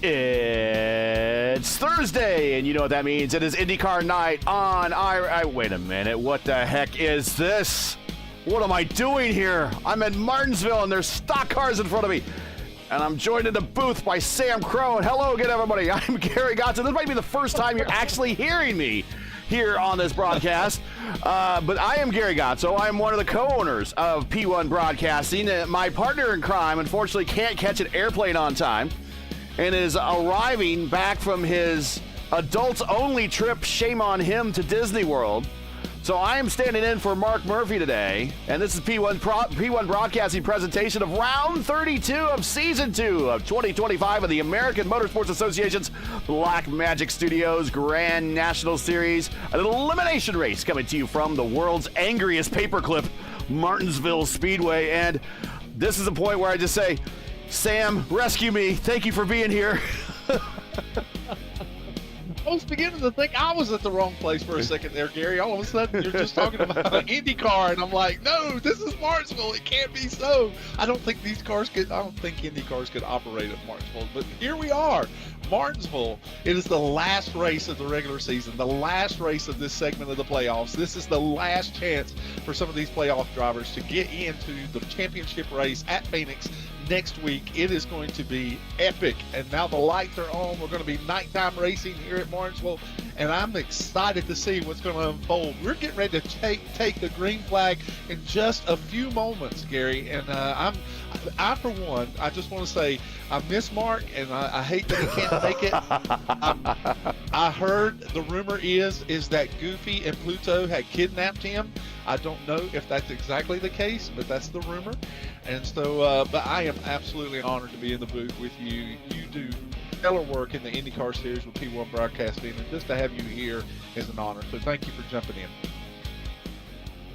It's Thursday, and you know what that means. It is IndyCar night on wait a minute. What the heck is this? What am I doing here? I'm in Martinsville, and there's stock cars in front of me. And I'm joined in the booth by Sam Crow. And hello again, everybody. I'm Gary Gotson. This might be the first time you're actually hearing me here on this broadcast. But I am Gary Gotzo. I am one of the co-owners of P1 Broadcasting. My partner in crime, unfortunately, can't catch an airplane on time and is arriving back from his adults-only trip, shame on him, to Disney World. So I am standing in for Mark Murphy today, and this is P1 Broadcasting presentation of Round 32 of Season 2 of 2025 of the American Motorsports Association's Black Magic Studios Grand National Series, an elimination race coming to you from the world's angriest paperclip, Martinsville Speedway. And this is the point where I just say, Sam, rescue me. Thank you for being here. I was beginning to think I was at the wrong place for a second there, Gary. All of a sudden, you're just talking about an IndyCar, and I'm like, no, this is Martinsville. It can't be so. I don't think IndyCars could operate at Martinsville, but here we are. Martinsville, it is the last race of the regular season, the last race of this segment of the playoffs. This is the last chance for some of these playoff drivers to get into the championship race at Phoenix next week. It is going to be epic, and now the lights are on. We're going to be nighttime racing here at Martinsville, and I'm excited to see what's going to unfold. We're getting ready to take the green flag in just a few moments, Gary, and I for one, I just want to say I miss Mark, and I hate that he can't make it. I heard the rumor is that Goofy and Pluto had kidnapped him. I don't know if that's exactly the case, but that's the rumor. And so, but I am absolutely honored to be in the booth with you. You do stellar work in the IndyCar series with P1 Broadcasting, and just to have you here is an honor. So thank you for jumping in.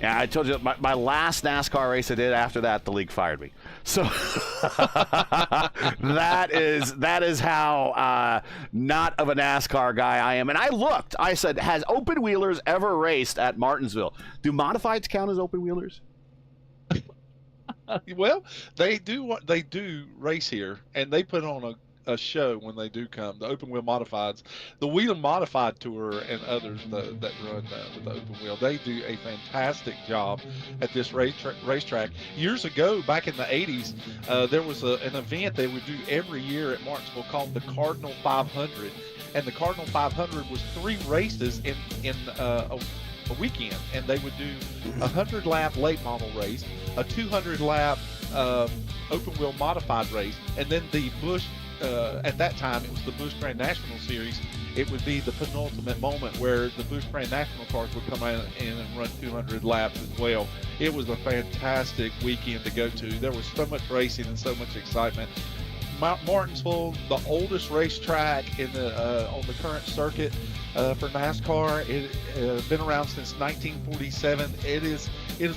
Yeah, I told you, my last NASCAR race I did, after that, the league fired me. So that is how not of a NASCAR guy I am. And I said, has open wheelers ever raced at Martinsville? Do modifieds count as open wheelers? Well, they do race here, and they put on a show when they do come. The open wheel modifieds, the Whelen Modified Tour, and others that run with the open wheel, they do a fantastic job at this racetrack. Years ago, back in the 80s, there was an event they would do every year at Martinsville called the Cardinal 500, and the Cardinal 500 was 3 races in a weekend, and they would do a 100-lap late model race, a 200-lap open wheel modified race, and then the Busch. At that time, it was the Busch Grand National Series. It would be the penultimate moment where the Busch Grand National cars would come in and run 200 laps as well. It was a fantastic weekend to go to. There was so much racing and so much excitement. Martinsville, the oldest racetrack in on the current circuit for NASCAR. It has been around since 1947. It is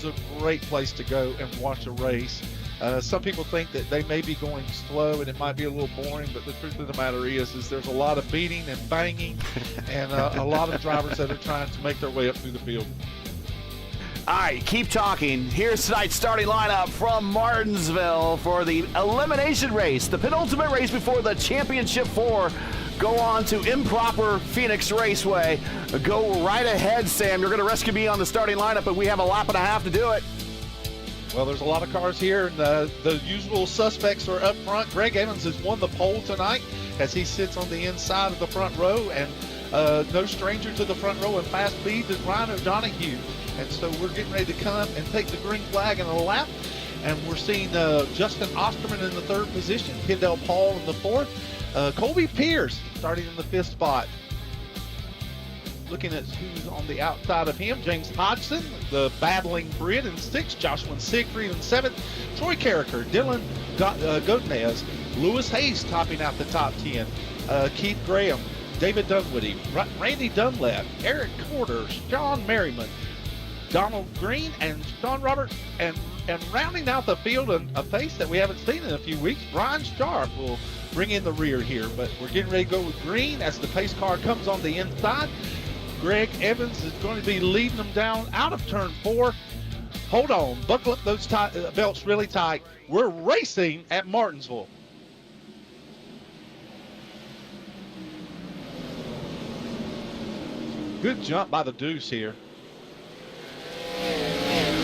a great place to go and watch a race. Some people think that they may be going slow and it might be a little boring, but the truth of the matter is there's a lot of beating and banging and a lot of drivers that are trying to make their way up through the field. All right, keep talking. Here's tonight's starting lineup from Martinsville for the elimination race, the penultimate race before the Championship 4 go on to improper Phoenix Raceway. Go right ahead, Sam. You're going to rescue me on the starting lineup, but we have a lap and a half to do it. Well, there's a lot of cars here, and the usual suspects are up front. Greg Evans has won the pole tonight as he sits on the inside of the front row, and no stranger to the front row in fast speed is Ryan O'Donoghue. And so we're getting ready to come and take the green flag in a lap, and we're seeing Justin Osterman in the 3rd position, Kendall Paul in the 4th, Colby Pierce starting in the 5th spot. Looking at who's on the outside of him, James Hodgson, the battling Brit in 6th, Joshua Siegfried in 7th, Troy Carricker, Dylan Godinez, Lewis Hayes topping out the top 10, Keith Graham, David Dunwoody, Randy Dunlap, Eric Corder, Sean Merriman, Donald Green, and Sean Roberts, and rounding out the field, a face that we haven't seen in a few weeks, Brian Sharp will bring in the rear here. But we're getting ready to go with Green as the pace car comes on the inside. Greg Evans is going to be leading them down out of turn 4. Hold on, buckle up those belts really tight. We're racing at Martinsville. Good jump by the Deuce here.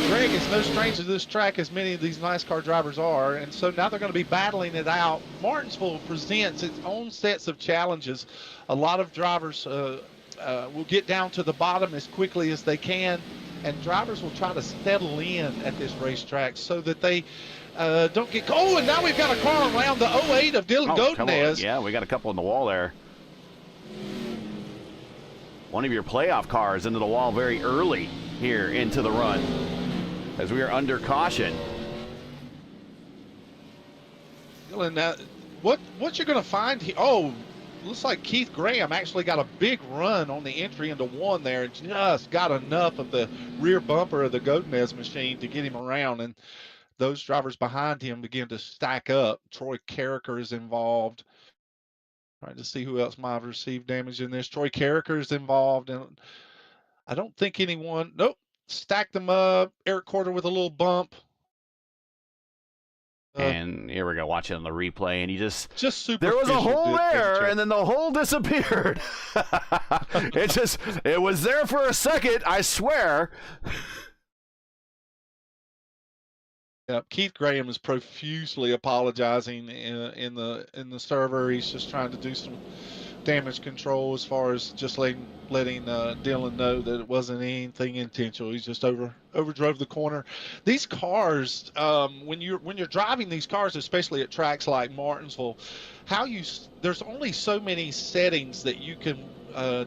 Greg is no stranger to this track, as many of these NASCAR drivers are, and so now they're going to be battling it out. Martinsville presents its own sets of challenges. A lot of drivers will get down to the bottom as quickly as they can, and drivers will try to settle in at this racetrack so that they don't get... Oh, and now we've got a car around the 08 of Dylan Godinez. Yeah, we got a couple on the wall there. One of your playoff cars into the wall very early here into the run, as we are under caution. Dylan, what you're going to find here? Oh, looks like Keith Graham actually got a big run on the entry into one there, and just got enough of the rear bumper of the Godinez machine to get him around, and those drivers behind him begin to stack up. Troy Carricker is involved. Trying to see who else might have received damage in this. Troy Carricker is involved, and I don't think anyone. Nope. Stacked them up. Eric Corder with a little bump. And here we go, watching on the replay, and he just super. There was a hole there, and then the hole disappeared. It was there for a second, I swear. Yep, Keith Graham is profusely apologizing in the server. He's just trying to do some damage control as far as just letting Dylan know that it wasn't anything intentional. He's just overdrove the corner. These cars, when you're driving these cars, especially at tracks like Martinsville, there's only so many settings that you can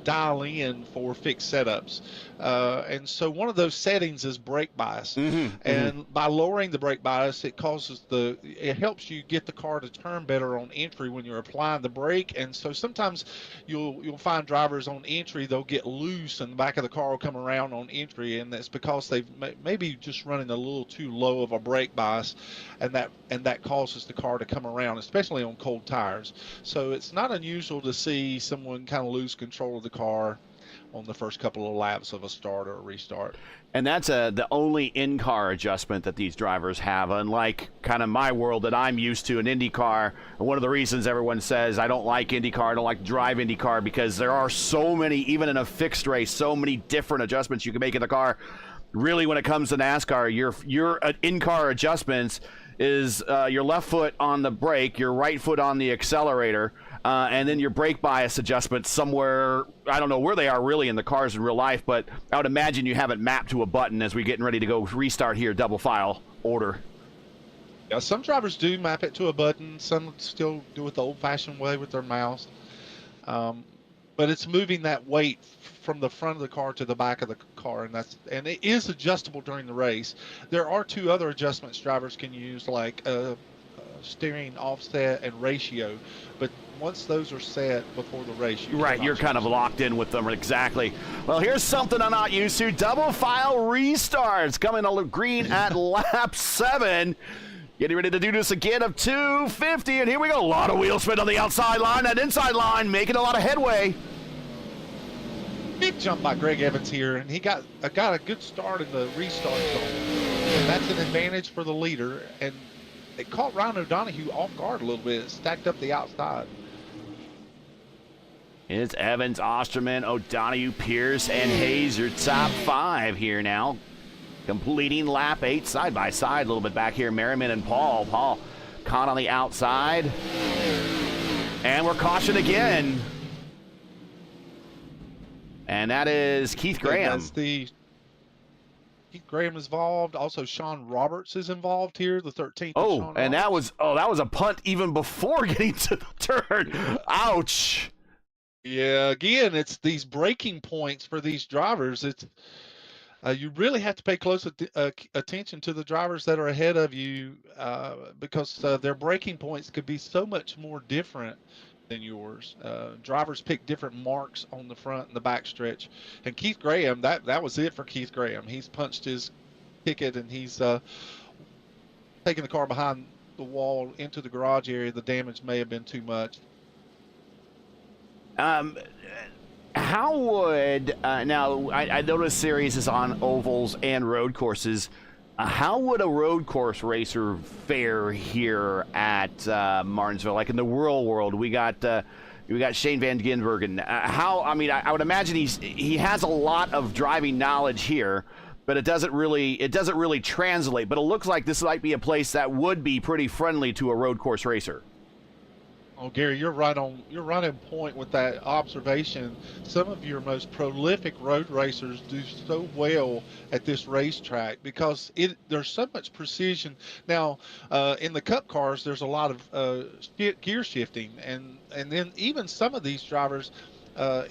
dial in for fixed setups, and so one of those settings is brake bias. And by lowering the brake bias, it helps you get the car to turn better on entry when you're applying the brake. And so sometimes you'll find drivers on entry, they'll get loose and the back of the car will come around on entry, and that's because they've maybe just running a little too low of a brake bias, and that causes the car to come around, especially on cold tires. So it's not unusual to see someone kind of lose control of the car on the first couple of laps of a start or a restart. And that's the only in-car adjustment that these drivers have, unlike kind of my world that I'm used to in IndyCar. And one of the reasons everyone says I don't like IndyCar, I don't like to drive IndyCar, because there are so many, even in a fixed race, so many different adjustments you can make in the car. Really, when it comes to NASCAR, your in-car adjustments is your left foot on the brake, your right foot on the accelerator, and then your brake bias adjustment somewhere. I don't know where they are really in the cars in real life, but I would imagine you have it mapped to a button as we're getting ready to go restart here, double file order. Yeah, some drivers do map it to a button. Some still do it the old-fashioned way with their mouse. But it's moving that weight from the front of the car to the back of the car, and it is adjustable during the race. There are two other adjustments drivers can use, like steering offset and ratio, but once those are set before the race, you're kind of locked in with them. Exactly. Well, here's something I'm not used to. Double file restarts coming to green at lap 7. Getting ready to do this again of 250, and here we go. A lot of wheel spin on the outside line. That inside line making a lot of headway. Big jump by Greg Evans here, and he got a good start in the restart zone, and that's an advantage for the leader. And it caught Ryan O'Donohue off guard a little bit. It stacked up the outside. It's Evans, Osterman, O'Donohue, Pierce, and Hayes, your top 5 here now. Completing lap 8 side by side. A little bit back here, Merriman and Paul. Paul caught on the outside. And we're cautioned again. And that is Keith Graham. That's Keith Graham is involved. Also, Sean Roberts is involved here, the 13th. Oh, and that was a punt even before getting to the turn. Ouch. Yeah, again, it's these braking points for these drivers. It's you really have to pay close attention to the drivers that are ahead of you, because their braking points could be so much more different than yours. Drivers pick different marks on the front and the back stretch. And Keith Graham, that was it for Keith Graham. He's punched his ticket, and he's taking the car behind the wall into the garage area. The damage may have been too much. How would now? I noticed series is on ovals and road courses. How would a road course racer fare here at Martinsville? Like in the real world, we got We got Shane Van Ginbergen. I would imagine he has a lot of driving knowledge here, but it doesn't really translate. But it looks like this might be a place that would be pretty friendly to a road course racer. Oh, Gary, you're right on point with that observation. Some of your most prolific road racers do so well at this racetrack because there's so much precision. Now, in the Cup cars, there's a lot of gear shifting, and then even some of these drivers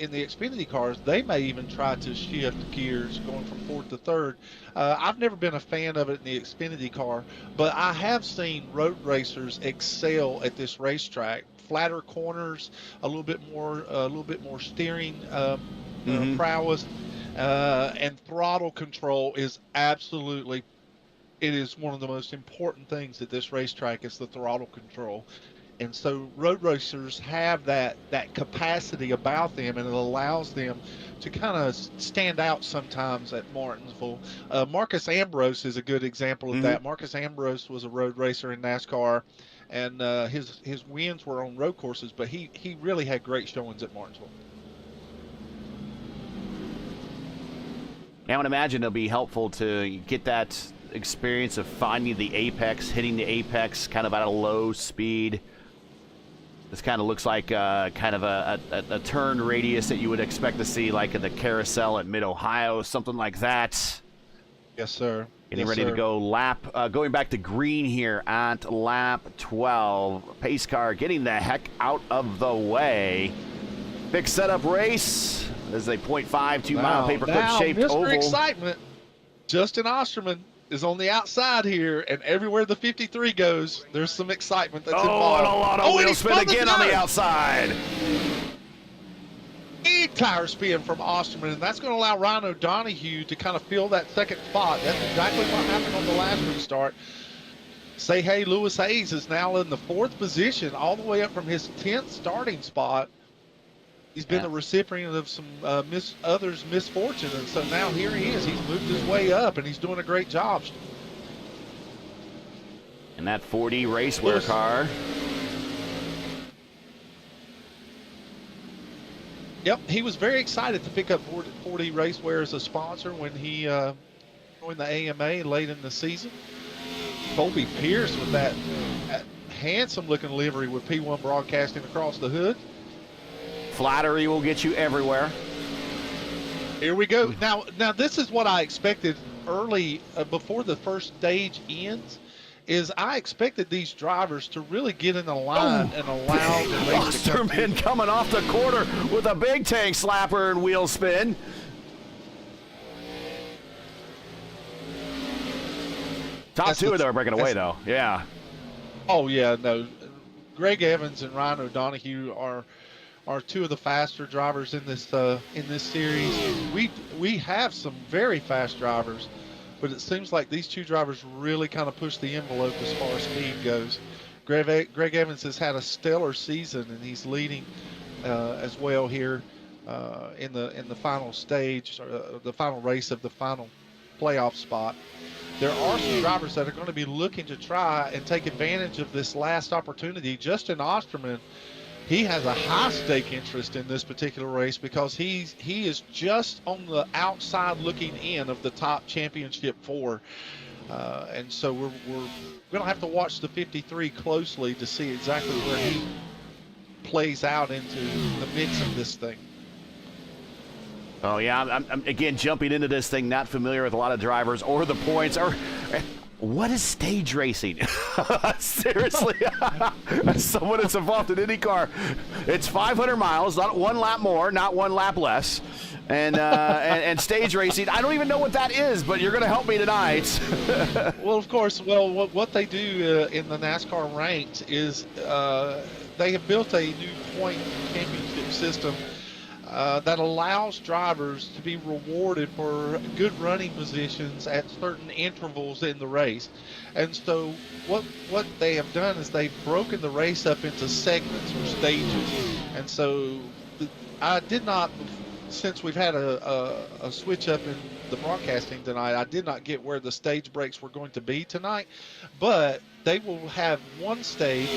in the Xfinity cars, they may even try to shift gears going from fourth to third. I've never been a fan of it in the Xfinity car, but I have seen road racers excel at this racetrack. Flatter corners, a little bit more steering prowess, and throttle control is absolutely. It is one of the most important things at this racetrack is the throttle control. And so road racers have that capacity about them, and it allows them to kind of stand out sometimes at Martinsville. Marcus Ambrose is a good example of that. Marcus Ambrose was a road racer in NASCAR, and his wins were on road courses, but he really had great showings at Martinsville. I would imagine it'll be helpful to get that experience of finding the apex, hitting the apex kind of at a low speed. This kind of looks like kind of a turn radius that you would expect to see like in the carousel at Mid-Ohio, something like that. Yes, sir. Getting ready to go going back to green here at lap 12. Pace car getting the heck out of the way. Big setup race. This is a 0.52 mile paperclip shaped oval. Mr. Excitement. Justin Osterman is on the outside here, and everywhere the 53 goes, there's some excitement that's involved. And a lot of wheel spin again on the outside. Big tire spin from Osterman, and that's going to allow Ryan O'Donohue to kind of fill that second spot. That's exactly what happened on the last restart. Say Hey Lewis Hayes is now in the 4th position, all the way up from his 10th starting spot. He's been the recipient of some others' misfortune, and so now here he is. He's moved his way up, and he's doing a great job. And that 40 racewear car. Yep, he was very excited to pick up 40 racewear as a sponsor when he joined the AMA late in the season. Colby Pierce with that handsome-looking livery with P1 Broadcasting across the hood. Flattery will get you everywhere. Here we go. Now this is what I expected early before the first stage ends. Is I expected these drivers to really get in the line and allow the race to come through. Osterman coming off the quarter with a big tank slapper and wheel spin. Top two of them are breaking away though. Yeah. Oh yeah, no. Greg Evans and Ryan O'Donohue are two of the faster drivers in this series. We have some very fast drivers, but it seems like these two drivers really kind of push the envelope as far as speed goes. Greg Evans has had a stellar season, and he's leading as well here in the final stage, the final race of the final playoff spot. There are some drivers that are going to be looking to try and take advantage of this last opportunity. Justin Osterman, he has a high-stake interest in this particular race because he is just on the outside looking in of the top championship 4. And so we're going to have to watch the 53 closely to see exactly where he plays out into the mix of this thing. Oh, yeah, I'm again jumping into this thing, not familiar with a lot of drivers or the points. What is stage racing? Seriously, as someone that's involved in IndyCar, it's 500 miles, not one lap more, not one lap less, and stage racing. I don't even know what that is, but you're going to help me tonight. Well, of course. Well, what they do in the NASCAR ranks is they have built a new point championship system that allows drivers to be rewarded for good running positions at certain intervals in the race. And so what they have done is they've broken the race up into segments or stages. And so I did not since we've had a switch up in the broadcasting tonight, I did not get where the stage breaks were going to be tonight, but they will have one stage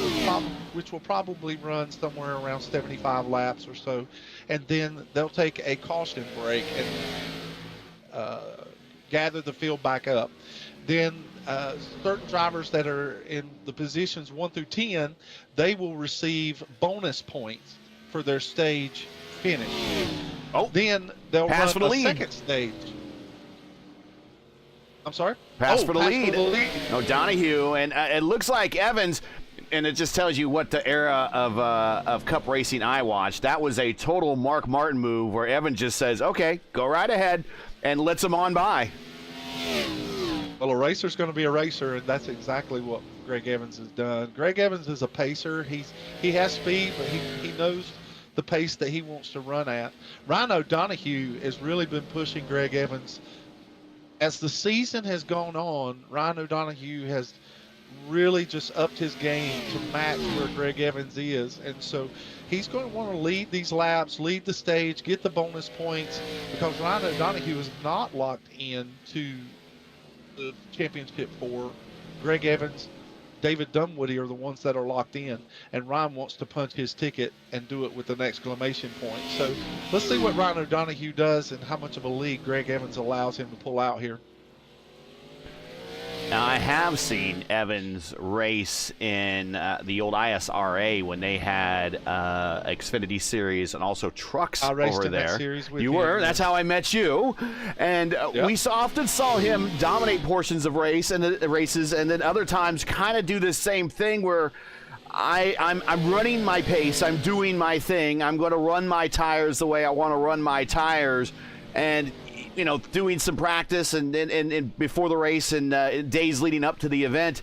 which will probably run somewhere around 75 laps or so, and then they'll take a caution break and gather the field back up. Then certain drivers that are in the positions 1 through 10, they will receive bonus points for their stage finish. Oh, then they'll run for the a lead. second stage. I'm sorry? Pass for the lead. lead. O'Donoghue, and it looks like Evans, and it just tells you what the era of Cup racing I watched. That was a total Mark Martin move where Evans just says, okay, go right ahead, and lets him on by. Well, a racer's going to be a racer, and that's exactly what Greg Evans has done. Greg Evans is a pacer. He has speed, but he knows the pace that he wants to run at. Ryan O'Donoghue has really been pushing Greg Evans. As the season has gone on, Ryan O'Donoghue has really just upped his game to match where Greg Evans is. And so he's going to want to lead these laps, lead the stage, get the bonus points, because Ryan O'Donoghue is not locked in to the championship for Greg Evans. David Dunwoody are the ones that are locked in, and Ryan wants to punch his ticket and do it with an exclamation point. So let's see what Ryan O'Donoghue does and how much of a lead Greg Evans allows him to pull out here. Now, I have seen Evans race in the old ISRA when they had Xfinity Series and also trucks I raced over in there. That series with you him, were. yes. That's how I met you. And Yep. we often saw him dominate portions of races, and then other times kind of do the same thing where I'm running my pace. I'm doing my thing. I'm going to run my tires the way I want to run my tires. And doing some practice and before the race and days leading up to the event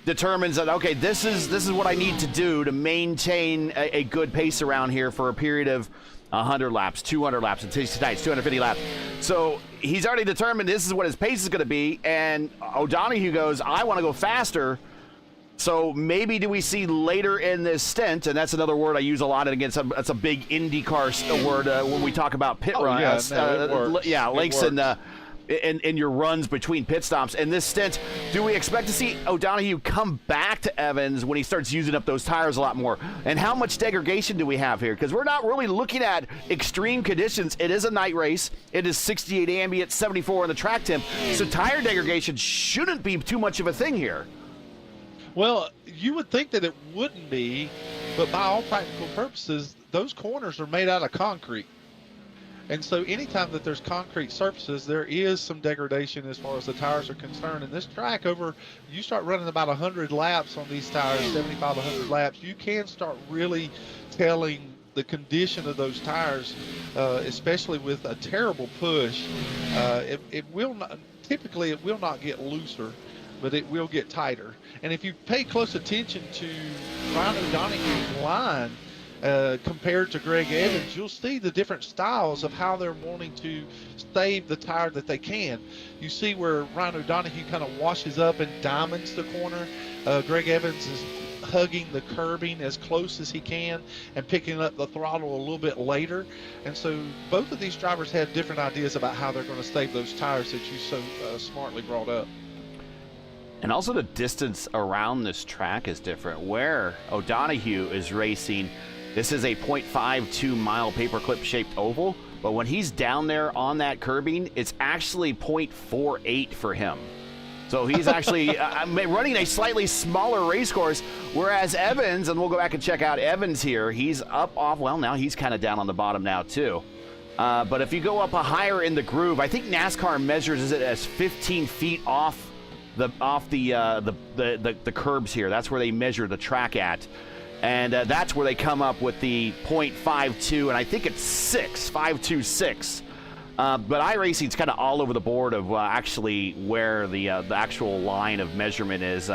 determines that, okay, this is what I need to do to maintain a good pace around here for a period of 100 laps, 200 laps, and tonight's 250 laps. So he's already determined this is what his pace is going to be, and O'Donoghue goes, I want to go faster. So maybe do we see later in this stint, and that's another word I use a lot, and again, that's a big IndyCar word when we talk about pit runs. Lakes and your runs between pit stops. In this stint, do we expect to see O'Donoghue come back to Evans when he starts using up those tires a lot more? And how much degradation do we have here? Because we're not really looking at extreme conditions. It is a night race. It is 68 ambient, 74 in the track temp. So tire degradation shouldn't be too much of a thing here. Well, you would think that it wouldn't be, but by all practical purposes, those corners are made out of concrete. And so anytime that there's concrete surfaces, there is some degradation as far as the tires are concerned. And this track you start running about 100 laps on these tires, 75, 100 laps, you can start really telling the condition of those tires, especially with a terrible push. It will not get looser, but it will get tighter. And if you pay close attention to Ryan O'Donoghue's line compared to Greg Evans, you'll see the different styles of how they're wanting to save the tire that they can. You see where Ryan O'Donoghue kind of washes up and diamonds the corner. Greg Evans is hugging the curbing as close as he can and picking up the throttle a little bit later. And so both of these drivers have different ideas about how they're going to save those tires that you so smartly brought up. And also the distance around this track is different. Where O'Donoghue is racing, this is a 0.52 mile paperclip shaped oval, but when he's down there on that curbing, it's actually 0.48 for him. So he's actually running a slightly smaller race course, whereas Evans, and we'll go back and check out Evans here, he's up off, well, now he's kind of down on the bottom now too. But if you go up a higher in the groove, I think NASCAR measures it as 15 feet off the curbs here. That's where they measure the track at. And that's where they come up with the 0.52, and I think it's 5.26. But iRacing's kind of all over the board of actually where the actual line of measurement is.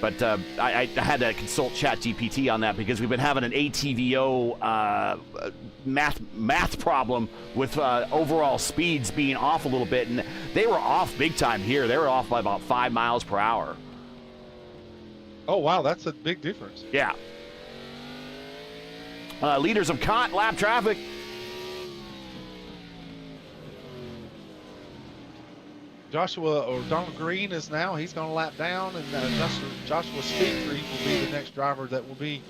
But I had to consult ChatGPT on that because we've been having an ATVO math problem with overall speeds being off a little bit, and they were off big time here. They were off by about 5 miles per hour. Oh, wow, that's a big difference. Yeah. Leaders of COTA lap traffic. Joshua or Donald Green is now, he's going to lap down, and Joshua Stigfried will be the next driver that will be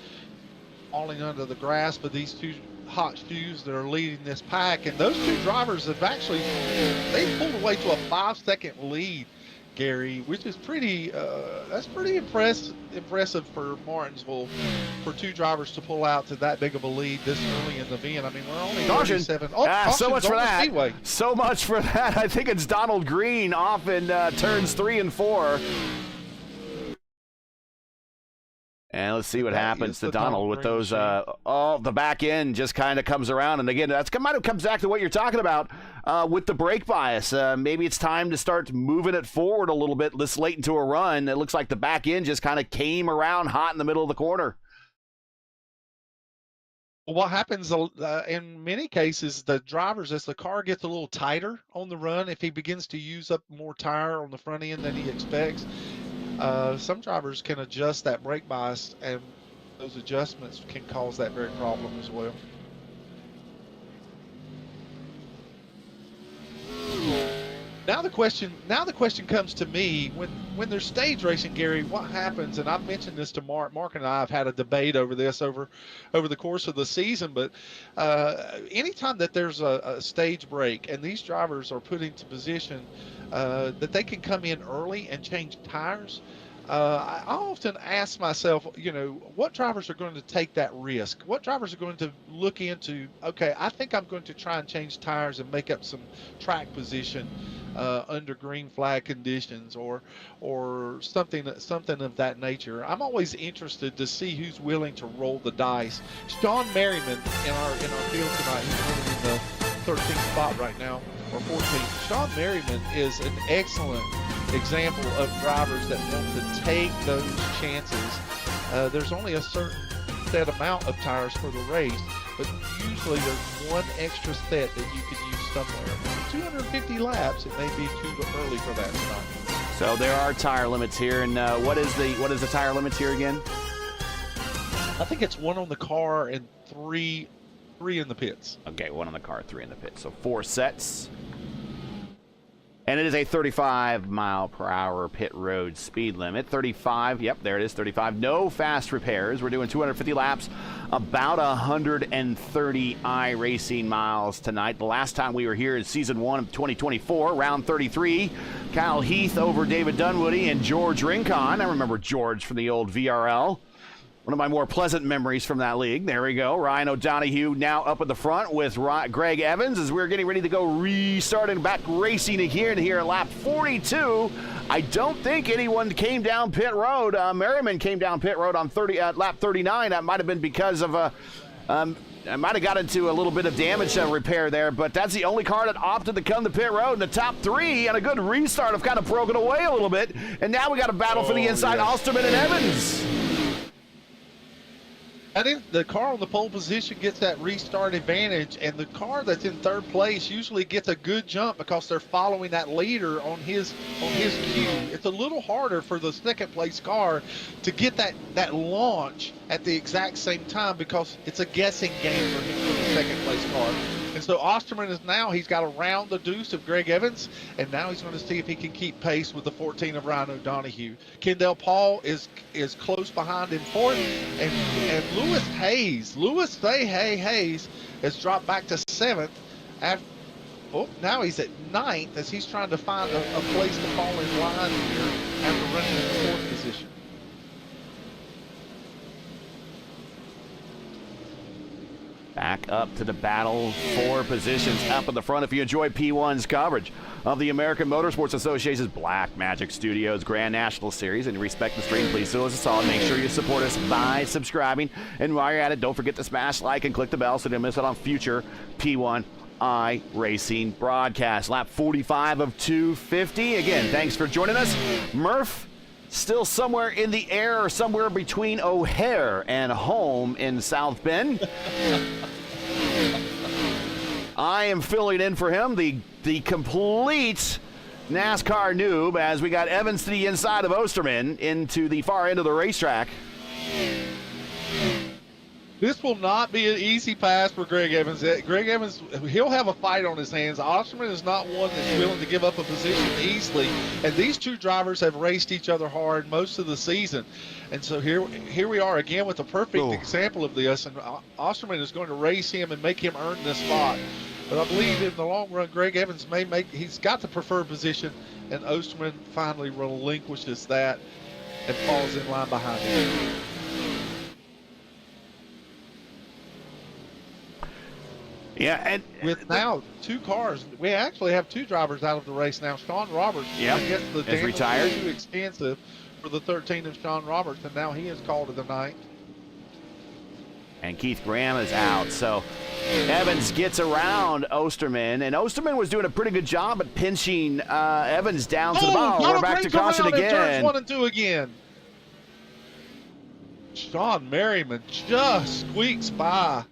falling under the grasp of these two hot shoes that are leading this pack. And those two drivers have actually, they pulled away to a 5-second lead, Gary, which is pretty, that's pretty impressive for Martinsville, for two drivers to pull out to that big of a lead this early in the event. I mean, we're only 37. Oh, so much for that. Speedway. So much for that. I think it's Donald Green off in turns 3 and 4. And let's see what happens to Donald with those. The back end just kind of comes around. And again, that's kind of comes back to what you're talking about with the brake bias. Maybe it's time to start moving it forward a little bit this late into a run. It looks like the back end just kind of came around hot in the middle of the corner. What happens in many cases, the drivers, as the car gets a little tighter on the run, if he begins to use up more tire on the front end than he expects, some drivers can adjust that brake bias, and those adjustments can cause that very problem as well. Now the question comes to me, when there's stage racing, Gary, what happens? And I've mentioned this to Mark. Mark and I have had a debate over this over the course of the season. But anytime that there's a stage break and these drivers are put into position that they can come in early and change tires, I often ask myself, what drivers are going to take that risk? What drivers are going to look into, okay, I think I'm going to try and change tires and make up some track position under green flag conditions or something of that nature. I'm always interested to see who's willing to roll the dice. Sean Merriman in our field tonight, he's running in the 13th spot right now, or 14th. Sean Merriman is an excellent example of drivers that want to take those chances. There's only a certain set amount of tires for the race, but usually there's one extra set that you can use somewhere. 250 laps, it may be too early for that tonight. So there are tire limits here, and what is the tire limits here again? I think it's 1 on the car and three in the pits. Okay, 1 on the car, 3 in the pits. So 4 sets. And it is a 35-mile-per-hour pit road speed limit. 35, yep, there it is, 35. No fast repairs. We're doing 250 laps, about 130 iRacing miles tonight. The last time we were here is Season 1 of 2024, round 33. Kyle Heath over David Dunwoody and George Rincon. I remember George from the old VRL. One of my more pleasant memories from that league. There we go. Ryan O'Donohue now up at the front with Greg Evans as we're getting ready to go restarting back racing here at lap 42. I don't think anyone came down pit road. Merriman came down pit road on lap 39. That might have been because of I might have got into a little bit of damage repair there, but that's the only car that opted to come to pit road. And the top 3 and a good restart have kind of broken away a little bit. And now we got a battle for the inside, yes. Osterman and Evans. I think the car on the pole position gets that restart advantage, and the car that's in third place usually gets a good jump because they're following that leader on his cue. It's a little harder for the second place car to get that launch at the exact same time because it's a guessing game for the second place car. And so Osterman he's got around the deuce of Greg Evans, and now he's going to see if he can keep pace with the 14 of Ryan O'Donohue. Kendall Paul is close behind him fourth, and Lewis Hayes has dropped back to 7th. Now he's at 9th as he's trying to find a place to fall in line here after running in the 4th position. Back up to the battle for positions up in the front. If you enjoy P1's coverage of the American Motorsports Association's Black Magic Studios Grand National Series and you respect the stream, please do us a solid. Make sure you support us by subscribing. And while you're at it, don't forget to smash like and click the bell so you don't miss out on future P1 iRacing broadcasts. Lap 45 of 250. Again, thanks for joining us. Murph, still somewhere in the air, somewhere between O'Hare and home in South Bend. I am filling in for him, the complete NASCAR noob, as we got Evans to the inside of Osterman into the far end of the racetrack. This will not be an easy pass for Greg Evans. Greg Evans, he'll have a fight on his hands. Osterman is not one that's willing to give up a position easily. And these two drivers have raced each other hard most of the season. And so here we are again with a perfect example of this. And Osterman is going to race him and make him earn this spot. But I believe in the long run, Greg Evans he's got the preferred position. And Osterman finally relinquishes that and falls in line behind him. Yeah, and with now 2 cars, we actually have 2 drivers out of the race now. Sean Roberts, is retired. Too expensive for the 13 of Sean Roberts, and now he is called to the 9th. And Keith Graham is out, so Evans gets around Osterman, and Osterman was doing a pretty good job at pinching Evans down to the bottom. We're back to caution again. Turns 1 and 2 again. Sean Merriman just squeaks by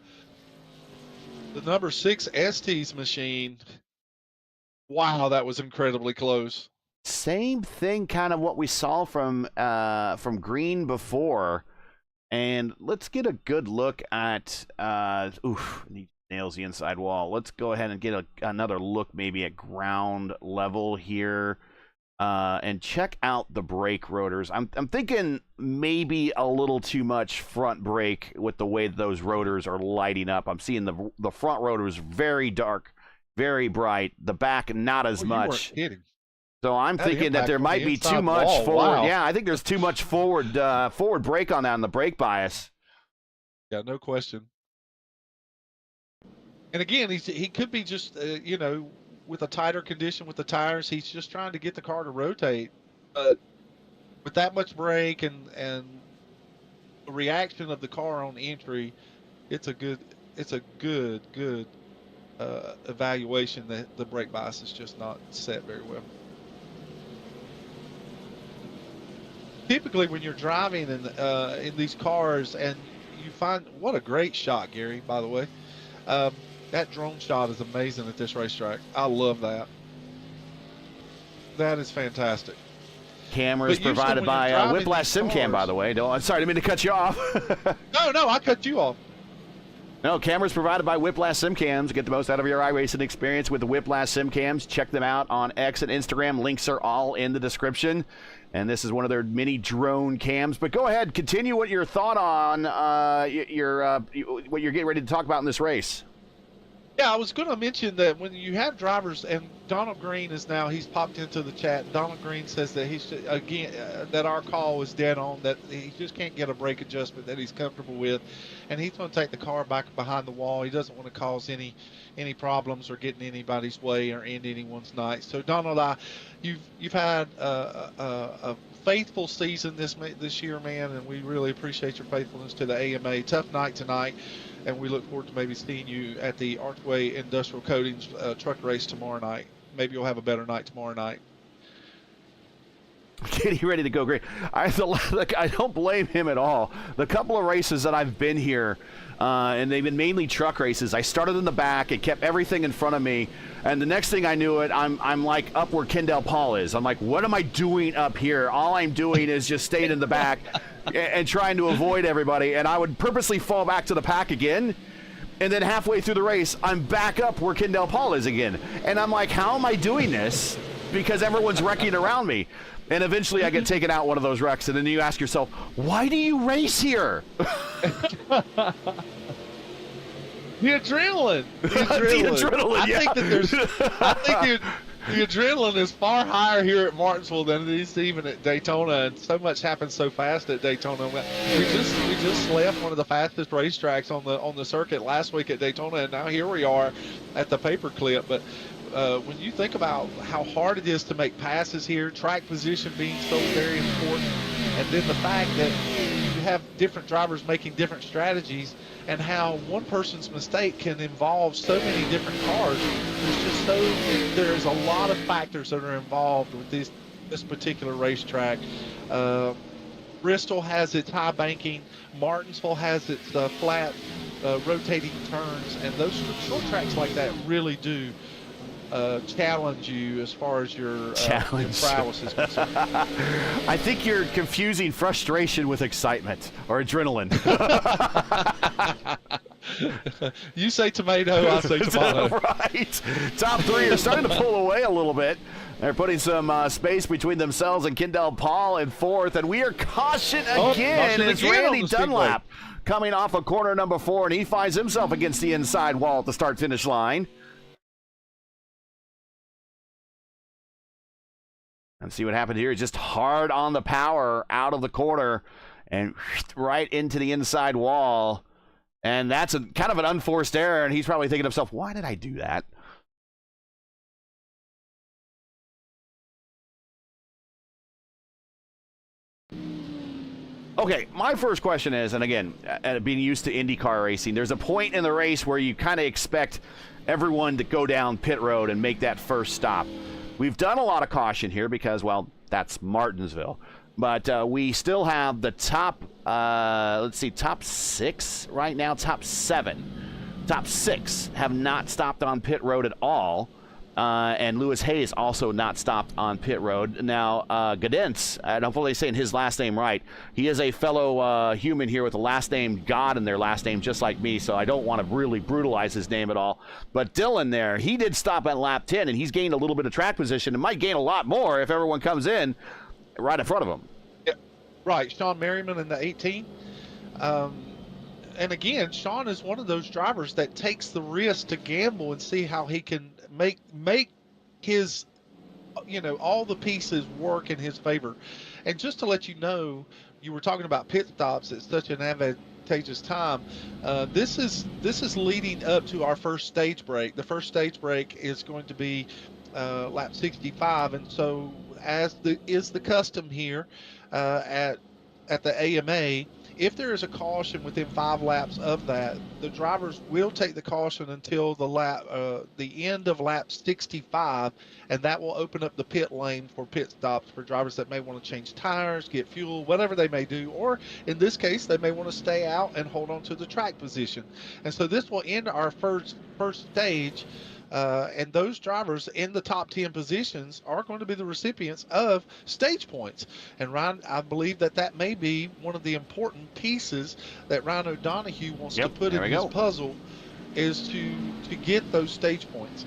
the number 6 ST's machine. Wow, that was incredibly close. Same thing, kind of what we saw from Green before. And let's get a good look at, he nails the inside wall. Let's go ahead and get another look maybe at ground level here. And check out the brake rotors. I'm thinking maybe a little too much front brake with the way those rotors are lighting up. I'm seeing the front rotors very dark, very bright. The back not as much. You weren't kidding. So I'm thinking that there might be too much forward. Wow. Yeah, I think there's too much forward brake on that on the brake bias. Yeah, no question. And again, he could be just with a tighter condition with the tires. He's just trying to get the car to rotate. But with that much brake and the reaction of the car on entry, it's a good evaluation that the brake bias is just not set very well. Typically, when you're driving in these cars and you find, what a great shot, Gary, by the way. That drone shot is amazing at this racetrack. I love that. That is fantastic. Cameras provided by Whiplash SimCam, by the way. I'm sorry, I didn't mean to cut you off. No, I cut you off. No, cameras provided by Whiplash SimCams. Get the most out of your iRacing experience with the Whiplash SimCams. Check them out on X and Instagram. Links are all in the description. And this is one of their mini drone cams. But go ahead, continue what your thought on what you're getting ready to talk about in this race. Yeah, I was going to mention that when you have drivers, and Donald Green he's popped into the chat. Donald Green says that that our call was dead on, that he just can't get a brake adjustment that he's comfortable with, and he's going to take the car back behind the wall. He doesn't want to cause any problems or get in anybody's way or end anyone's night. So Donald, you've had a faithful season this year, man, and we really appreciate your faithfulness to the AMA. Tough night tonight. And we look forward to maybe seeing you at the Archway Industrial Coatings truck race tomorrow night. Maybe you'll have a better night tomorrow night. Getting ready to go great. I don't blame him at all. The couple of races that I've been here, and they've been mainly truck races, I started in the back. It kept everything in front of me. And the next thing I knew it, I'm like up where Kendall Paul is. I'm like, what am I doing up here? All I'm doing is just staying in the back and trying to avoid everybody. And I would purposely fall back to the pack again. And then halfway through the race, I'm back up where Kendall Paul is again. And I'm like, how am I doing this? Because everyone's wrecking around me. And eventually I get taken out one of those wrecks. And then you ask yourself, why do you race here? The adrenaline. The adrenaline. I think the adrenaline is far higher here at Martinsville than it is even at Daytona, and so much happens so fast at Daytona. We just left one of the fastest racetracks on the circuit last week at Daytona, and now here we are at the paperclip. But when you think about how hard it is to make passes here, track position being so very important, and then the fact that you have different drivers making different strategies, and how one person's mistake can involve so many different cars. There's a lot of factors that are involved with this particular racetrack. Bristol has its high banking. Martinsville has its flat rotating turns, and those short tracks like that really do challenge you as far as your Challenge. prowess is concerned. I think you're confusing frustration with excitement or adrenaline. You say tomato, I say tomato. Right. Top three are starting to pull away a little bit. They're putting some space between themselves and Kendall Paul in fourth, and we are caution again. And it's Randy Dunlap coming off of corner number 4, and he finds himself against the inside wall at the start-finish line. And see what happened here. Just hard on the power out of the corner and right into the inside wall. And that's kind of an unforced error, and he's probably thinking to himself, why did I do that? Okay, my first question is, and again, being used to IndyCar racing, there's a point in the race where you kind of expect everyone to go down pit road and make that first stop. We've done a lot of caution here because, well, that's Martinsville. But we still have the top, top 6 right now, top 7. Top 6 have not stopped on pit road at all. And Lewis Hayes also not stopped on pit road. Now, Gaudence, I don't fully saying his last name right. He is a fellow human here with the last name God in their last name, just like me, so I don't want to really brutalize his name at all. But Dylan there, he did stop at lap 10, and he's gained a little bit of track position and might gain a lot more if everyone comes in right in front of him. Yeah, right. Sean Merriman in the 18. And again, Sean is one of those drivers that takes the risk to gamble and see how he can make his, all the pieces work in his favor. And just to let you know, you were talking about pit stops at such an advantageous time. This is leading up to our first stage break. The first stage break is going to be lap 65, and so as is the custom here at the AMA. If there is a caution within 5 laps of that, the drivers will take the caution until the end of lap 65, and that will open up the pit lane for pit stops for drivers that may want to change tires, get fuel, whatever they may do, or in this case, they may want to stay out and hold on to the track position. And so this will end our first stage. And those drivers in the top 10 positions are going to be the recipients of stage points. And Ryan, I believe that may be one of the important pieces that Ryan O'Donohue wants to put in his puzzle, is to get those stage points.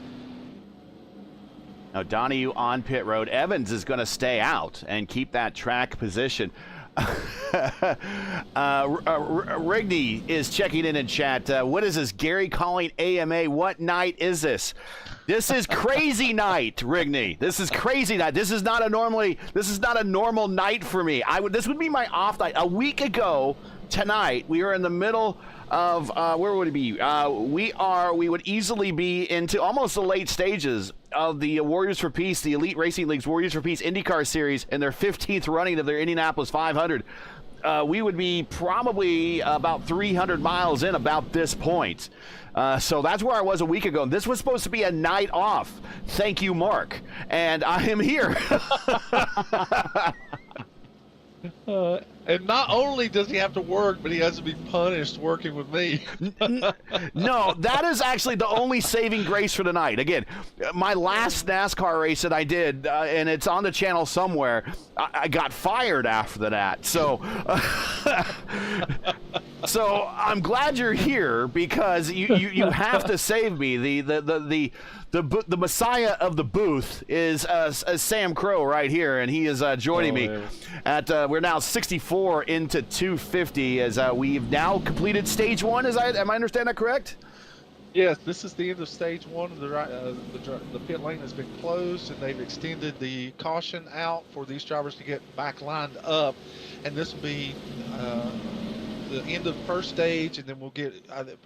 Now, Donahue on pit road. Evans is going to stay out and keep that track position. Rigney is checking in chat. What is this? Gary calling AMA. What night is this? This is crazy night, Rigney. This is crazy night. This is not a normal night for me. This would be my off night. A week ago tonight, we were in the middle of where would it be? We would easily be into almost the late stages of the Warriors for Peace, the Elite Racing League's Warriors for Peace IndyCar Series, and their 15th running of their Indianapolis 500. We would be probably about 300 miles in about this point. So that's where I was a week ago. This was supposed to be a night off. Thank you, Mark. And I am here. And not only does he have to work, but he has to be punished working with me. No, that is actually the only saving grace for tonight. Again, my last NASCAR race that I did, and it's on the channel somewhere, I got fired after that. So, so I'm glad you're here because you have to save me. The Messiah of the booth is Sam Crow right here, and he is joining me at we're now 64 into 250 as we've now completed stage 1. Am I understand that correct? Yes, this is the end of stage 1. The pit lane has been closed, and they've extended the caution out for these drivers to get back lined up, and this will be the end of the first stage, and then we'll get,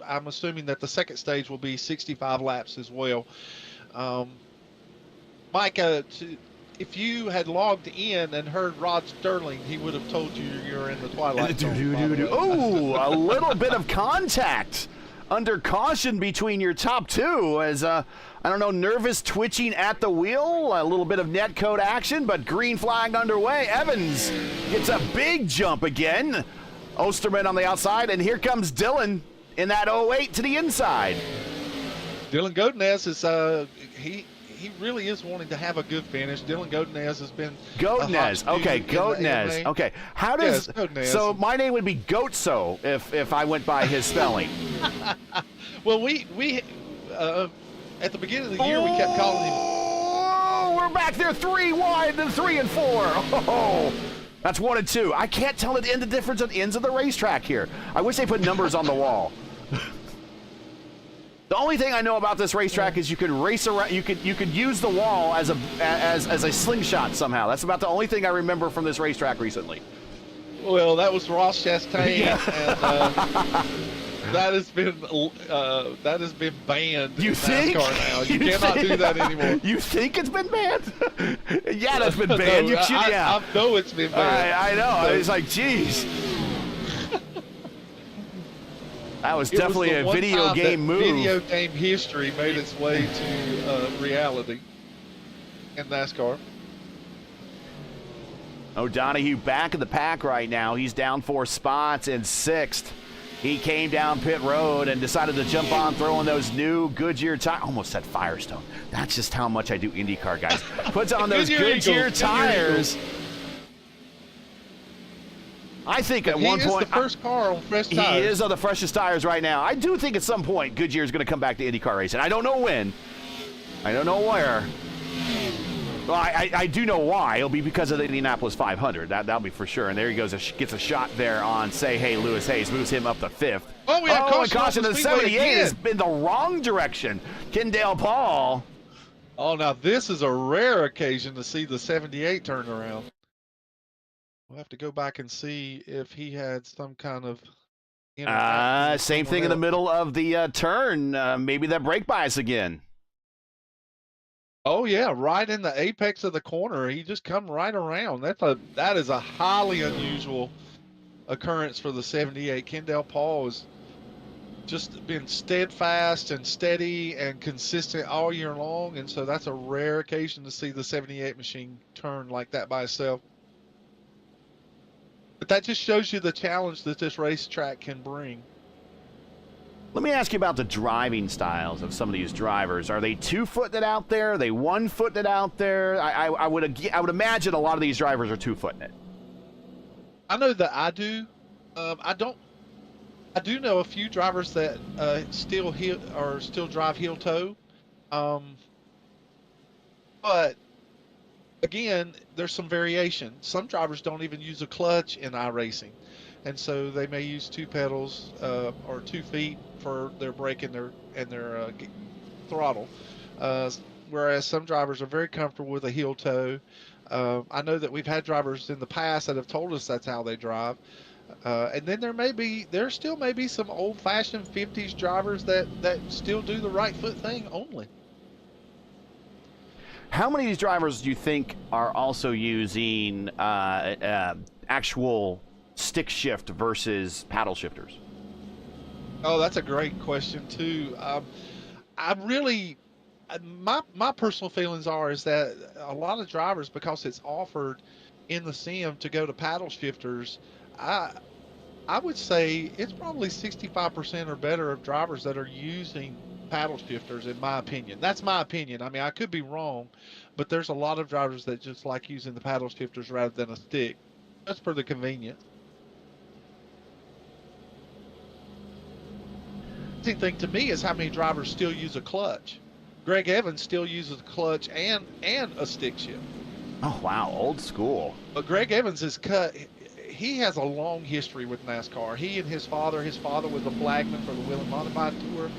I'm assuming that the second stage will be 65 laps as well. Mike, if you had logged in and heard Rod Sterling, he would have told you you're in the twilight zone. Oh, a little bit of contact under caution between your top two as, I don't know, nervous twitching at the wheel, a little bit of net code action, but green flag underway. Evans gets a big jump again. Osterman on the outside, and here comes Dylan in that 08 to the inside. Dylan Godinez is he really is wanting to have a good finish. Dylan Godinez has been Goatnez. Okay, Goatnez. Okay. How does so my name would be Goatso if I went by his spelling. Well, we at the beginning of the year we kept calling him. Oh, we're back there 3 wide and 3 and 4. Oh, that's 1 and 2. I can't tell the difference at the ends of the racetrack here. I wish they put numbers on the wall. The only thing I know about this racetrack is you could race around. You could use the wall as a slingshot somehow. That's about the only thing I remember from this racetrack recently. Well, that was Ross Chastain, and that has been banned. You in think? NASCAR now. You cannot do that anymore. You think it's been banned? Yeah, that's been banned. No, I know it's been banned. I know. It's like, geez. That was definitely a video game move. Video game history made its way to reality in NASCAR. O'Donohue back in the pack right now. He's down 4 spots in 6th. He came down pit road and decided to jump on throwing those new Goodyear tires. Almost said Firestone. That's just how much I do IndyCar, guys. Puts on those Goodyear tires. I think at one point... He is the first car on fresh tires. He is on the freshest tires right now. I do think at some point Goodyear is going to come back to IndyCar racing. I don't know when. I don't know where. Well, I do know why. It'll be because of the Indianapolis 500. That'll be for sure. And there he goes. Gets a shot there on, say, hey, Lewis Hayes. Moves him up to 5th. Oh, we have caution. The 78 has been the wrong direction. Kendall Paul. Oh, now this is a rare occasion to see the 78 turn around. We'll have to go back and see if he had some kind of... same thing in the middle of the turn. Maybe that brake bias again. Oh yeah, right in the apex of the corner. He just come right around. That is a highly unusual occurrence for the 78. Kendall Paul has just been steadfast and steady and consistent all year long, and so that's a rare occasion to see the 78 machine turn like that by itself. But that just shows you the challenge that this racetrack can bring. Let me ask you about the driving styles of some of these drivers. Are they 2-footing it out there? Are they 1-footing it out there? I would imagine a lot of these drivers are 2-footing it. I know that I do. I do know a few drivers that still drive heel toe. But again, there's some variation. Some drivers don't even use a clutch in iRacing, and so they may use 2 pedals or 2 feet for their brake and their throttle. Whereas some drivers are very comfortable with a heel toe. I know that we've had drivers in the past that have told us that's how they drive. And then there still may be some old-fashioned 50s drivers that still do the right foot thing only. How many of these drivers do you think are also using actual stick shift versus paddle shifters? Oh, that's a great question too. My personal feelings is that a lot of drivers, because it's offered in the sim to go to paddle shifters, I would say it's probably 65% or better of drivers that are using paddle shifters, in my opinion. That's my opinion. I mean, I could be wrong, but there's a lot of drivers that just like using the paddle shifters rather than a stick, just for the convenience. The thing to me is how many drivers still use a clutch. Greg Evans still uses a clutch and a stick shift. Oh wow, old school. But Greg Evans he has a long history with NASCAR. He and his father was a flagman for the Whelen Modified Tour.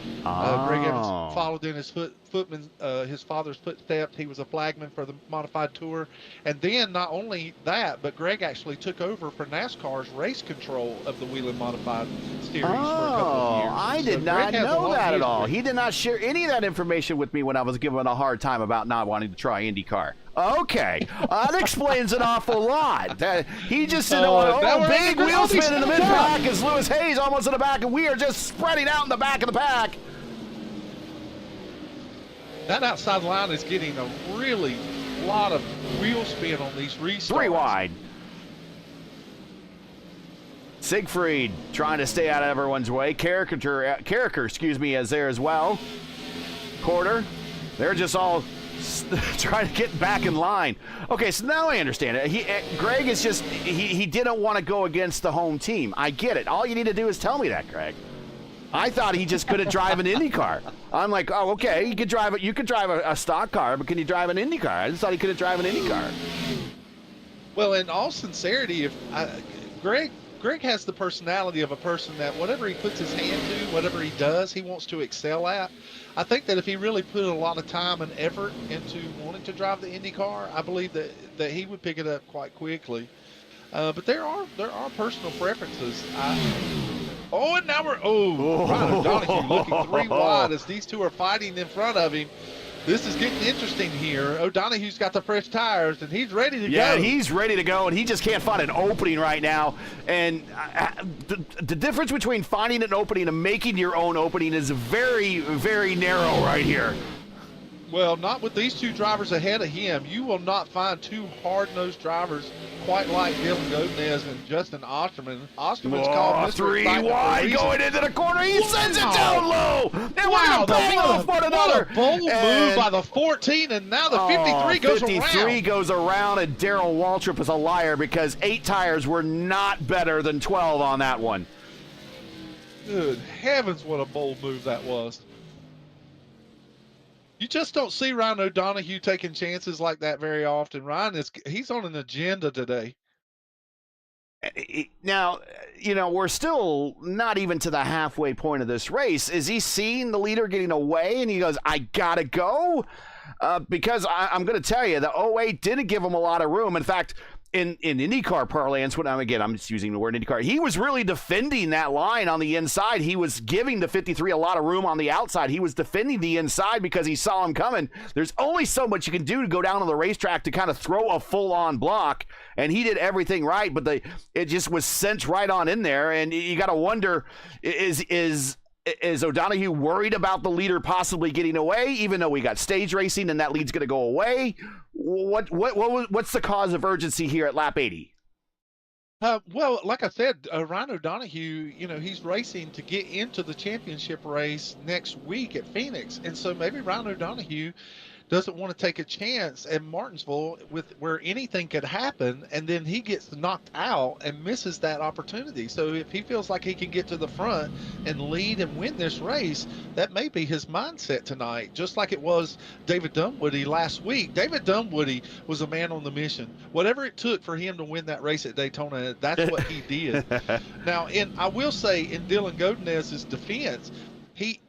Greg Evans followed in his his father's footsteps. He was a flagman for the Modified Tour. And then not only that, but Greg actually took over for NASCAR's race control of the Whelen Modified Series for a couple of years. I did not know that at all. He did not share any of that information with me when I was given a hard time about not wanting to try IndyCar. Okay, that explains an awful lot. He just said, big wheel spin in the mid-pack as Lewis Hayes almost in the back, and we are just spreading out in the back of the pack. That outside line is getting a really lot of wheel spin on these restarts. 3 wide. Siegfried trying to stay out of everyone's way. Carricker, is there as well. Quarter. They're just all trying to get back in line. Okay, so now I understand it. Greg is just, he didn't want to go against the home team. I get it. All you need to do is tell me that, Greg. I thought he just couldn't drive an Indy car. I'm like, oh, okay, you could drive a stock car, but can you drive an Indy car? I just thought he couldn't drive an Indy car. Well, in all sincerity, Greg has the personality of a person that whatever he puts his hand to, whatever he does, he wants to excel at. I think that if he really put a lot of time and effort into wanting to drive the Indy car, I believe that he would pick it up quite quickly. But there are personal preferences. And now Ryan O'Donoghue looking 3 wide as these two are fighting in front of him. This is getting interesting here. O'Donoghue's got the fresh tires, and he's ready to go. Yeah, he's ready to go, and he just can't find an opening right now. And the difference between finding an opening and making your own opening is very, very narrow right here. Well, not with these two drivers ahead of him. You will not find two hard-nosed drivers quite like Dylan Godinez and Justin Osterman. Osterman's called Mr. 3 wide going into the corner. He sends it down low. And we're going to bang off one another. What a bold move by the 14, and now the 53 goes around. 53 goes around, and Darrell Waltrip is a liar because 8 tires were not better than 12 on that one. Good heavens, what a bold move that was. You just don't see Ryan O'Donoghue taking chances like that very often. He's on an agenda today. Now, we're still not even to the halfway point of this race. Is he seeing the leader getting away and he goes, I gotta go? Because I'm going to tell you, the 08 didn't give him a lot of room. In fact, in IndyCar parlance, I'm just using the word IndyCar, he was really defending that line on the inside. He was giving the 53 a lot of room on the outside. He was defending the inside because he saw him coming. There's only so much you can do to go down on the racetrack to kind of throw a full-on block, and he did everything right, but it just was sent right on in there, and you got to wonder, is O'Donoghue worried about the leader possibly getting away, even though we got stage racing and that lead's going to go away? What's the cause of urgency here at lap 80? Well, like I said, Ryan O'Donoghue, he's racing to get into the championship race next week at Phoenix. And so maybe Ryan O'Donoghue doesn't want to take a chance at Martinsville where anything could happen, and then he gets knocked out and misses that opportunity. So if he feels like he can get to the front and lead and win this race, that may be his mindset tonight, just like it was David Dunwoody last week. David Dunwoody was a man on the mission. Whatever it took for him to win that race at Daytona, that's what he did. Now, I will say, in Dylan Godinez's defense, he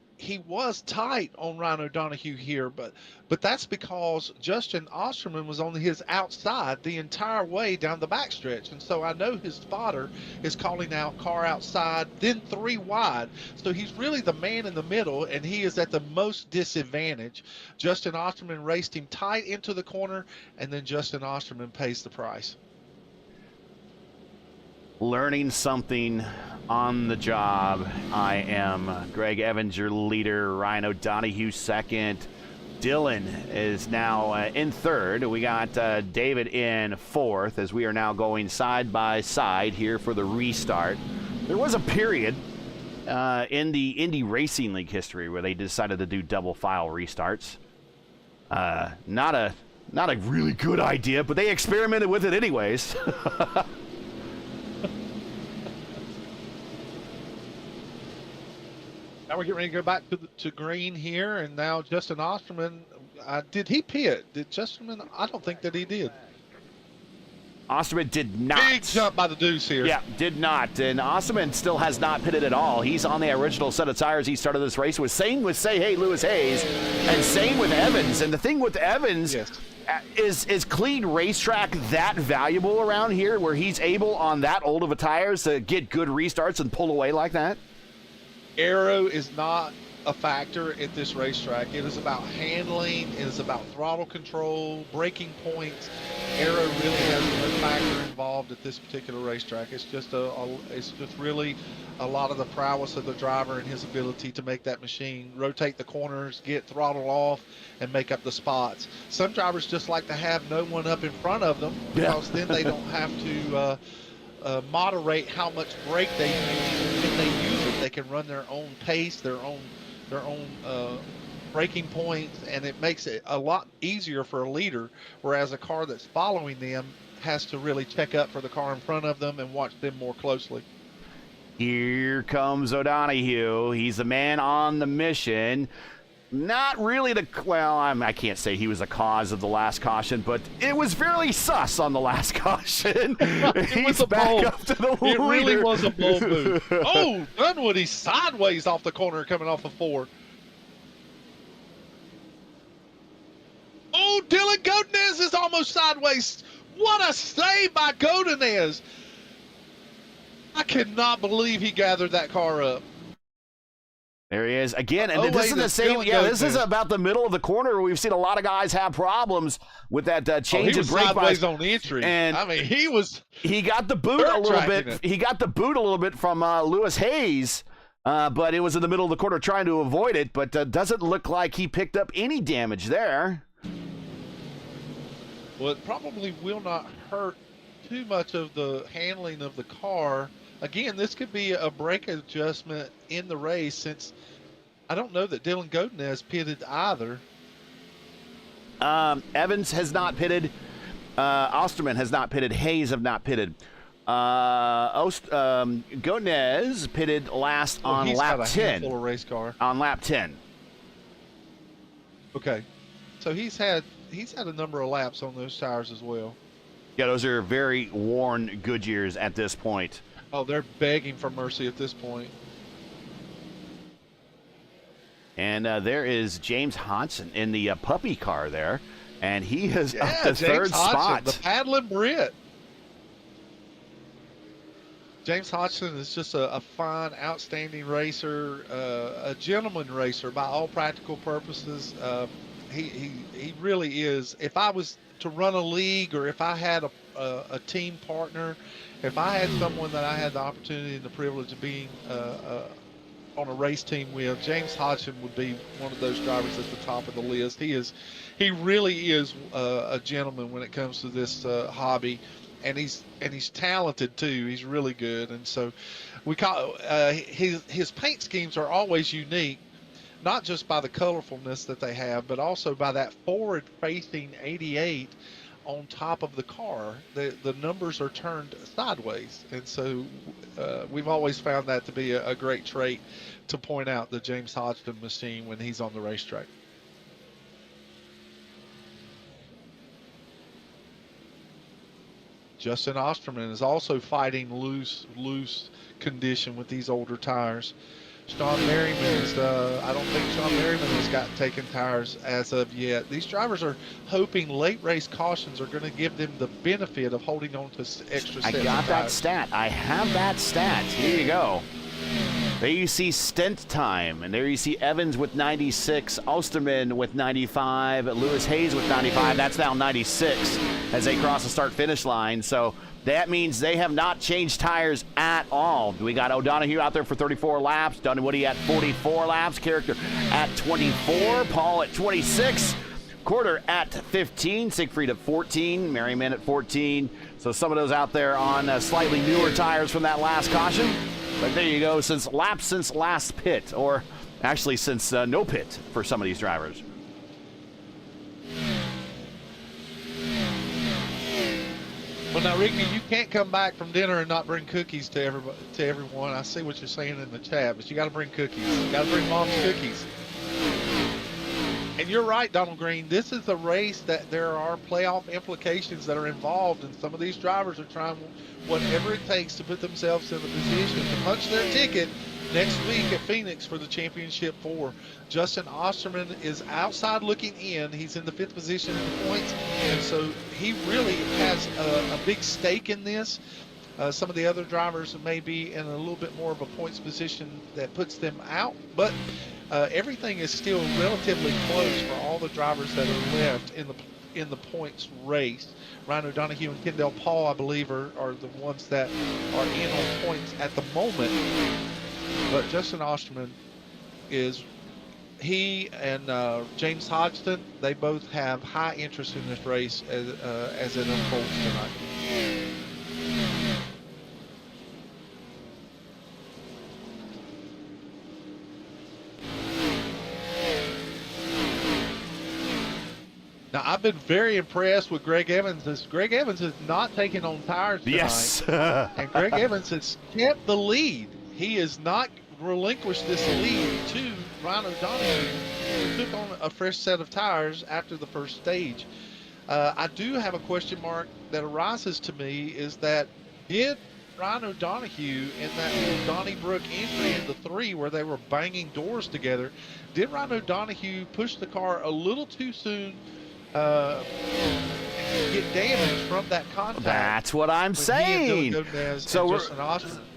was tight on Ryan O'Donoghue here, but that's because Justin Osterman was on his outside the entire way down the backstretch. And so I know his spotter is calling out car outside, then 3 wide. So he's really the man in the middle, and he is at the most disadvantage. Justin Osterman raced him tight into the corner, and then Justin Osterman pays the price. Learning something on the job. I am Greg Evans, your leader. Ryan O'Donoghue second. Dylan is now in third. We got David in fourth as we are now going side by side here for the restart. There was a period in the Indy Racing League history where they decided to do double file restarts. Not a really good idea, but they experimented with it anyways. Now we're getting ready to go back to green here, and now Justin Osterman, did he pit? Did Justin? I don't think that he did. Osterman did not. Big jump by the deuce here. Yeah, did not. And Osterman still has not pitted at all. He's on the original set of tires he started this race with. Same with, Lewis Hayes, and same with Evans. And the thing with Evans, yes, is clean racetrack that valuable around here where he's able on that old of a tires to get good restarts and pull away like that? Aero is not a factor at this racetrack. It is about handling. It is about throttle control, braking points. Aero really has no factor involved at this particular racetrack. It's just really a lot of the prowess of the driver and his ability to make that machine rotate the corners, get throttle off, and make up the spots. Some drivers just like to have no one up in front of them because then they don't have to moderate how much brake they use. If they use it, they can run their own pace, their own breaking points, and it makes it a lot easier for a leader, whereas a car that's following them has to really check up for the car in front of them and watch them more closely. Here comes O'Donohue. He's the man on the mission. Not really I can't say he was the cause of the last caution, but it was fairly sus on the last caution. He's back up to the leader. It really was a bold move. Oh, Dunwoody sideways off the corner coming off of 4. Oh, Dylan Godinez is almost sideways. What a save by Godinez. I cannot believe he gathered that car up. There he is again, and this is the same. Yeah, this is about the middle of the corner. We've seen a lot of guys have problems with that change in brake sideways on the entry. And I mean, he got the boot a little bit. He got the boot a little bit from Lewis Hayes, but it was in the middle of the corner trying to avoid it. But doesn't look like he picked up any damage there. Well, it probably will not hurt too much of the handling of the car. Again, this could be a brake adjustment in the race, since I don't know that Dylan Godinez pitted either. Evans has not pitted. Osterman has not pitted. Hayes have not pitted. Godinez pitted last on lap 10. Full race car. On lap 10. Okay, so he's had a number of laps on those tires as well. Yeah, those are very worn Goodyears at this point. Oh, they're begging for mercy at this point. And there is James Hodgson in the puppy car there, and he is up to James third spot. The paddling Brit. James Hodgson is just a fine, outstanding racer, a gentleman racer by all practical purposes. He really is. If I was to run a league, or if I had a team partner, if I had someone that I had the opportunity and the privilege of being on a race team with, James Hodgson would be one of those drivers at the top of the list. He really is a gentleman when it comes to this hobby, and he's talented too. He's really good, and so we call his paint schemes are always unique, not just by the colorfulness that they have, but also by that forward-facing 88 on top of the car. The numbers are turned sideways, and so we've always found that to be a great trait to point out the James Hodgson machine when he's on the racetrack. Justin Osterman is also fighting loose condition with these older tires. Sean Merriman is, I don't think Sean Merriman has got taken tires as of yet. These drivers are hoping late race cautions are going to give them the benefit of holding on to extra sets. I got that stat. I have that stat. Here you go. There you see stint time, and there you see Evans with 96, Osterman with 95, Lewis Hayes with 95. That's now 96 as they cross the start-finish line. So that means they have not changed tires at all. We got O'Donohue out there for 34 laps, Dunwoody at 44 laps, Character at 24, Paul at 26, Quarter at 15, Siegfried at 14, Merriman at 14. So some of those out there on slightly newer tires from that last caution. But there you go, since last pit, or actually since no pit for some of these drivers. Well, now, Ricky, you can't come back from dinner and not bring cookies to everyone. I see what you're saying in the chat, but you got to bring cookies. You got to bring mom's cookies. And you're right, Donald Green. This is a race that there are playoff implications that are involved, and some of these drivers are trying whatever it takes to put themselves in a position to punch their ticket next week at Phoenix for the Championship 4. Justin Osterman is outside looking in. He's in the 5th position in the points, and so he really has a big stake in this. Some of the other drivers may be in a little bit more of a points position that puts them out, but everything is still relatively close for all the drivers that are left in the points race. Ryan O'Donohue and Kendall Paul, I believe, are the ones that are in on points at the moment. But Justin Osterman he and James Hodgson, they both have high interest in this race as it unfolds tonight. Now, I've been very impressed with Greg Evans. Greg Evans is not taking on tires tonight. Yes. And Greg Evans has kept the lead. He has not relinquished this lead to Ryan O'Donoghue, who took on a fresh set of tires after the first stage. I do have a question mark that arises to me, is that did Ryan O'Donoghue in that little Donnybrook entry in the 3 where they were banging doors together, did Ryan O'Donoghue push the car a little too soon and get damage from that contact? That's what I'm saying. So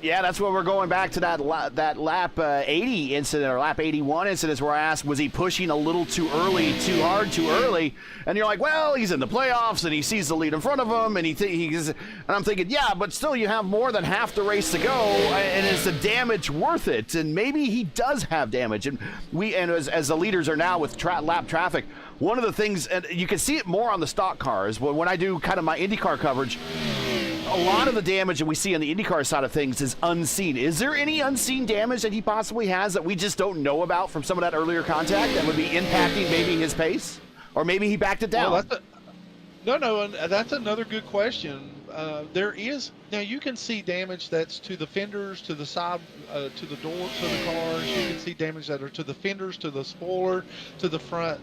yeah, that's what we're going back to that lap 80 incident, or lap 81 incident, where I asked, was he pushing a little too early, too hard, too early? And you're like, well, he's in the playoffs and he sees the lead in front of him, and and I'm thinking, yeah, but still, you have more than half the race to go, and is the damage worth it? And maybe he does have damage, and as the leaders are now with lap traffic. One of the things, and you can see it more on the stock cars, when I do kind of my IndyCar coverage, a lot of the damage that we see on the IndyCar side of things is unseen. Is there any unseen damage that he possibly has that we just don't know about from some of that earlier contact that would be impacting maybe his pace? Or maybe he backed it down? Well, and that's another good question. There is, now you can see damage that's to the fenders, to the side, to the doors of the cars. You can see damage that are to the fenders, to the spoiler, to the front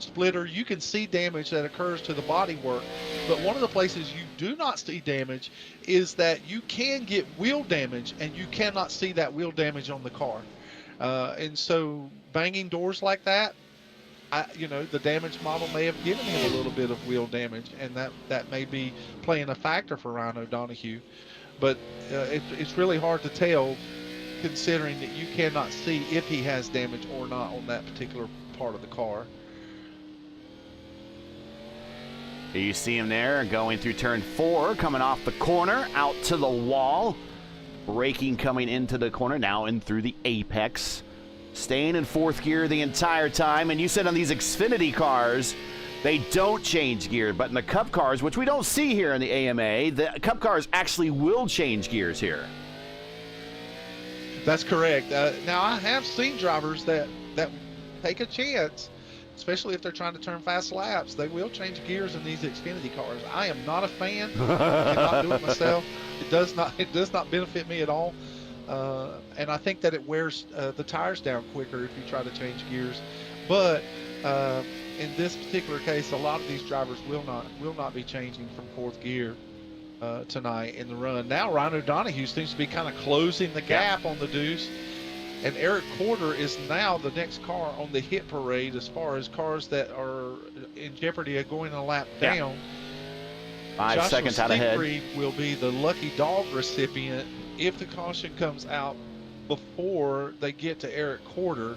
splitter. You can see damage that occurs to the bodywork. But one of the places you do not see damage is that you can get wheel damage, and you cannot see that wheel damage on the car. And so banging doors like that, the damage model may have given him a little bit of wheel damage, and that may be playing a factor for Ryan O'Donoghue. But it's really hard to tell, considering that you cannot see if he has damage or not on that particular part of the car. You see him there going through turn 4, coming off the corner, out to the wall, braking coming into the corner, now in through the apex. Staying in 4th gear the entire time, and you said on these Xfinity cars, they don't change gear, but in the Cup cars, which we don't see here in the AMA, the Cup cars actually will change gears here. That's correct. Now, I have seen drivers that take a chance, especially if they're trying to turn fast laps. They will change gears in these Xfinity cars. I am not a fan. I cannot do it myself. It does not benefit me at all. And I think that it wears the tires down quicker if you try to change gears. But in this particular case, a lot of these drivers will not be changing from 4th gear tonight in the run. Now Ryan O'Donoghue seems to be kind of closing the gap on the deuce, and Eric Corder is now the next car on the hit parade as far as cars that are in jeopardy of going a lap down. 5 seconds out ahead. Joshua Siegfried will be the lucky dog recipient if the caution comes out before they get to Eric Corder,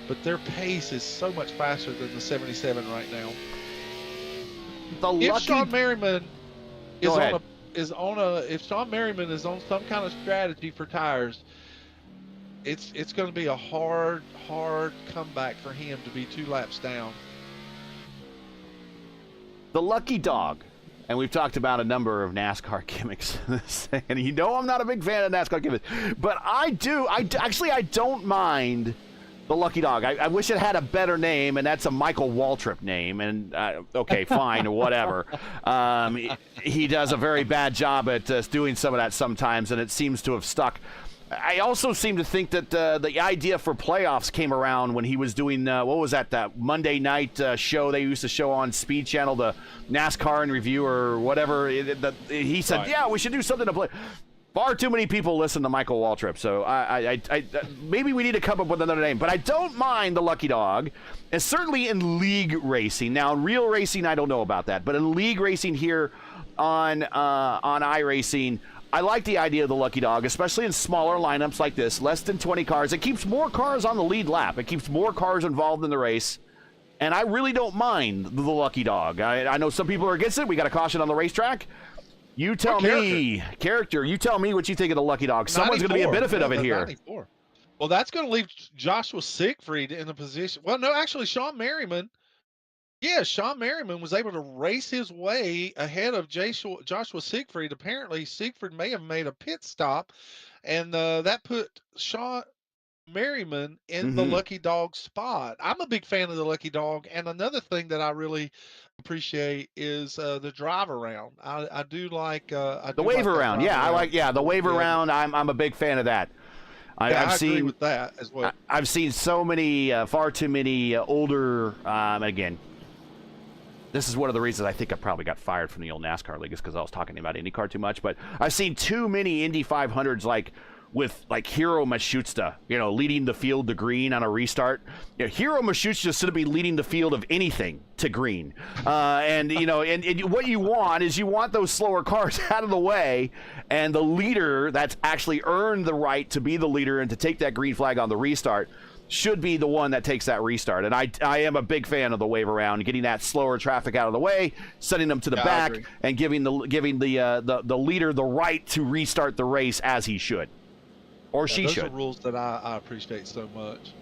but their pace is so much faster than the 77 right now. If Sean Merriman is on some kind of strategy for tires, it's going to be a hard comeback for him to be 2 laps down. The lucky dog. And we've talked about a number of NASCAR gimmicks. And you know I'm not a big fan of NASCAR gimmicks. But I do. I don't mind the lucky dog. I wish it had a better name, and that's a Michael Waltrip name. And, okay, fine, whatever. He does a very bad job at doing some of that sometimes, and it seems to have stuck. I also seem to think that the idea for playoffs came around when he was doing, what was that Monday night show they used to show on Speed Channel, the NASCAR in Review or whatever. He said, right, yeah, we should do something to play. Far too many people listen to Michael Waltrip, so I maybe we need to come up with another name. But I don't mind the lucky dog, and certainly in league racing. Now, in real racing, I don't know about that, but in league racing here on iRacing, I like the idea of the lucky dog, especially in smaller lineups like this, less than 20 cars. It keeps more cars on the lead lap. It keeps more cars involved in the race, and I really don't mind the lucky dog. I know some people are against it. We got a caution on the racetrack. You tell me, character, you tell me what you think of the lucky dog. Someone's going to be a benefit of it here. 94. Well, that's going to leave Joshua Siegfried in a position. Well, no, actually, Sean Merriman was able to race his way ahead of Joshua Siegfried. Apparently, Siegfried may have made a pit stop, and that put Merriman in the lucky dog spot. I'm a big fan of the lucky dog, and another thing that I really appreciate is the drive around. I do like The wave that around, drive yeah, I around. like, yeah, the wave Yeah, around. I'm a big fan of that. yeah, I've I agree seen with that as well. I've seen so many, far too many older. Again, this is one of the reasons I think I probably got fired from the old NASCAR league is because I was talking about IndyCar too much. But I've seen too many Indy 500s with Hiro Matsushita, leading the field to green on a restart. Hiro Matsushita should be leading the field of anything to green. And what you want is you want those slower cars out of the way, and the leader that's actually earned the right to be the leader and to take that green flag on the restart should be the one that takes that restart. And I am a big fan of the wave around, getting that slower traffic out of the way, sending them to the back, and giving the leader the right to restart the race as he should. Or she should. Those are rules that I appreciate so much.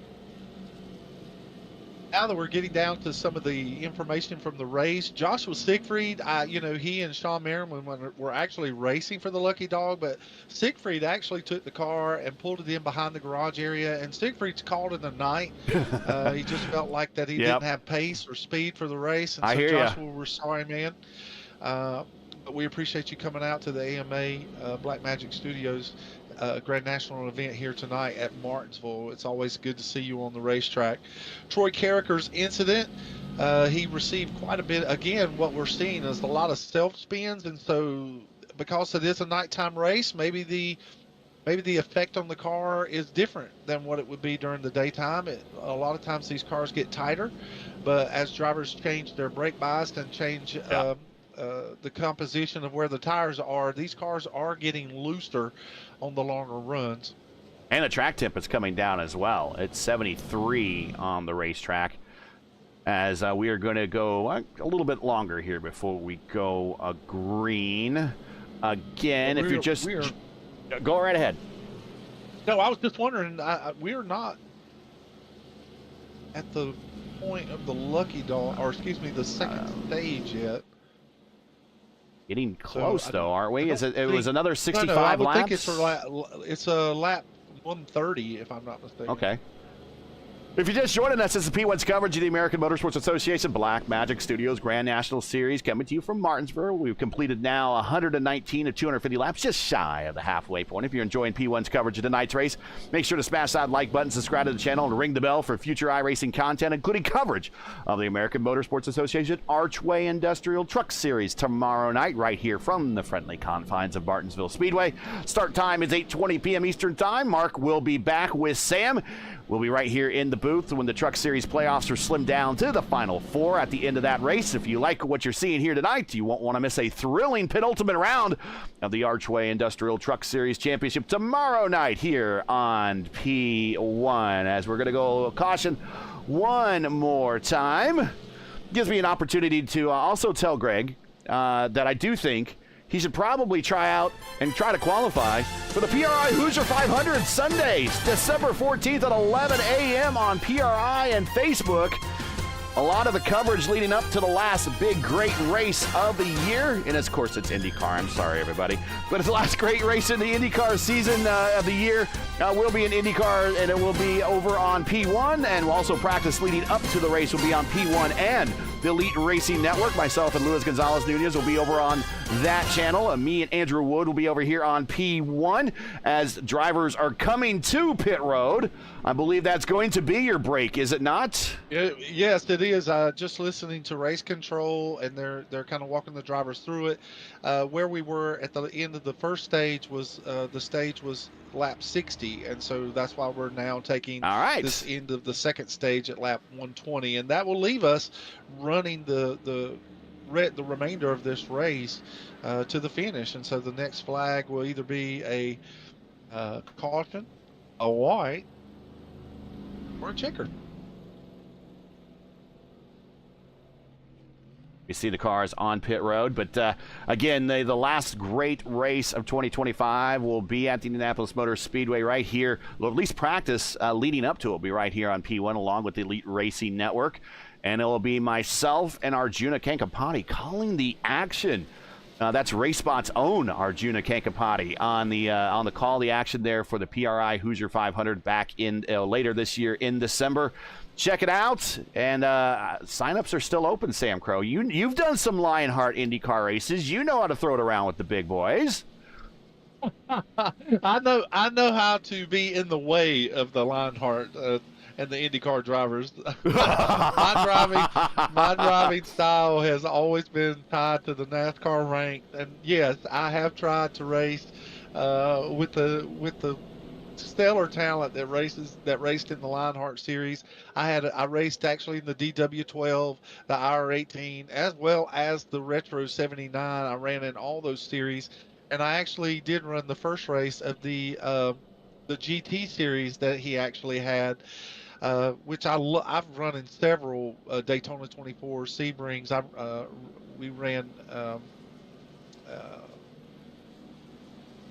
Now that we're getting down to some of the information from the race, Joshua Siegfried, he and Sean Merriman were actually racing for the Lucky Dog, but Siegfried actually took the car and pulled it in behind the garage area, and Siegfried's called it a night. He just felt like that he didn't have pace or speed for the race, and so Joshua, we're sorry, man. But we appreciate you coming out to the AMA Black Magic Studios Grand National event here tonight at Martinsville. It's always good to see you on the racetrack. Troy Carricker's incident, he received quite a bit. Again, what we're seeing is a lot of self spins, and so because it is a nighttime race, maybe the effect on the car is different than what it would be during the daytime. A lot of times these cars get tighter, but as drivers change their brake bias and change the composition of where the tires are, these cars are getting looser on the longer runs. And the track temp is coming down as well. It's 73 on the racetrack, as we are going to go a little bit longer here before we go green. Again, if you're just... Go right ahead. No, I was just wondering, we're not at the point of the Lucky Dog, or excuse me, the second stage yet. Getting close, though, aren't we? It was another 65 laps? I think it's a lap 130, if I'm not mistaken. Okay. If you're just joining us, this is P1's coverage of the American Motorsports Association Black Magic Studios Grand National Series, coming to you from Martinsville. We've completed now 119 of 250 laps, just shy of the halfway point. If you're enjoying P1's coverage of tonight's race, make sure to smash that like button, subscribe to the channel, and ring the bell for future iRacing content, including coverage of the American Motorsports Association Archway Industrial Truck Series tomorrow night, right here from the friendly confines of Martinsville Speedway. Start time is 8:20 p.m. Eastern Time. Mark will be back with Sam. We'll be right here in the booth when the Truck Series playoffs are slimmed down to the Final Four at the end of that race. If you like what you're seeing here tonight, you won't want to miss a thrilling penultimate round of the Archway Industrial Truck Series Championship tomorrow night here on P1. As we're going to go caution one more time. Gives me an opportunity to also tell Greg that I do think he should probably try out and try to qualify for the PRI Hoosier 500 Sundays, December 14th at 11 a.m. on PRI and Facebook. A lot of the coverage leading up to the last big, great race of the year. And, of course, it's IndyCar. I'm sorry, everybody. But it's the last great race in the IndyCar season of the year. Will be in IndyCar, and it will be over on P1. And we'll also practice leading up to the race will be on P1 and the Elite Racing Network. Myself and Luis Gonzalez Nunez will be over on that channel. Me and Andrew Wood will be over here on P1 as drivers are coming to pit road. I believe that's going to be your break, is it not? Yes, it is. Just listening to race control, and they're kind of walking the drivers through it. Where we were at the end of the first stage was the stage was lap 60, and so that's why we're now taking this end of the second stage at lap 120, and that will leave us running the remainder of this race to the finish. And so the next flag will either be a caution, a white, or a checker. You see the cars on pit road, but again, the last great race of 2025 will be at the Indianapolis Motor Speedway right here. Well, at least practice leading up to it will be right here on P1 along with the Elite Racing Network. And it will be myself and Arjuna Kankapati calling the action That's RaceSpot's own Arjuna Kankapati on the call the action there for the PRI Hoosier 500 back in later this year in December. Check it out, and signups are still open. Sam Crow, you've done some Lionheart IndyCar races. You know how to throw it around with the big boys. I know how to be in the way of the Lionheart and the IndyCar drivers. my driving style has always been tied to the NASCAR rank, and yes, I have tried to race with the stellar talent that raced in the Lionheart series. I raced actually in the DW12, the IR18, as well as the Retro 79. I ran in all those series, and I actually did run the first race of the GT series that he actually had. Which I've run in several Daytona 24 Sebrings. We ran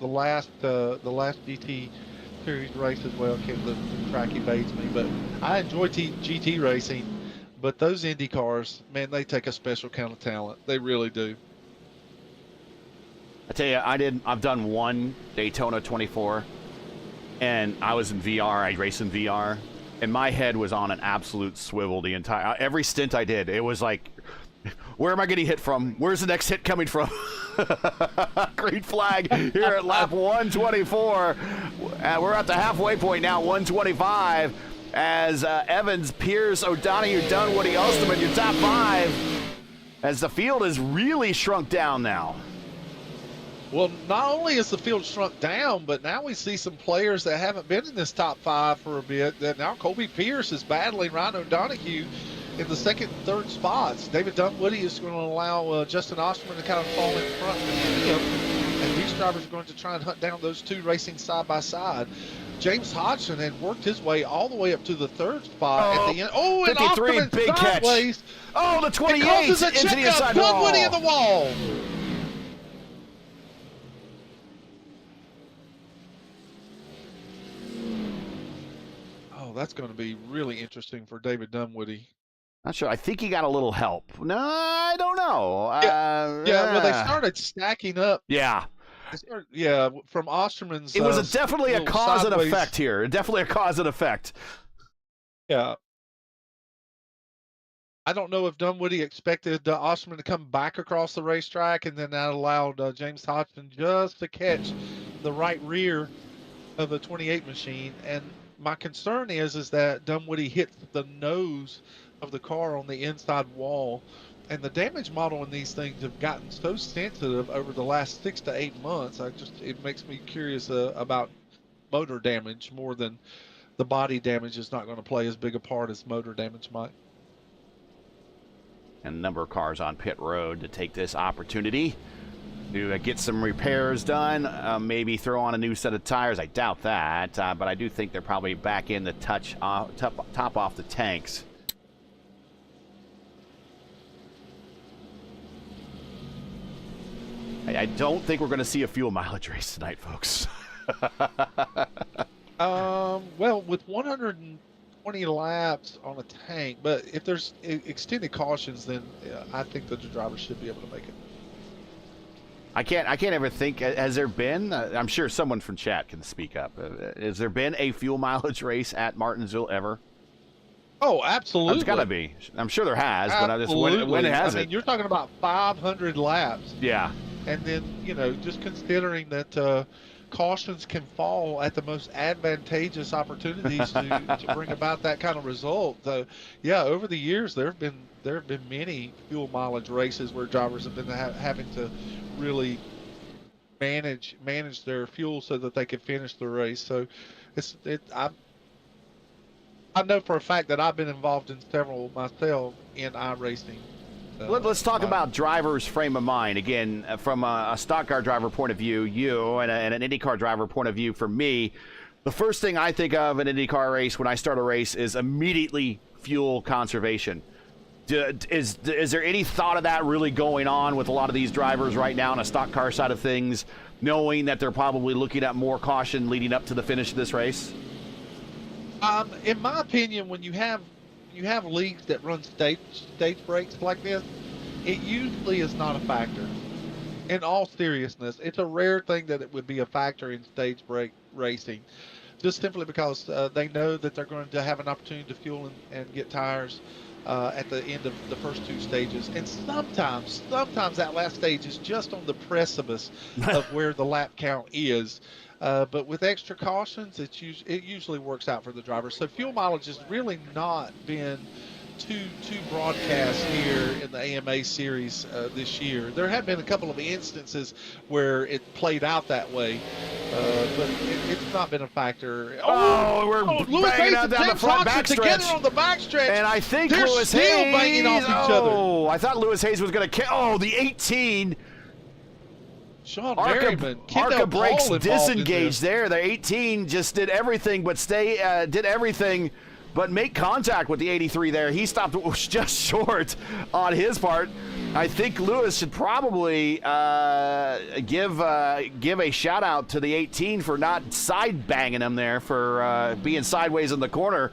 the last GT series race as well. The track evades me, but I enjoy GT racing. But those Indy cars, man, they take a special kind of talent. They really do. I tell you, I've done one Daytona 24, and I was in VR. I raced in VR. And my head was on an absolute swivel the entire every stint I did. It was like, where am I getting hit from? Where's the next hit coming from? Green flag here at lap 124. We're at the halfway point now, 125. As Evans, Pierce, O'Donoghue, Dunwoody, Osterman, your top five. As the field has really shrunk down now. Well, not only is the field shrunk down, but now we see some players that haven't been in this top five for a bit. That now Colby Pierce is battling Ryan O'Donoghue in the second and third spots. David Dunwoody is going to allow Justin Osterman to kind of fall in front of him. And these drivers are going to try and hunt down those two racing side by side. James Hodgson had worked his way all the way up to the third spot at the end. Oh, and 53, Osterman big sideways. catch. Oh, the 28 causes a into the checkup. inside wall. Dunwoody in the wall. That's going to be really interesting for David Dunwoody. Not sure. I think he got a little help. No, I don't know. Well, they started stacking up. Yeah. From Osterman's. It was definitely a cause sideways. and effect here. Definitely a cause and effect. Yeah. I don't know if Dunwoody expected Osterman to come back across the racetrack, and then that allowed James Hodgson just to catch the right rear of the 28 machine. And my concern is that Dunwoody hits the nose of the car on the inside wall, and the damage model in these things have gotten so sensitive over the last 6 to 8 months. It makes me curious about motor damage more than the body damage is not going to play as big a part as motor damage might. And a number of cars on pit road to take this opportunity to get some repairs done, maybe throw on a new set of tires. I doubt that, but I do think they're probably back in the top off the tanks. I don't think we're going to see a fuel mileage race tonight, folks. Well, with 120 laps on a tank, but if there's extended cautions, then I think that the drivers should be able to make it. I can't ever think, has there been, I'm sure someone from chat can speak up, has there been a fuel mileage race at Martinsville ever? Oh, absolutely. It's got to be. I'm sure there has, absolutely. But when has it? I mean, you're talking about 500 laps. Yeah. And then, just considering that cautions can fall at the most advantageous opportunities to bring about that kind of result. So, yeah, over the years, there have been many fuel mileage races where drivers have been having to really manage their fuel so that they can finish the race. So I know for a fact that I've been involved in several myself in iRacing. Let's talk about drivers' frame of mind. Again, from a stock car driver point of view, you, and an IndyCar driver point of view for me, the first thing I think of an IndyCar race when I start a race is immediately fuel conservation. Is there any thought of that really going on with a lot of these drivers right now on a stock car side of things, knowing that they're probably looking at more caution leading up to the finish of this race? In my opinion, when you have leagues that run stage breaks like this, it usually is not a factor. in all seriousness, it's a rare thing that it would be a factor in stage break racing, just simply because they know that they're going to have an opportunity to fuel and get tires at the end of the first two stages. And sometimes that last stage is just on the precipice of where the lap count is. But with extra cautions, it usually works out for the drivers. So fuel mileage has really not been too broadcast here in the AMA series this year. There have been a couple of instances where it played out that way, but it's not been a factor. We're Lewis banging Hayes out and down the James front Hodgson together backstretch. on the backstretch. And I think they're Lewis still Hayes, banging off each other. Oh, I thought Lewis Hayes was going to the 18. Sean Merriman, Arca brakes Paul disengaged there. The 18 just did everything but did everything but make contact with the 83 there. He stopped just short on his part. I think Lewis should probably give a shout out to the 18 for not side banging him there, for being sideways in the corner.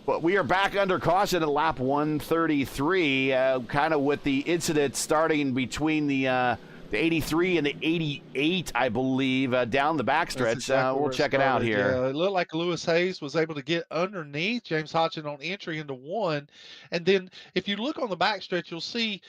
But we are back under caution at lap 133, kind of with the incident starting between the 83 and the 88, I believe, down the backstretch. Exactly we'll check it out here. Yeah, it looked like Lewis Hayes was able to get underneath James Hodgson on entry into one, and then if you look on the backstretch, you'll see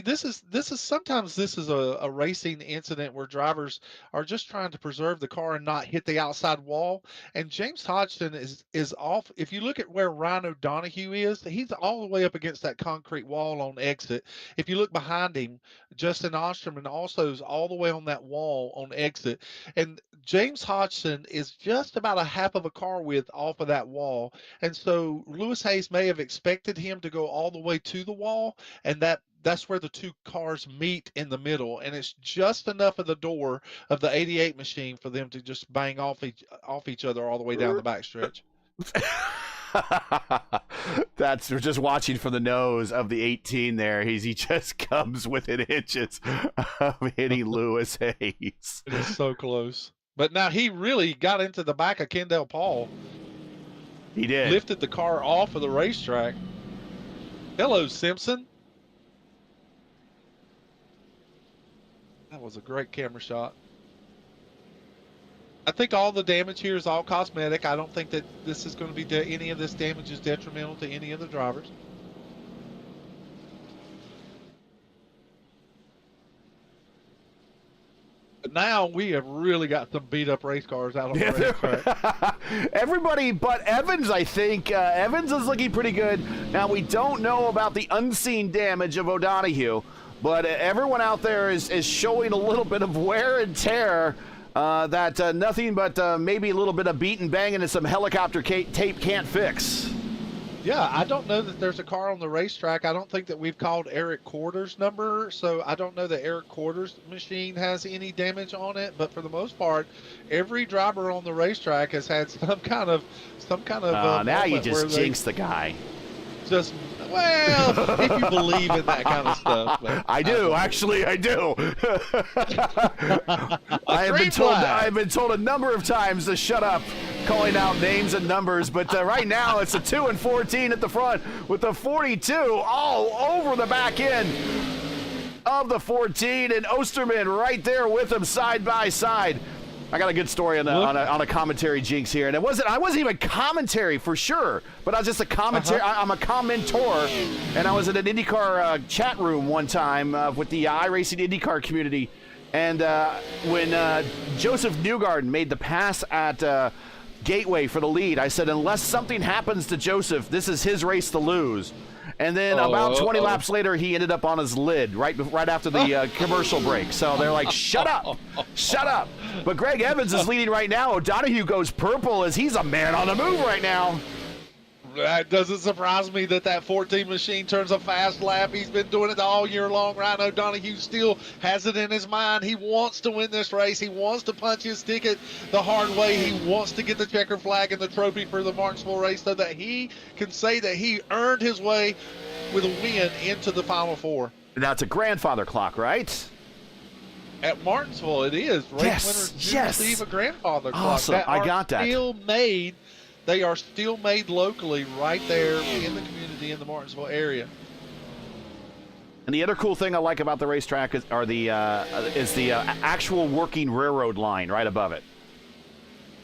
this is sometimes this is a racing incident where drivers are just trying to preserve the car and not hit the outside wall. And James Hodgson is off. If you look at where Ryan O'Donoghue is, he's all the way up against that concrete wall on exit. If you look behind him, Justin Osterman also is all the way on that wall on exit. And James Hodgson is just about a half of a car width off of that wall. And so Lewis Hayes may have expected him to go all the way to the wall, and that's where the two cars meet in the middle, and it's just enough of the door of the 88 machine for them to just bang off each other all the way down the backstretch. We're just watching from the nose of the 18 there. He just comes within inches of hitting Lewis Hayes. It is so close. But now he really got into the back of Kendall Paul. He did. Lifted the car off of the racetrack. Hello, Simpson. That was a great camera shot. I think all the damage here is all cosmetic. I don't think that this is going to be any of this damage is detrimental to any of the drivers. But now we have really got some beat up race cars out on the racetrack. Everybody but Evans, I think. Evans is looking pretty good. Now, we don't know about the unseen damage of O'Donoghue, but everyone out there is showing a little bit of wear and tear that nothing but maybe a little bit of beat and banging and some helicopter tape can't fix. Yeah, I don't know that there's a car on the racetrack. I don't think that we've called Eric Quarters' number, so I don't know that Eric Quarters' machine has any damage on it. But for the most part, every driver on the racetrack has had some kind of. Now you just jinxed the guy. Just. Well, if you believe in that kind of stuff. I do. I've been told a number of times to shut up calling out names and numbers, but right now it's a 2 and 14 at the front with the 42 all over the back end of the 14, and Osterman right there with him side by side. I got a good story on a commentary jinx here, and I wasn't even commentary for sure, but I was just a commentary. I'm a commentor, and I was in an IndyCar chat room one time with the iRacing IndyCar community, and when Joseph Newgarden made the pass at Gateway for the lead, I said, unless something happens to Joseph, this is his race to lose. And then about 20 laps later, he ended up on his lid right after the commercial break. So they're like, shut up. But Greg Evans is leading right now. O'Donoghue goes purple as he's a man on the move right now. That doesn't surprise me that 14 machine turns a fast lap. He's been doing it all year long. Ryan O'Donoghue still has it in his mind. He wants to win this race. He wants to punch his ticket the hard way. He wants to get the checker flag and the trophy for the Martinsville race so that he can say that he earned his way with a win into the Final Four. That's a grandfather clock, right? At Martinsville, it is. Race winners do receive a grandfather clock. Awesome. I got that. They are still made locally right there in the community in the Martinsville area. And the other cool thing I like about the racetrack is the actual working railroad line right above it.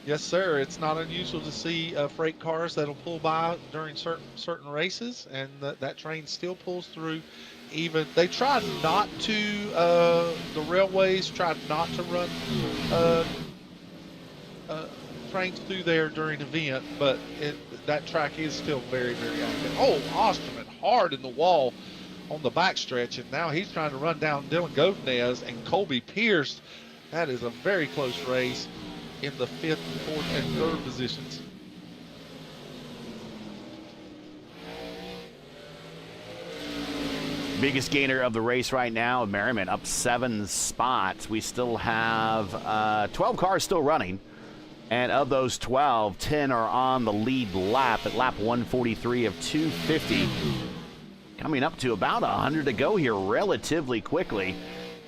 Yes, sir. It's not unusual to see freight cars that'll pull by during certain races, and that train still pulls through. Even they try not to, the railways try not to run trains through there during event, but that track is still very, very active. Oh, Osterman hard in the wall on the backstretch, and now he's trying to run down Dylan Govnez and Colby Pierce. That is a very close race in the 5th, 4th, and 3rd positions. Biggest gainer of the race right now, Merriman up 7 spots. We still have 12 cars still running. And of those 12, 10 are on the lead lap at lap 143 of 250. Coming up to about 100 to go here relatively quickly.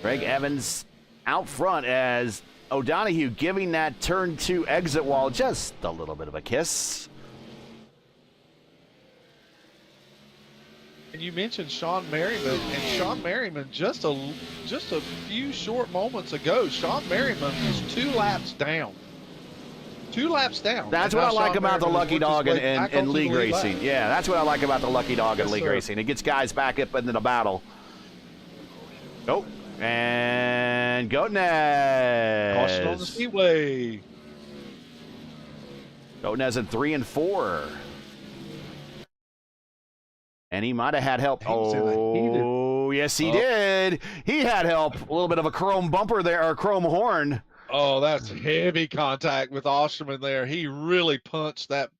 Greg Evans out front as O'Donoghue giving that turn 2 exit wall just a little bit of a kiss. And you mentioned Sean Merriman, and Sean Merriman just a few short moments ago, Sean Merriman was 2 laps down. 2 laps down. That's what I like about the Lucky Dog and league racing. Lap. Yeah, that's what I like about the Lucky Dog and league sir. racing. It gets guys back up into the battle. Oh, and Gotenez. Caution on the Speedway. Gotenez in 3 and 4. And he might have had help. Oh, yes, he did. He had help. A little bit of a chrome bumper there, or chrome horn. Oh, that's heavy contact with Osterman there. He really punched that.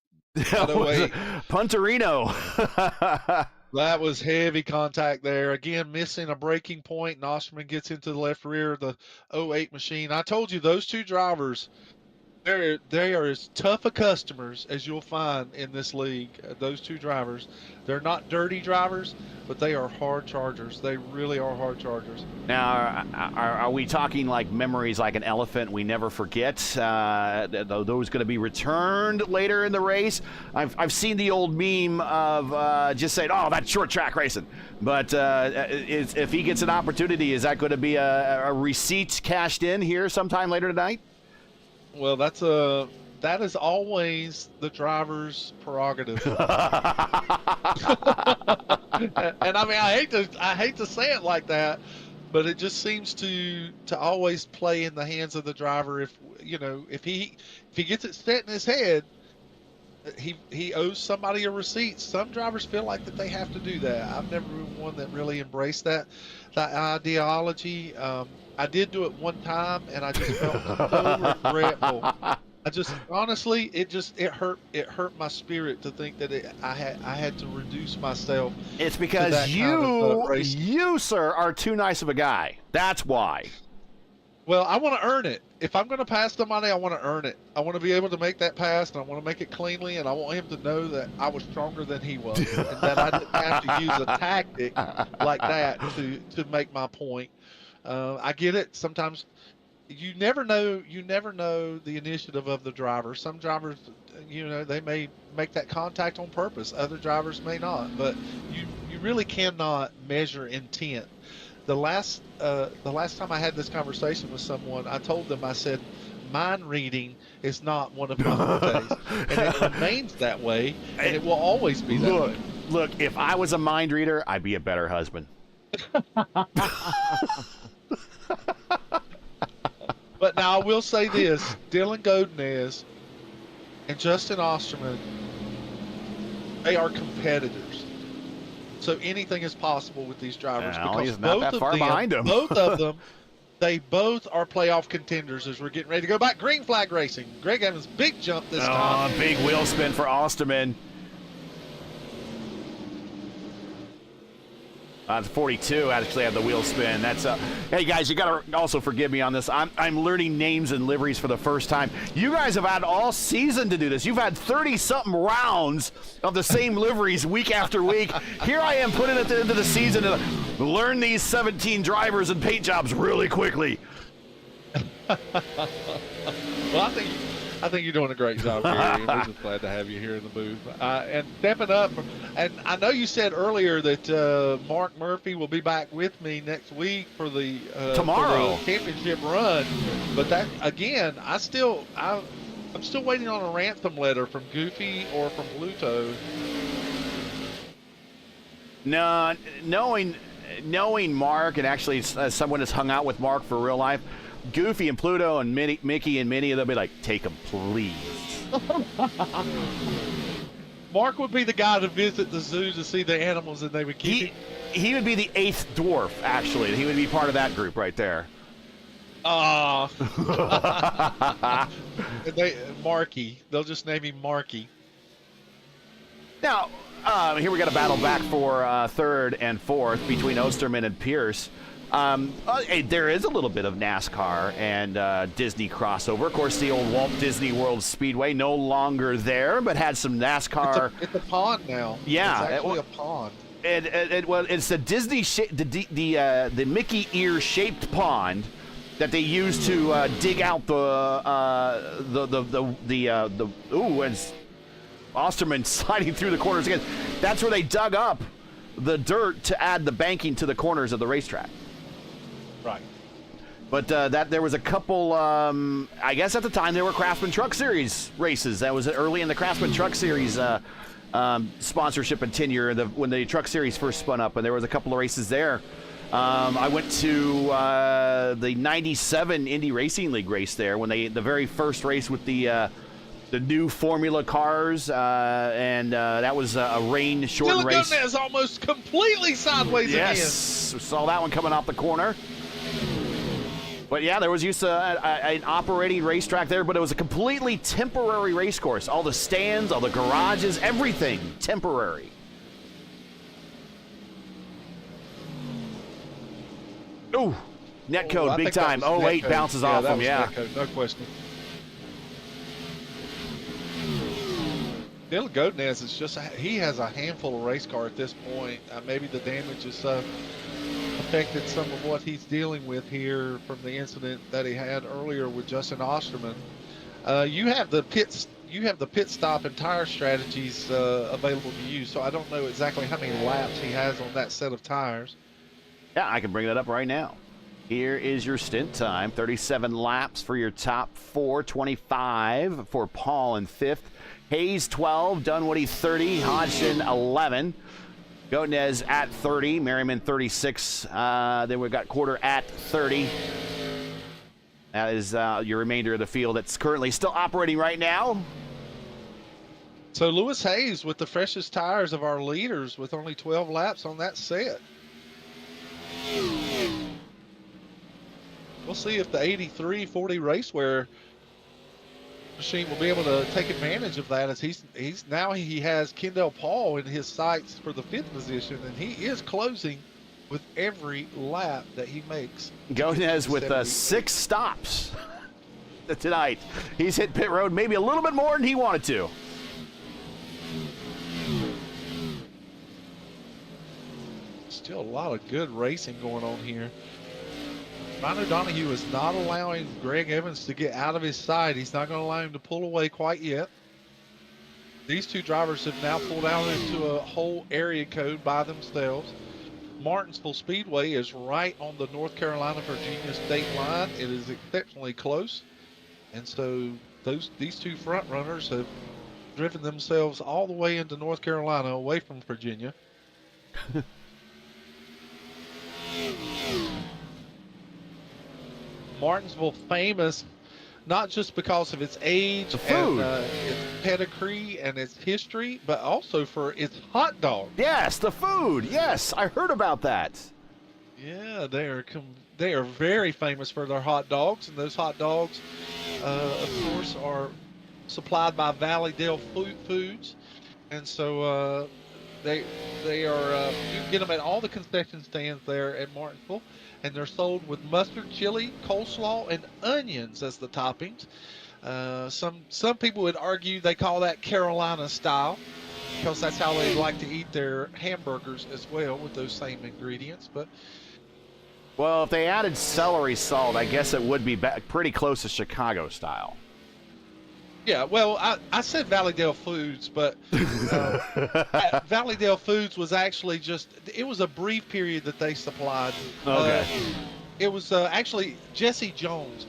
Punterino. That was heavy contact there. Again, missing a braking point, and Osterman gets into the left rear of the 08 machine. I told you, those 2 drivers, they are as tough a customers as you'll find in this league. Those 2 drivers, they're not dirty drivers, but they are hard chargers. They really are hard chargers. Now, are we talking like memories like an elephant we never forget? Those going to be returned later in the race? I've seen the old meme of just saying, oh, that's short track racing. But if he gets an opportunity, is that going to be a receipt cashed in here sometime later tonight? Well, that is always the driver's prerogative. And I mean, I hate to say it like that, but it just seems to always play in the hands of the driver. If he gets it set in his head, he owes somebody a receipt. Some drivers feel like that they have to do that. I've never been one that really embraced that ideology. I did do it one time, and I just felt so regretful. I just honestly, it hurt my spirit to think that I had to reduce myself. It's because you, sir, are too nice of a guy. That's why. Well, I want to earn it. If I'm going to pass somebody, I want to earn it. I want to be able to make that pass, and I want to make it cleanly, and I want him to know that I was stronger than he was, and that I didn't have to use a tactic like that to make my point. I get it. Sometimes you never know the initiative of the driver. Some drivers, they may make that contact on purpose. Other drivers may not. But you really cannot measure intent. The last time I had this conversation with someone, I told them, I said, mind reading is not one of my fortes, and it remains that way, and it will always be that way. Look, if I was a mind reader, I'd be a better husband. But now I will say this: Dylan Godinez and Justin Osterman, they are competitors. So anything is possible with these drivers, because he's not that far behind them. Both of them, they both are playoff contenders as we're getting ready to go back. Green flag racing. Greg Evans, big jump this time. Big wheel spin for Osterman. It's 42 actually had the wheel spin. That's hey guys, you gotta also forgive me on this. I'm learning names and liveries for the first time. You guys have had all season to do this. You've had 30-something rounds of the same liveries week after week. Here I am putting at the end of the season to learn these 17 drivers and paint jobs really quickly. Well, I think you're doing a great job, Gary. We're just glad to have you here in the booth. And stepping up, and I know you said earlier that Mark Murphy will be back with me next week for the tomorrow for the championship run. But that again, I'm still waiting on a ransom letter from Goofy or from Pluto. No, knowing Mark, and actually as someone that's hung out with Mark for real life, Goofy and Pluto and Mickey and Minnie, they'll be like, take him, please. Mark would be the guy to visit the zoo to see the animals, and they would keep him. He would be the 8th dwarf, actually. He would be part of that group right there. Marky. They'll just name him Marky. Now, here we got a battle back for 3rd and 4th between Osterman and Pierce. There is a little bit of NASCAR and Disney crossover. Of course, the old Walt Disney World Speedway no longer there, but had some NASCAR. It's a pond now. Yeah, it's actually a pond. It's the Disney the Mickey ear shaped pond that they used to dig out it's Osterman sliding through the corners again. That's where they dug up the dirt to add the banking to the corners of the racetrack. Right. But there was a couple, I guess at the time there were Craftsman Truck Series races. That was early in the Craftsman Truck Series sponsorship and tenure when the Truck Series first spun up, and there was a couple of races there. I went to the 97 Indy Racing League race there when the very first race with the new Formula cars, and that was a rain-shortened race. Dylan is almost completely sideways again. Yes, we saw that one coming off the corner. But yeah, there was used to an operating racetrack there, but it was a completely temporary race course. All the stands, all the garages, everything temporary. Ooh, net code, big time. 08 bounces off him, yeah. No question. Dylan Godinez is he has a handful of race car at this point. Maybe the damage has affected some of what he's dealing with here from the incident that he had earlier with Justin Osterman. You have the pit stop and tire strategies available to you, so I don't know exactly how many laps he has on that set of tires. Yeah, I can bring that up right now. Here is your stint time. 37 laps for your top 4, 25 for Paul in 5th. Hayes 12, Dunwoody 30, Hodgson 11. Godinez at 30, Merriman 36. Then we've got Quarter at 30. That is your remainder of the field that's currently still operating right now. So Lewis Hayes with the freshest tires of our leaders with only 12 laps on that set. We'll see if the 83-40 Racewear machine will be able to take advantage of that, as he has Kendall Paul in his sights for the 5th position, and he is closing with every lap that he makes. Godinez with 6 stops tonight. He's hit pit road maybe a little bit more than he wanted to. Still a lot of good racing going on here. Ryan O'Donoghue is not allowing Greg Evans to get out of his side. He's not going to allow him to pull away quite yet. These two drivers have now pulled out into a whole area code by themselves. Martinsville Speedway is right on the North Carolina-Virginia state line. It is exceptionally close. And so these two front runners have driven themselves all the way into North Carolina away from Virginia. Martinsville famous not just because of its age and its pedigree and its history, but also for its hot dog. Yes, the food. Yes, I heard about that. Yeah, they are very famous for their hot dogs, and those hot dogs, of course, are supplied by Valleydale Foods, and so they are you can get them at all the concession stands there at Martinsville. And they're sold with mustard, chili, coleslaw, and onions as the toppings. Some people would argue they call that Carolina style because that's how they like to eat their hamburgers as well, with those same ingredients. But well, if they added celery salt, I guess it would be pretty close to Chicago style. Yeah, well, I said Valleydale Foods, but Valleydale Foods was actually it was a brief period that they supplied. Okay. It was actually Jesse Jones.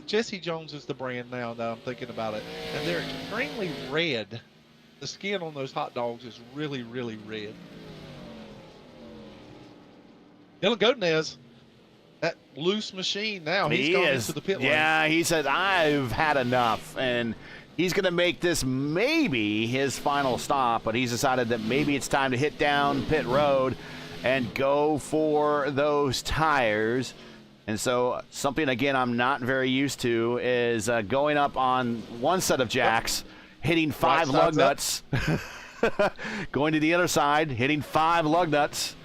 Jesse Jones is the brand now that I'm thinking about it. And they're extremely red. The skin on those hot dogs is really, really red. Dylan Godinez, that loose machine now. He's going into the pit lane. Yeah, he said, I've had enough. And he's going to make this maybe his final stop, but he's decided that maybe it's time to hit down pit road and go for those tires. And so something, again, I'm not very used to is going up on one set of jacks, hitting 5 lug nuts, going to the other side, hitting 5 lug nuts,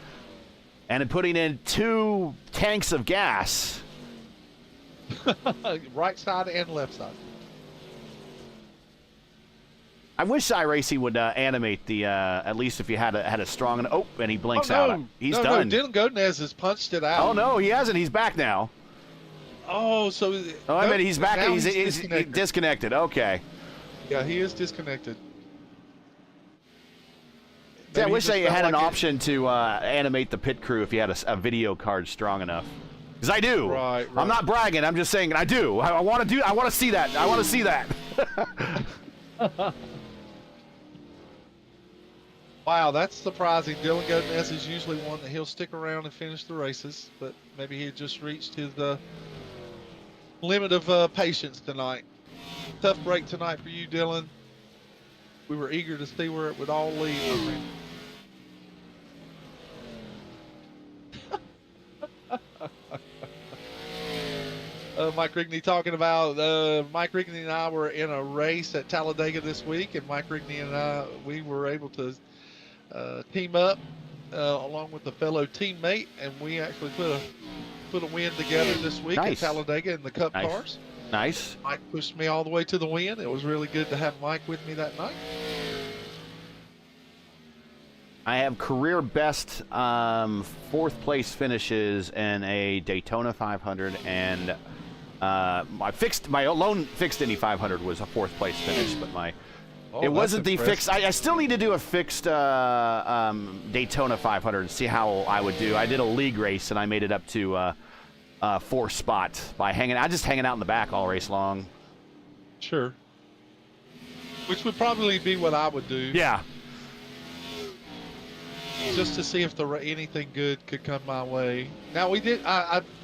and then putting in 2 tanks of gas. Right side and left side. I wish iRacing would animate the at least if you had a strong and he blinks out. He's done. No, Dylan Godinez has punched it out. Oh no, he hasn't. He's back now. Oh, so. Oh, I mean he's back. He's disconnected. Okay. Yeah, he is disconnected. See, I wish they had an option to animate the pit crew if you had a video card strong enough. Because I do. Right. I'm not bragging. I'm just saying I do. I want to do. I want to see that. I want to see that. Wow, that's surprising. Dylan Godinez is usually one that he'll stick around and finish the races, but maybe he had just reached his limit of patience tonight. Tough break tonight for you, Dylan. We were eager to see where it would all lead. Mike Rigney talking about Mike Rigney and I were in a race at Talladega this week, and Mike Rigney and I, we were able to team up along with a fellow teammate, and we actually put a win together this week at Talladega in the Cup cars. Nice. Mike pushed me all the way to the win. It was really good to have Mike with me that night. I have career best 4th place finishes in a Daytona 500, and my lone fixed Indy 500 was a 4th place finish, but it wasn't the fixed. I still need to do a fixed Daytona 500 and see how I would do. I did a league race and I made it up to 4th spot by hanging out in the back all race long. Sure. Which would probably be what I would do. Yeah. Just to see if anything good could come my way. Now we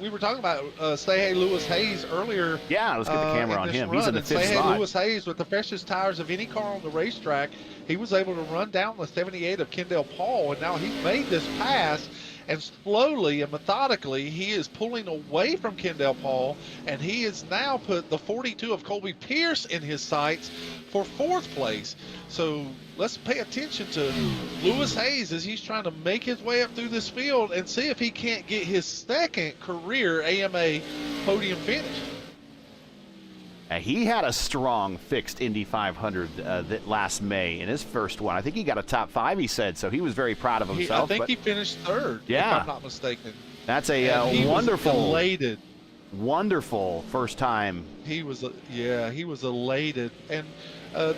were talking about Say Hey Lewis Hayes earlier. Yeah, let's get the camera on him. He's in the 5th spot. Say Hey Lewis Hayes, with the freshest tires of any car on the racetrack, he was able to run down the 78 of Kendall Paul, and now he's made this pass. And slowly and methodically, he is pulling away from Kendall Paul, and he has now put the 42 of Colby Pierce in his sights for 4th place. So let's pay attention to Lewis Hayes as he's trying to make his way up through this field and see if he can't get his 2nd career AMA podium finish. He had a strong fixed Indy 500 that last May in his first one. I think he got a top 5, he said, so he was very proud of himself. I think he finished 3rd, if I'm not mistaken. That's a wonderful, elated. Wonderful first time. He was elated. And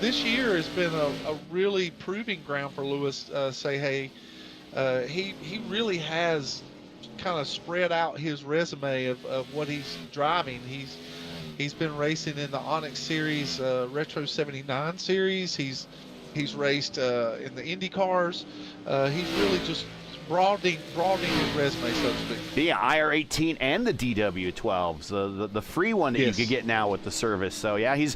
this year has been a really proving ground for Lewis Say Hey. He really has kind of spread out his resume of what he's driving. He's been racing in the Onyx Series, Retro 79 Series. He's raced in the Indy cars. He's really just broadening his resume, so to speak. The IR18 and the DW12s, the free one that you could get now with the service. So yeah, he's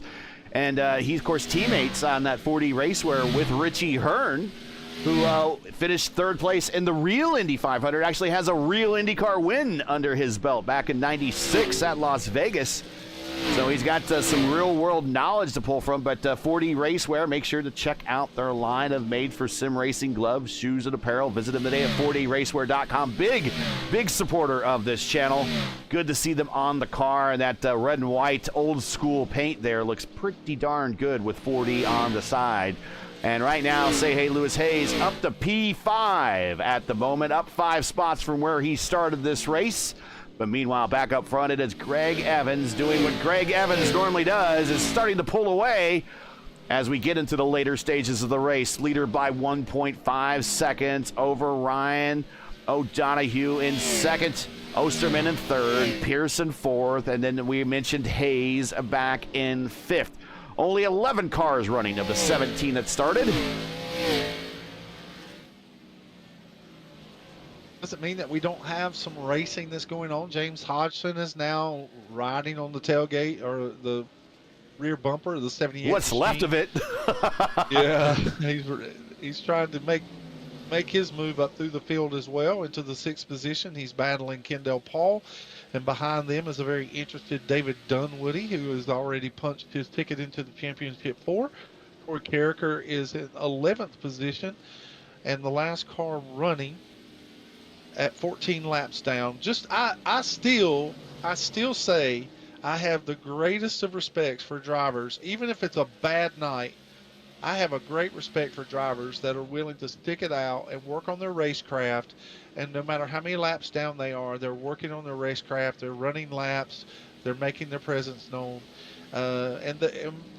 of course teammates on that 4D Racewear with Richie Hearn, who finished 3rd place in the real Indy 500. Actually has a real IndyCar win under his belt back in '96 at Las Vegas. So he's got some real-world knowledge to pull from, but 4D Racewear, make sure to check out their line of made-for-sim racing gloves, shoes, and apparel. Visit them today at 4dracewear.com. Big supporter of this channel. Good to see them on the car, and that red and white old-school paint there looks pretty darn good with 4D on the side. And right now, Say Hey Lewis Hayes up to P5 at the moment, up 5 spots from where he started this race. But meanwhile, back up front, it is Greg Evans doing what Greg Evans normally does, is starting to pull away as we get into the later stages of the race. Leader by 1.5 seconds over Ryan O'Donoghue in second, Osterman in third, Pearson fourth, and then we mentioned Hayes back in fifth. Only 11 cars running of the 17 that started. Does it mean that we don't have some racing that's going on? James Hodgson is now riding on the tailgate or the rear bumper of the 78. What's left of it? Yeah, he's trying to make his move up through the field as well into the sixth position. He's battling Kendall Paul, and behind them is a very interested David Dunwoody, who has already punched his ticket into the championship 4. Troy Carricker is in 11th position, and the last car running at 14 laps down. I still say I have the greatest of respects for drivers, even if it's a bad night. I have a great respect for drivers that are willing to stick it out and work on their racecraft, and no matter how many laps down they are, they're working on their racecraft, they're running laps, they're making their presence known. And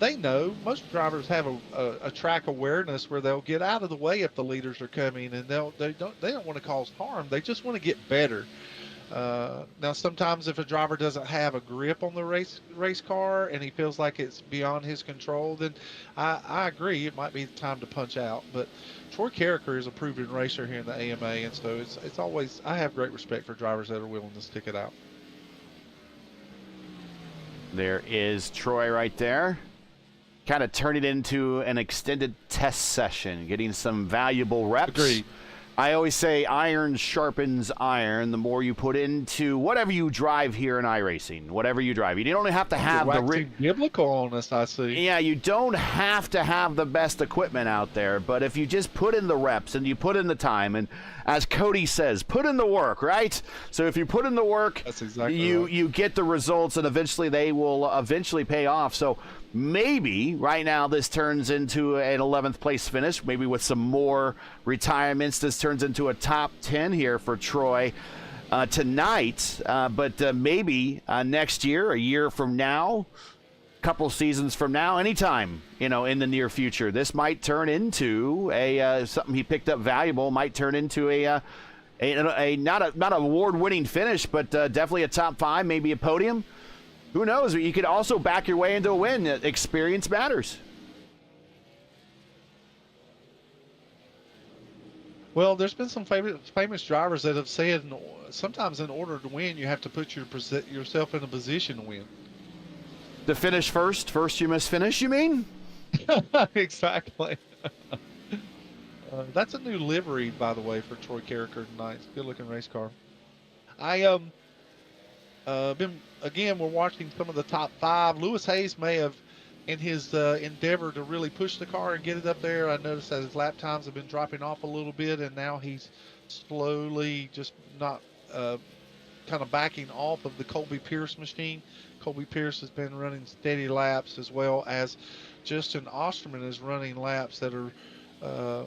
they know, most drivers have a track awareness where they'll get out of the way if the leaders are coming, and they don't want to cause harm. They just want to get better. Now, sometimes if a driver doesn't have a grip on the race car and he feels like it's beyond his control, then I agree it might be time to punch out. But Troy Carricker is a proven racer here in the AMA, and so it's always, I have great respect for drivers that are willing to stick it out. There is Troy right there. Kind of turn it into an extended test session, getting some valuable reps. Agreed. I always say iron sharpens iron. The more you put into whatever you drive here in iRacing, whatever you drive, you don't have to have the biblical on us, I see. Yeah, you don't have to have the best equipment out there, but if you just put in the reps and you put in the time, and as Cody says, put in the work, right? So if you put in the work, that's exactly right. You get the results, and eventually they will pay off. So maybe right now this turns into an 11th place finish, maybe with some more retirements. This turns into a top 10 here for Troy tonight, but maybe next year, a year from now, couple seasons from now, anytime, in the near future, this might turn into something he picked up valuable, might turn into a not award-winning finish, but definitely a top 5, maybe a podium. Who knows? You could also back your way into a win. Experience matters. Well, there's been some famous drivers that have said sometimes in order to win, you have to put yourself in a position to win. To finish first? First you must finish, you mean? Exactly. That's a new livery, by the way, for Troy Carricker tonight. It's a good-looking race car. We're watching some of the top 5. Lewis Hayes may have, in his endeavor to really push the car and get it up there, I noticed that his lap times have been dropping off a little bit, and now he's slowly just not kind of backing off of the Colby Pierce machine. Colby Pierce has been running steady laps, as well as Justin Osterman is running laps that are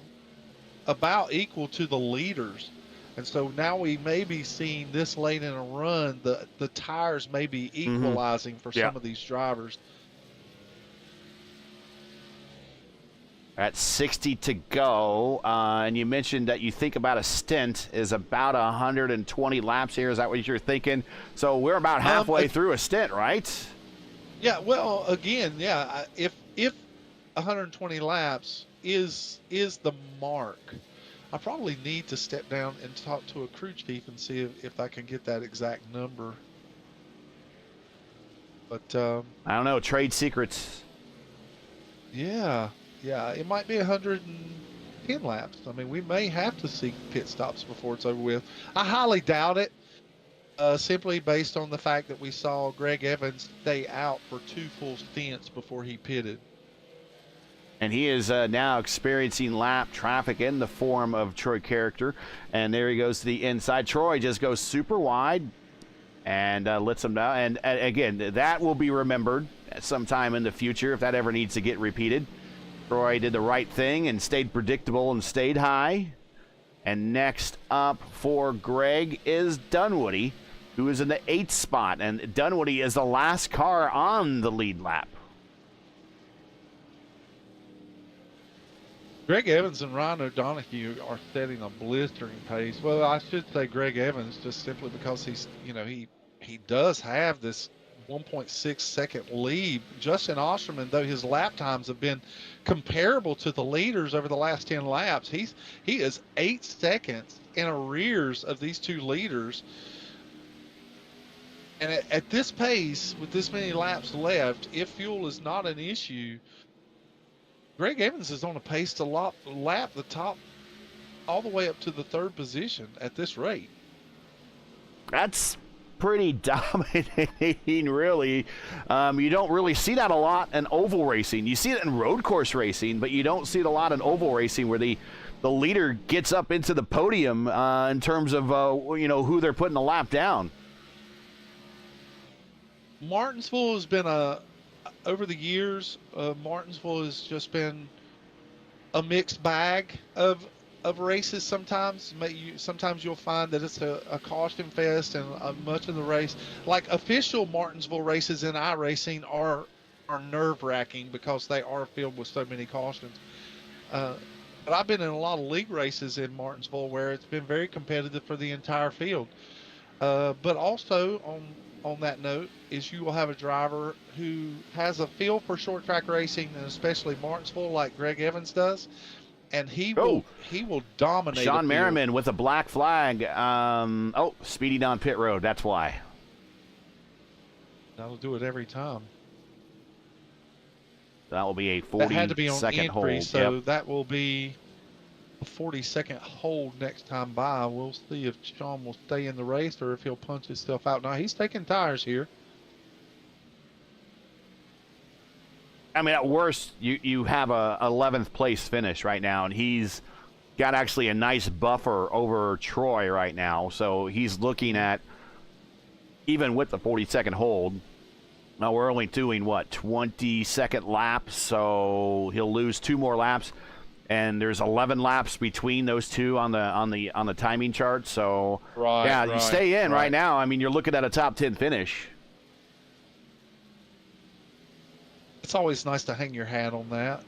about equal to the leaders. And so now we may be seeing this late in a run, the tires may be equalizing for some of these drivers. At 60 to go, and you mentioned that you think about a stint is about 120 laps here. Is that what you're thinking? So we're about halfway through a stint, right? Yeah, well, again, yeah, if 120 laps is the mark, I probably need to step down and talk to a crew chief and see if I can get that exact number. But I don't know, trade secrets. Yeah, it might be 110 laps. I mean, we may have to see pit stops before it's over with. I highly doubt it, simply based on the fact that we saw Greg Evans stay out for 2 full stints before he pitted. And he is now experiencing lap traffic in the form of Troy Carricker. And there he goes to the inside. Troy just goes super wide and lets him down. And again, that will be remembered sometime in the future if that ever needs to get repeated. Troy did the right thing and stayed predictable and stayed high. And next up for Greg is Dunwoody. who is in the 8th spot, and Dunwoody is the last car on the lead lap. Greg Evans and Ryan O'Donoghue are setting a blistering pace. Well, I should say Greg Evans just simply because he's, he does have this 1.6 second lead. Justin Osterman, though his lap times have been comparable to the leaders over the last 10 laps, he is 8 seconds in arrears of these two leaders. And at this pace, with this many laps left, if fuel is not an issue, Greg Evans is on a pace to lap the top all the way up to the 3rd position at this rate. That's pretty dominating, really. You don't really see that a lot in oval racing. You see it in road course racing, but you don't see it a lot in oval racing where the leader gets up into the podium in terms of who they're putting the lap down. Martinsville has been over the years, Martinsville has just been a mixed bag of races. Sometimes you'll find that it's a caution fest, and much of the race, like official Martinsville races in iRacing, are nerve-wracking because they are filled with so many cautions. But I've been in a lot of league races in Martinsville where it's been very competitive for the entire field. But also on that note is you will have a driver who has a feel for short track racing, and especially Martinsville, like Greg Evans does, and he will dominate. Sean Merriman with a black flag. Speedy down pit road. That's why. That'll do it every time. That will be a 40-second hold. So that will be a 40-second hold next time by. We'll see if Sean will stay in the race or if he'll punch himself out. Now, he's taking tires here. I mean, at worst, you have a 11th place finish right now, and he's got actually a nice buffer over Troy right now. So he's looking at, even with the 40-second hold, now we're only doing, 20-second laps, so he'll lose 2 more laps. And there's 11 laps between those two on the timing chart. So you stay in right now. I mean, you're looking at a top 10 finish. It's always nice to hang your hat on that,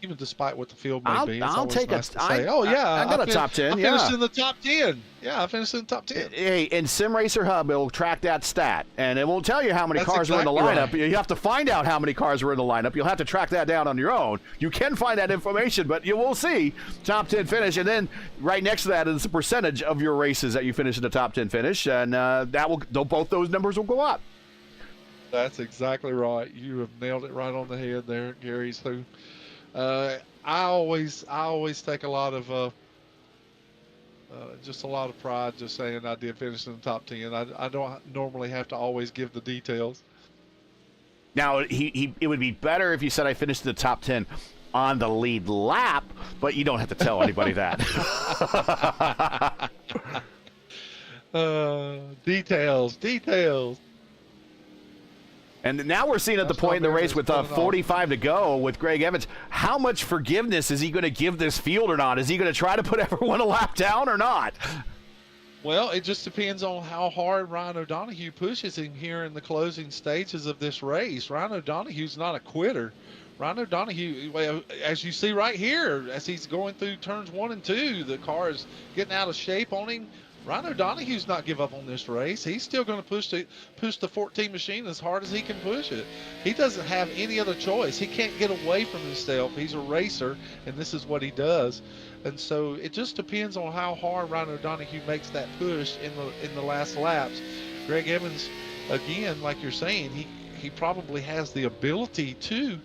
even despite what the field may be. It's always nice to say, I got a top 10. I finished in the top 10. Yeah, I finished in the top 10. Hey, in Sim Racer Hub, it'll track that stat, and it won't tell you how many cars are in the lineup. Right. You have to find out how many cars were in the lineup. You'll have to track that down on your own. You can find that information, but you will see top 10 finish, and then right next to that is the percentage of your races that you finish in the top 10 finish, and both those numbers will go up. That's exactly right. You have nailed it right on the head there, Gary. So I always take a lot of just a lot of pride just saying I did finish in the top 10. I don't normally have to always give the details. Now, it would be better if you said I finished in the top 10 on the lead lap, but you don't have to tell anybody that. Details. And now we're seeing at the point in the race with 45 to go with Greg Evans. How much forgiveness is he going to give this field or not? Is he going to try to put everyone a lap down or not? Well, it just depends on how hard Ryan O'Donoghue pushes him here in the closing stages of this race. Ryan O'Donoghue's not a quitter. Ryan O'Donoghue, well, as you see right here, as he's going through turns 1 and 2, the car is getting out of shape on him. Ryan O'Donoghue's not give up on this race. He's still going to push the 14 machine as hard as he can push it. He doesn't have any other choice. He can't get away from himself. He's a racer, and this is what he does. And so it just depends on how hard Ryan O'Donoghue makes that push in the last laps. Greg Evans, again, like you're saying, he probably has the ability to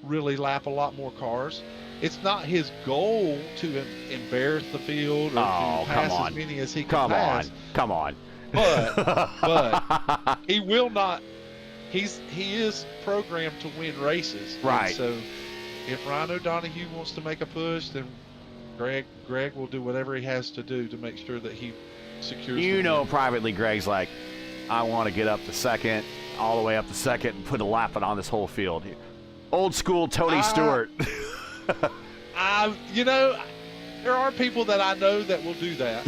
really lap a lot more cars. It's not his goal to embarrass the field or to pass as many as he can pass. Come on. But he will not. He is programmed to win races. Right. And so if Ryan O'Donoghue wants to make a push, then Greg will do whatever he has to do to make sure that he secures the win. Privately, Greg's like, I want to get up to second, all the way up to second, and put a lap on this whole field. Old school Tony Stewart. There are people that I know that will do that.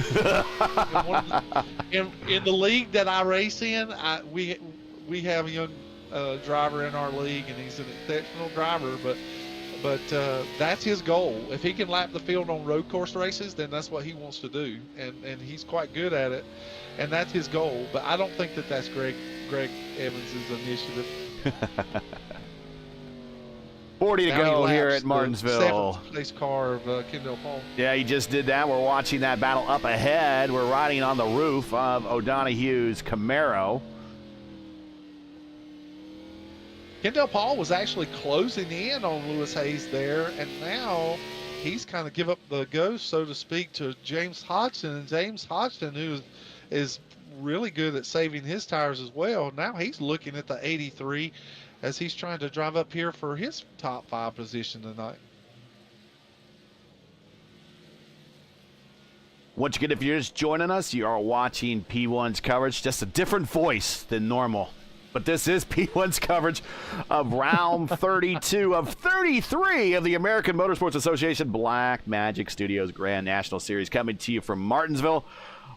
In the league that I race in, we have a young driver in our league, and he's an exceptional driver. But that's his goal. If he can lap the field on road course races, then that's what he wants to do, and he's quite good at it, and that's his goal. But I don't think that that's Greg Evans's initiative. 40 to Now go he here laps at Martinsville. The 7th place car of Kendall Paul. Yeah, he just did that. We're watching that battle up ahead. We're riding on the roof of O'Donoghue's Camaro. Kendall Paul was actually closing in on Lewis Hayes there, and now he's kind of give up the ghost, so to speak, to James Hodgson. And James Hodgson, who is really good at saving his tires as well, now he's looking at the 83 as he's trying to drive up here for his top 5 position tonight. Once again, if you're just joining us, you are watching P1's coverage, just a different voice than normal. But this is P1's coverage of round 32 of 33 of the American Motorsports Association Black Magic Studios Grand National Series, coming to you from Martinsville,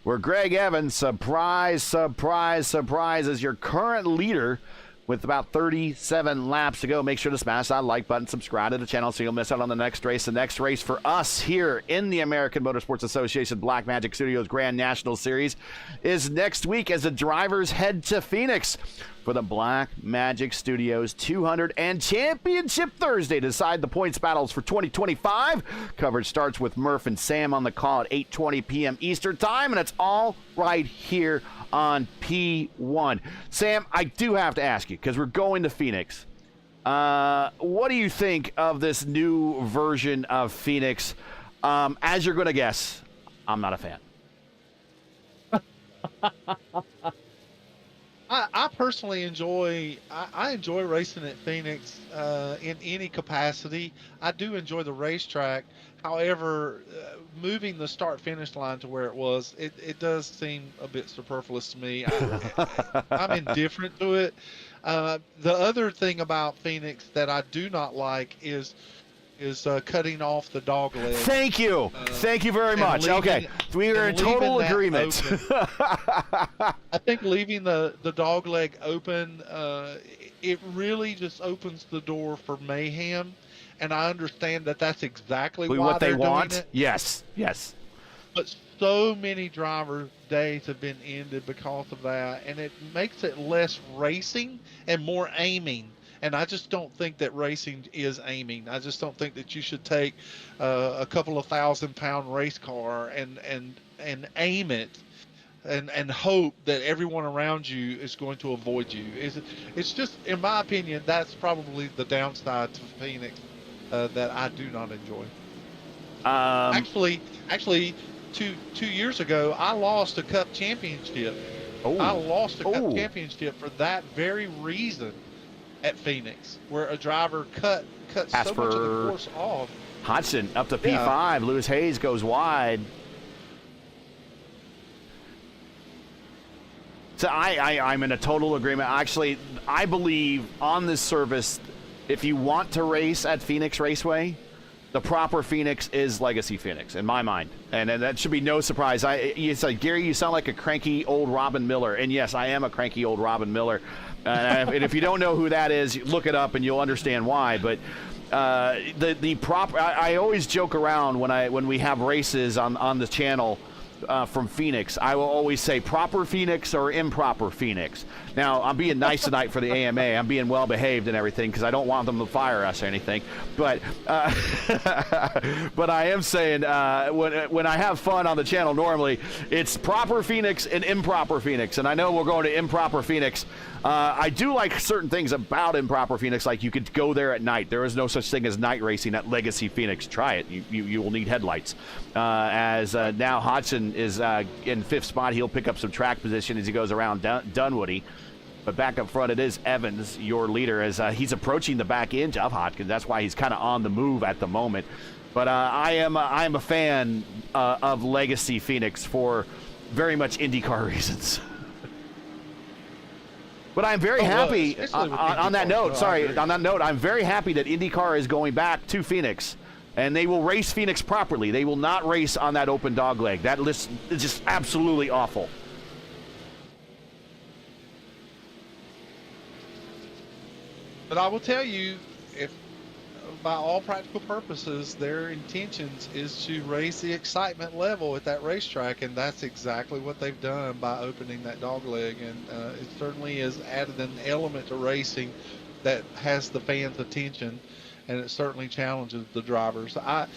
where Greg Evans, surprise, surprise, surprise, is your current leader with about 37 laps to go. Make sure to smash that like button, subscribe to the channel so you'll miss out on the next race. The next race for us here in the American Motorsports Association Black Magic Studios Grand National Series is next week as the drivers head to Phoenix for the Black Magic Studios 200 and Championship Thursday to decide the points battles for 2025. Coverage starts with Murph and Sam on the call at 8:20 p.m. Eastern Time, and it's all right here on P1. Sam, I do have to ask you, because we're going to Phoenix. What do you think of this new version of Phoenix? As you're going to guess, I'm not a fan. I personally enjoy racing at Phoenix in any capacity. I do enjoy the racetrack. However, moving the start-finish line to where it was, it does seem a bit superfluous to me. I'm indifferent to it. The other thing about Phoenix that I do not like is cutting off the dog leg. Thank you. Thank you very much. Okay. We are in total agreement. I think leaving the dog leg open, it really just opens the door for mayhem. And I understand that that's exactly why what they they're want. doing it. Yes. Yes. But so many drivers' days have been ended because of that. And it makes it less racing and more aiming. And I just don't think that racing is aiming. I just don't think that you should take a couple of 1,000-pound race car and aim it and hope that everyone around you is going to avoid you. It's just, in my opinion, that's probably the downside to Phoenix that I do not enjoy. Actually, 2 years ago, I lost a Cup championship. Oh. I lost a Cup championship for that very reason. At Phoenix, where a driver cut so much of the course off. Hodgson up to P5. Lewis Hayes goes wide. So I'm in a total agreement. Actually, I believe on this service, if you want to race at Phoenix Raceway, the proper Phoenix is Legacy Phoenix, in my mind. And that should be no surprise. It's like, Gary, you sound like a cranky old Robin Miller. And yes, I am a cranky old Robin Miller. And if you don't know who that is, look it up and you'll understand why. But the proper, I always joke around when we have races on the channel from Phoenix. I will always say proper Phoenix or improper Phoenix. Now, I'm being nice tonight for the AMA. I'm being well behaved and everything because I don't want them to fire us or anything. But but I am saying when I have fun on the channel, normally it's proper Phoenix and improper Phoenix. And I know we're going to improper Phoenix. I do like certain things about improper Phoenix, like you could go there at night. There is no such thing as night racing at Legacy Phoenix. Try it. You will need headlights. Now Hodgson is in 5th spot. He'll pick up some track position as he goes around Dunwoody. But back up front, it is Evans, your leader, as he's approaching the back end of Hodgson. That's why he's kind of on the move at the moment. But I am a fan of Legacy Phoenix for very much IndyCar reasons. But I'm very happy, on that note, I'm very happy that IndyCar is going back to Phoenix And they will race Phoenix properly. They will not race on that open dog leg. That list is just absolutely awful. But I will tell you, if by all practical purposes, their intentions is to raise the excitement level at that racetrack, and that's exactly what they've done by opening that dog leg. And it certainly has added an element to racing that has the fans' attention, and it certainly challenges the drivers. I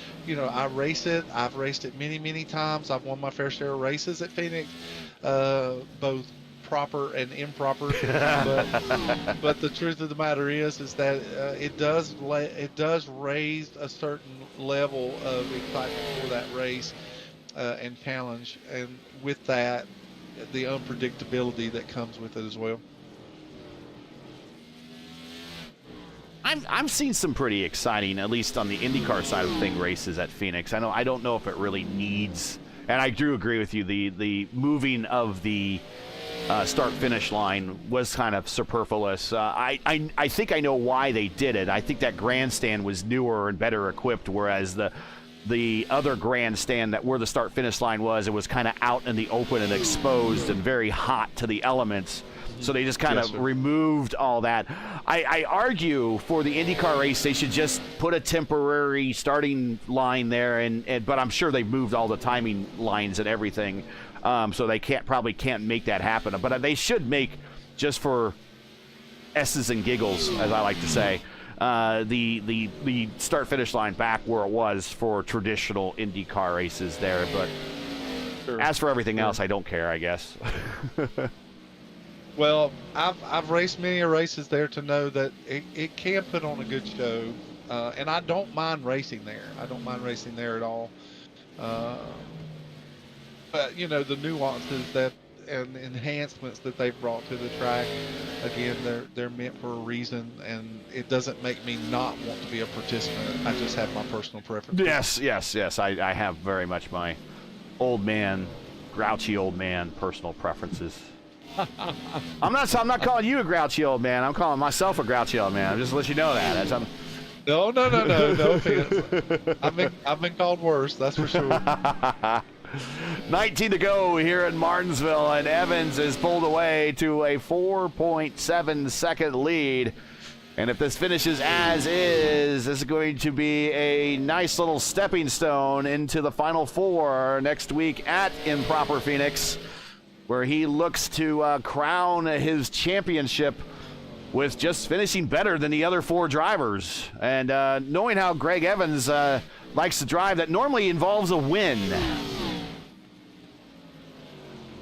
race it. I've raced it many, many times. I've won my fair share of races at Phoenix, both proper and improper. but the truth of the matter is that it does raise a certain level of excitement for that race and challenge, and with that, the unpredictability that comes with it as well. I'm seeing some pretty exciting, at least on the IndyCar side of thing, races at Phoenix. I don't know if it really needs, and I do agree with you. The moving of the start-finish line was kind of superfluous. I think I know why they did it. I think that grandstand was newer and better equipped, whereas the other grandstand that where the start-finish line was, it was kind of out in the open and exposed and very hot to the elements. So they just kind of removed all that. I argue for the IndyCar race, they should just put a temporary starting line there, but I'm sure they've moved all the timing lines and everything, so they probably can't make that happen. But they should make, just for S's and giggles, as I like to say, the start-finish line back where it was for traditional IndyCar races there. But as for everything else, I don't care, I guess. Well, I've raced many races there to know that it can put on a good show, and I don't mind racing there. I don't mind racing there at all. But the nuances and enhancements that they've brought to the track, again, they're meant for a reason, and it doesn't make me not want to be a participant. I just have my personal preference. Yes. I have very much my grouchy old man personal preferences. I'm not calling you a grouchy old man. I'm calling myself a grouchy old man. I'm just to let you know that. No offense. I've been called worse, that's for sure. 19 to go here in Martinsville, and Evans is pulled away to a 4.7 second lead. And if this finishes as is, this is going to be a nice little stepping stone into the Final Four next week at Improper Phoenix, where he looks to crown his championship with just finishing better than the other four drivers. And knowing how Greg Evans likes to drive, that normally involves a win.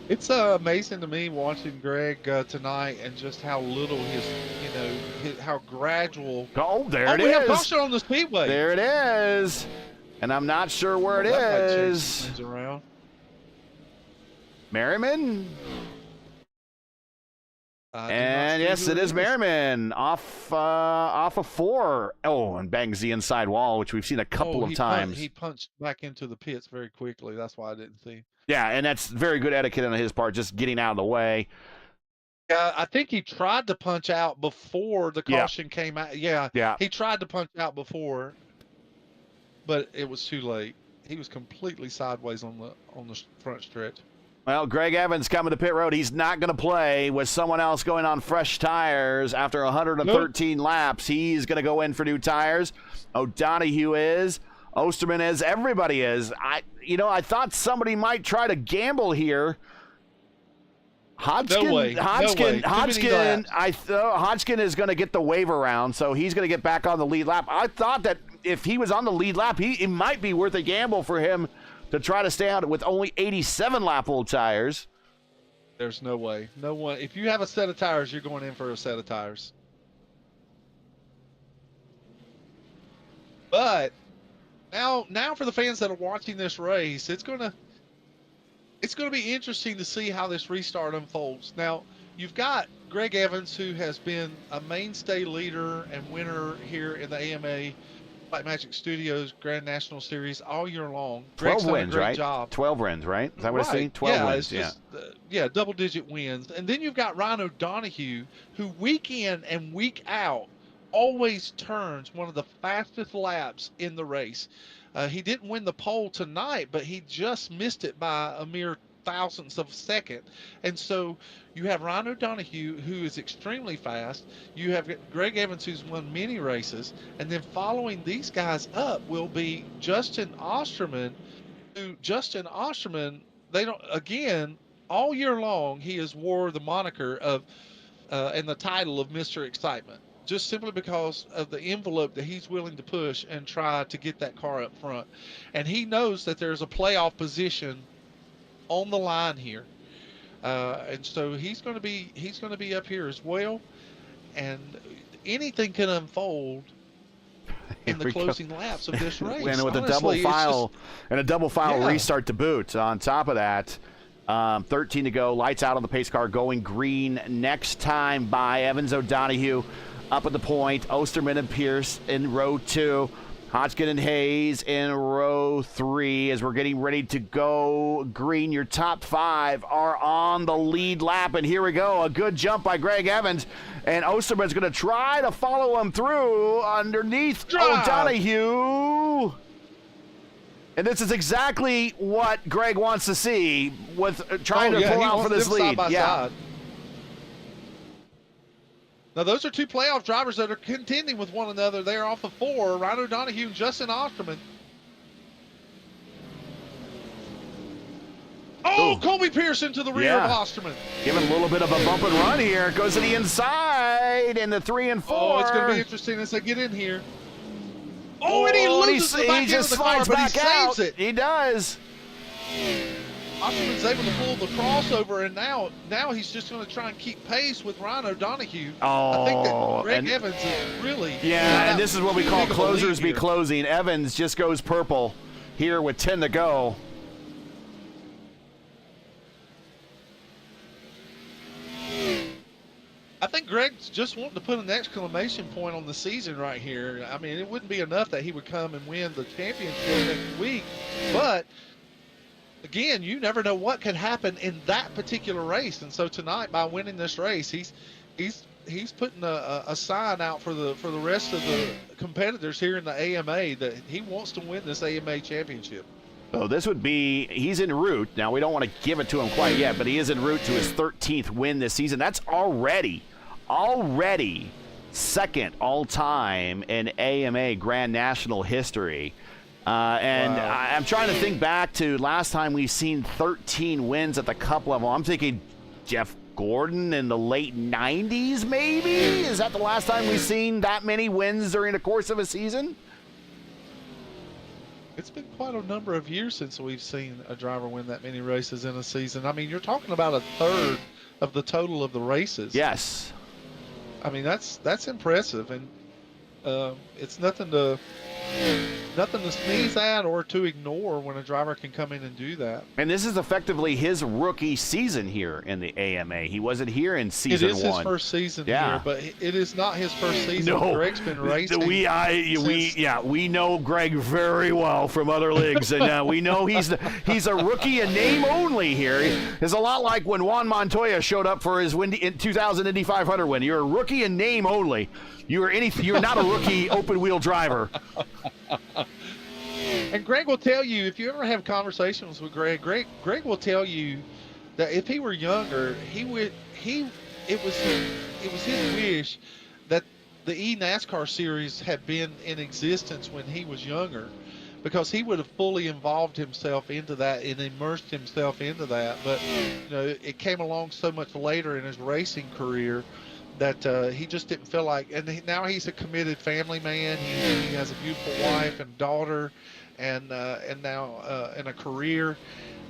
It's amazing to me watching Greg tonight, and just how little how gradual. Oh, there it is. We have Pocono on the Speedway. There it is. And I'm not sure where it is. Around. Merriman? And yes, it is Merriman off of 4. Oh, and bangs the inside wall, which we've seen a couple of times. He punched back into the pits very quickly. That's why I didn't see. Yeah, and that's very good etiquette on his part, just getting out of the way. I think he tried to punch out before the caution came out. Yeah, he tried to punch out before, but it was too late. He was completely sideways on the front stretch. Well, Greg Evans coming to pit road. He's not going to play with someone else going on fresh tires after 113 laps. He's going to go in for new tires. O'Donohue is. Osterman is. Everybody is. I thought somebody might try to gamble here. Hodgkin, no way. Hodgkin is going to get the wave around, so he's going to get back on the lead lap. I thought that if he was on the lead lap, it might be worth a gamble for him to try to stay out with only 87 lap old tires. There's no way. No one. If you have a set of tires, you're going in for a set of tires. But now for the fans that are watching this race, it's gonna be interesting to see how this restart unfolds. Now, you've got Greg Evans, who has been a mainstay leader and winner here in the AMA Black Magic Studios Grand National Series all year long. 12 wins, right? Job. 12 wins, right? Is that what it's saying? 12 wins, just, double-digit wins. And then you've got Ryan O'Donohue, who week in and week out always turns one of the fastest laps in the race. He didn't win the pole tonight, but he just missed it by a mere thousandths of a second. And so you have Ryan O'Donoghue, who is extremely fast. You have Greg Evans, who's won many races. And then following these guys up will be Justin Osterman, they don't, again, all year long, he has wore the moniker of, and the title of Mr. Excitement, just simply because of the envelope that he's willing to push and try to get that car up front. And he knows that there's a playoff position on the line here. And so he's going to be up here as well. And anything can unfold in the closing laps of this race. And with honestly, a double file Yeah. restart to boot. On top of that, 13 to go. Lights out on the pace car, going green next time by Evans. O'Donoghue up at the point. Osterman and Pierce in row 2. Hodgkin and Hayes in row 3 as we're getting ready to go green. Your top 5 are on the lead lap, and here we go. A good jump by Greg Evans, and Osterman's going to try to follow him through underneath O'Donoghue. And this is exactly what Greg wants to see with trying to pull out for this lead. Side by side. Now, those are two playoff drivers that are contending with one another. They're off of 4, Ryan O'Donoghue and Justin Osterman. Oh, Colby Pearson to the rear of Osterman. Giving a little bit of a bump and run here. Goes to the inside in the 3 and 4. Oh, it's going to be interesting as they get in here. Oh, and he loses the back end of the car, but he saves it. He does. Osterman's able to pull the crossover, and now he's just going to try and keep pace with Ryan O'Donoghue. I think that Greg Evans is really... Yeah, and this is what we call closers be closing. Evans just goes purple here with 10 to go. I think Greg's just wanting to put an exclamation point on the season right here. I mean, it wouldn't be enough that he would come and win the championship next week, but... Again, you never know what could happen in that particular race, and so tonight, by winning this race, he's putting a sign out for the rest of the competitors here in the AMA that he wants to win this AMA championship. So this would be, he's en route. Now, we don't want to give it to him quite yet, but he is en route to his 13th win this season. That's already second all-time in AMA Grand National history. Wow. I'm trying to think back to last time we've seen 13 wins at the Cup level. I'm thinking Jeff Gordon in the late 90s, maybe? Is that the last time we've seen that many wins during the course of a season? It's been quite a number of years since we've seen a driver win that many races in a season. I mean, you're talking about a third of the total of the races. Yes. I mean, that's impressive, and it's nothing to sneeze at or to ignore when a driver can come in and do that. And this is effectively his rookie season here in the AMA. He wasn't here in season 1. It is his first season here, but it is not his first season. No. Greg's been racing. We know Greg very well from other leagues, and we know he's a rookie in name only here. It's a lot like when Juan Montoya showed up for his 2000 Indy 500 win. You're a rookie in name only. You're not a rookie open wheel driver. And Greg will tell you, if you ever have conversations with Greg will tell you that if he were younger, it was his wish that the NASCAR series had been in existence when he was younger, because he would have fully involved himself into that and immersed himself into that. But it came along so much later in his racing career that he just didn't feel like, and now he's a committed family man. He has a beautiful wife and daughter, and now in a career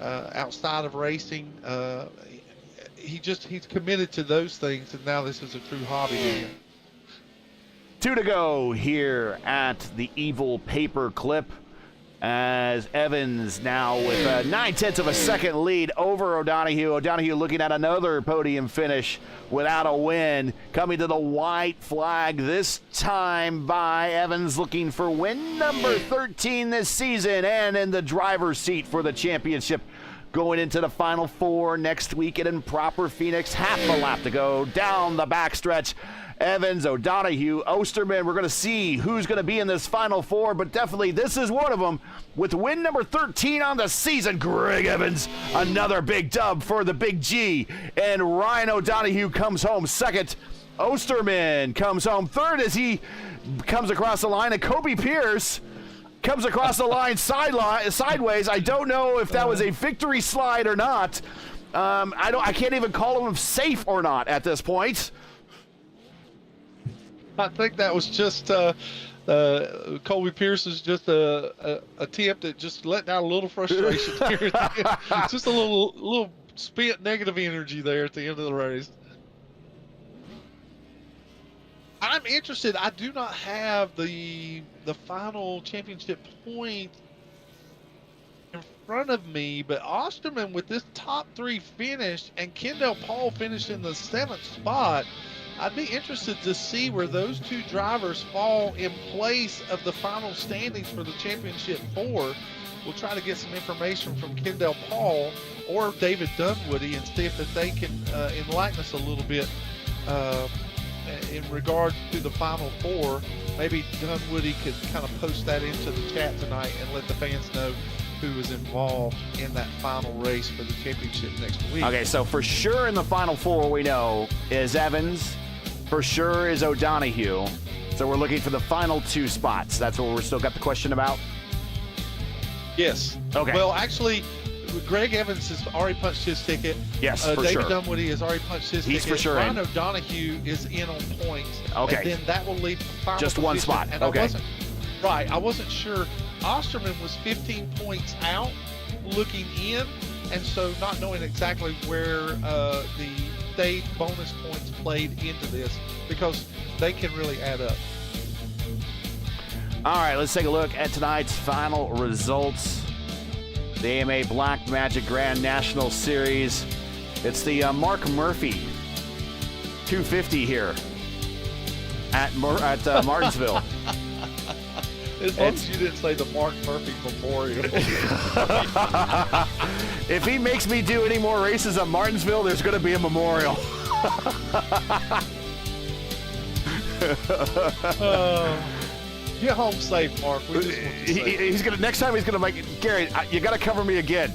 outside of racing. He's committed to those things, and now this is a true hobby to him. 2 to go here at the Evil Paperclip, as Evans now with a 9/10 of a second lead over O'Donoghue. O'Donoghue looking at another podium finish without a win. Coming to the white flag this time by Evans, looking for win number 13 this season, and in the driver's seat for the championship. Going into the Final Four next week in proper Phoenix. Half a lap to go down the backstretch Evans, O'Donoghue, Osterman. We're going to see who's going to be in this Final Four, but definitely this is one of them. With win number 13 on the season, Greg Evans, another big dub for the Big G. And Ryan O'Donoghue comes home second. Osterman comes home third as he comes across the line, and Kobe Pierce comes across the line sideways. I don't know if that was a victory slide or not. I can't even call him safe or not at this point. I think that was just Colby Pierce's just a attempt at just letting out a little frustration here. Just a little spent negative energy there at the end of the race. I'm interested. I do not have the final championship point in front of me, but Osterman with this top 3 finish and Kendall Paul finished in the 7th spot. I'd be interested to see where those 2 drivers fall in place of the final standings for the championship 4. We'll try to get some information from Kendall Paul or David Dunwoody and see if that they can enlighten us a little bit in regard to the Final Four. Maybe Dunwoody could kind of post that into the chat tonight and let the fans know who is involved in that final race for the championship next week. Okay, so for sure in the Final Four we know is Evans, for sure is O'Donoghue. So we're looking for the final 2 spots. That's what we're still got the question about? Yes. Okay. Well, actually, Greg Evans has already punched his ticket. Yes, for David sure. Dunwoody has already punched his ticket. He's for sure Ryan in. O'Donoghue is in on points. Okay. And then that will leave the final Just one position. spot. And Okay. I wasn't sure. Osterman was 15 points out looking in, and so not knowing exactly where the state bonus points played into this, because they can really add up. All right, let's take a look at tonight's final results. The AMA Black Magic Grand National Series. It's the Mark Murphy 250 here at Martinsville. As long as you didn't say the Mark Murphy Memorial. If he makes me do any more races at Martinsville, there's going to be a memorial. Get home safe, Mark. We just want you safe. He's gonna next time he's gonna make Gary. You got to cover me again.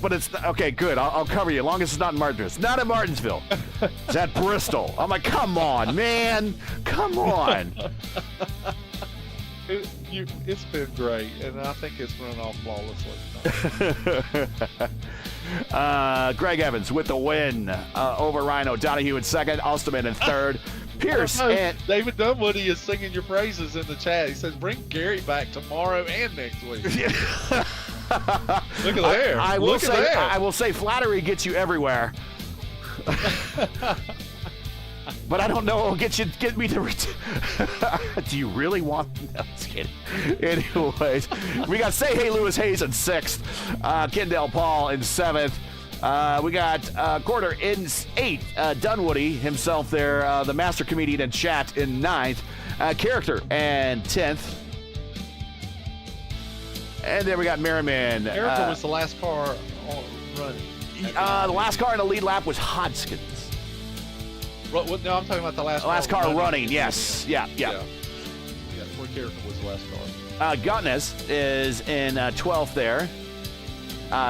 But it's okay. Good. I'll cover you as long as it's not in Martinsville. It's not at Martinsville. It's at Bristol. I'm like, come on, man. Come on. It's been great, and I think it's run off flawlessly. Greg Evans with the win over Ryan O'Donoghue in second, Osterman in third. Pierce and David Dunwoody is singing your praises in the chat. He says, bring Gary back tomorrow and next week. Look at there. I will say flattery gets you everywhere. But I don't know it'll get me to do you really want no, just kidding. Anyways, we got Say Hey Lewis Hayes in 6th, Kendall Paul in 7th. We got Quarter in 8th, Dunwoody himself there, the master comedian in chat in 9th, Character and 10th. And then we got Merriman. Character was the last car running. The last car in the lead lap was Hodgkins. No, I'm talking about the last car running. Yes. Yeah. Where Character was the last car. Gutnes is in 12th there.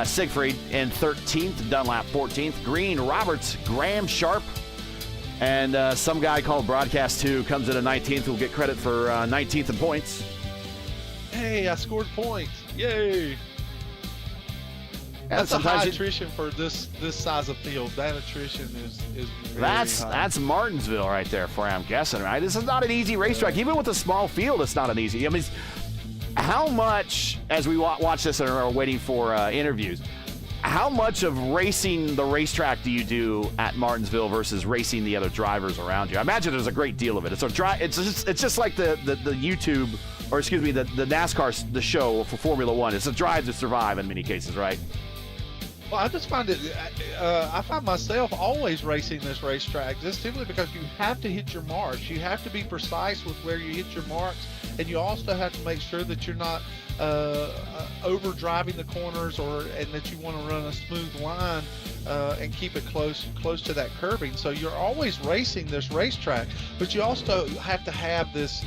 Siegfried in 13th, Dunlap 14th. Green, Roberts, Graham, Sharp, and some guy called Broadcast 2 comes in at 19th. Who'll get credit for 19th in points. Hey, I scored points. Yay. And that's a high attrition for this size of field. That attrition is very high. That's Martinsville right there for you, I'm guessing, right? This is not an easy racetrack. Even with a small field, it's not an easy. I mean, how much, as we watch this and are waiting for interviews, how much of racing the racetrack do you do at Martinsville versus racing the other drivers around you? I imagine there's a great deal of it. It's just like the YouTube, or excuse me, the NASCAR, the show for Formula One. It's a drive to survive in many cases, right? Well, I just find it. I find myself always racing this racetrack just simply because you have to hit your marks. You have to be precise with where you hit your marks, and you also have to make sure that you're not over driving the corners, and that you want to run a smooth line and keep it close to that curbing. So you're always racing this racetrack, but you also have to have this,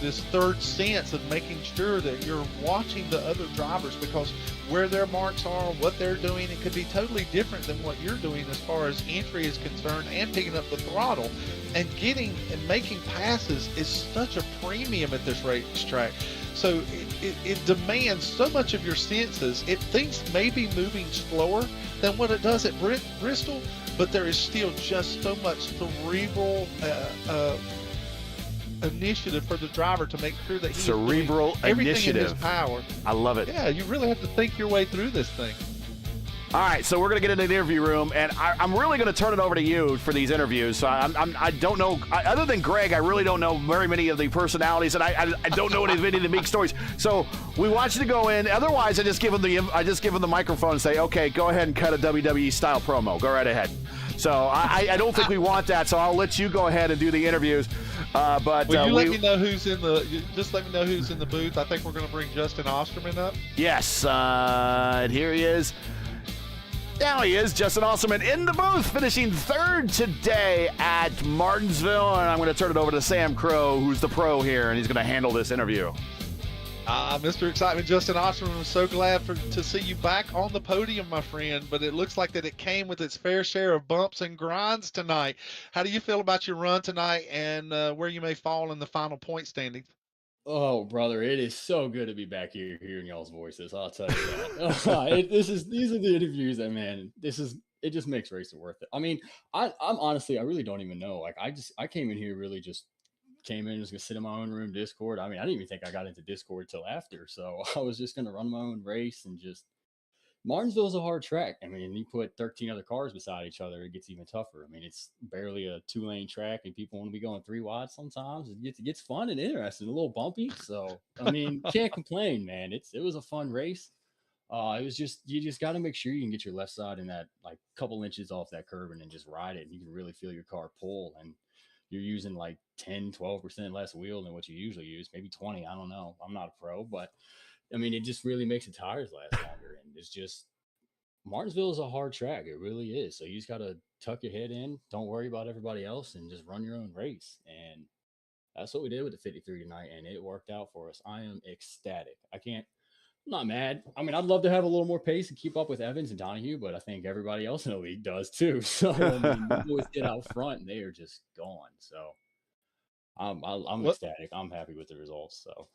this third sense of making sure that you're watching the other drivers, because where their marks are, what they're doing, it could be totally different than what you're doing as far as entry is concerned, and picking up the throttle and getting and making passes is such a premium at this racetrack. So it demands so much of your senses. It thinks maybe moving slower than what it does at Bristol, but there is still just so much cerebral initiative for the driver to make sure that he's cerebral everything initiative in his power. I love it. Yeah, you really have to think your way through this thing. All right, so we're going to get into the interview room, and I'm really going to turn it over to you for these interviews. So I don't know, other than Greg, I really don't know very many of the personalities, and I don't know any of the big stories. So we want you to go in. Otherwise, I just give them the microphone and say, okay, go ahead and cut a WWE style promo. Go right ahead. So I don't think we want that. So I'll let you go ahead and do the interviews. But Will you let me know who's in the? Just let me know who's in the booth. I think we're going to bring Justin Osterman up. Yes, and here he is. Now he is, Justin Osterman in the booth, finishing third today at Martinsville. And I'm going to turn it over to Sam Crow, who's the pro here, and he's going to handle this interview. Mr. Excitement, Justin Osterman, I'm so glad to see you back on the podium, my friend. But it looks like that it came with its fair share of bumps and grinds tonight. How do you feel about your run tonight, and where you may fall in the final point standings? Oh, brother, it is so good to be back here hearing y'all's voices. I'll tell you that. These are the interviews that, man, it just makes racing worth it. I mean, I'm honestly, I really don't even know. Like, I came in here really just came in, just gonna sit in my own room, Discord. I mean, I didn't even think I got into Discord till after. So I was just gonna run my own race and just Martinsville is a hard track. I mean, you put 13 other cars beside each other, it gets even tougher. I mean, it's barely a 2-lane track, and people want to be going 3 wide sometimes. It gets fun and interesting, a little bumpy. So, I mean, can't complain, man. It was a fun race. It was just you just got to make sure you can get your left side in that like couple inches off that curb and then just ride it, and you can really feel your car pull. And you're using like 10-12% less wheel than what you usually use, maybe 20. I don't know. I'm not a pro, but I mean, it just really makes the tires last longer. And it's just Martinsville is a hard track. It really is. So you just got to tuck your head in, don't worry about everybody else, and just run your own race. And that's what we did with the 53 tonight, and it worked out for us. I am ecstatic. I'm not mad. I mean, I'd love to have a little more pace and keep up with Evans and Donahue, but I think everybody else in the league does too. So I mean, the boys get out front, and they are just gone. So I'm ecstatic. I'm happy with the results. So.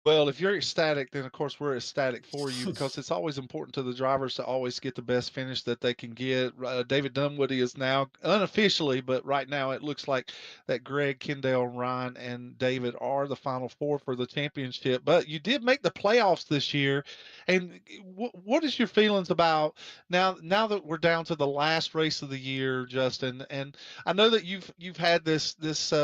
Well, if you're ecstatic, then of course we're ecstatic for you, because it's always important to the drivers to always get the best finish that they can get. David Dunwoody is now unofficially, but right now it looks like that Greg, Kendall, Ryan, and David are the final 4 for the championship. But you did make the playoffs this year, and what is your feelings about now that we're down to the last race of the year, Justin? And I know that you've had this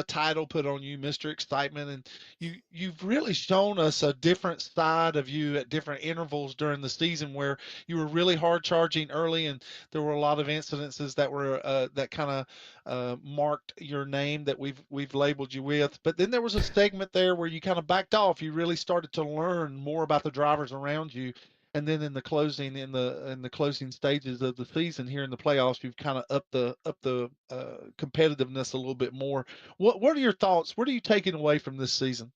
title put on you, Mr. Excitement, and you've really shown us a different side of you at different intervals during the season, where you were really hard charging early, and there were a lot of incidences that were that kind of marked your name that we've labeled you with. But then there was a segment there where you kind of backed off. You really started to learn more about the drivers around you. And then in the closing stages of the season here in the playoffs, you've kind of upped the competitiveness a little bit more. What are your thoughts? What are you taking away from this season?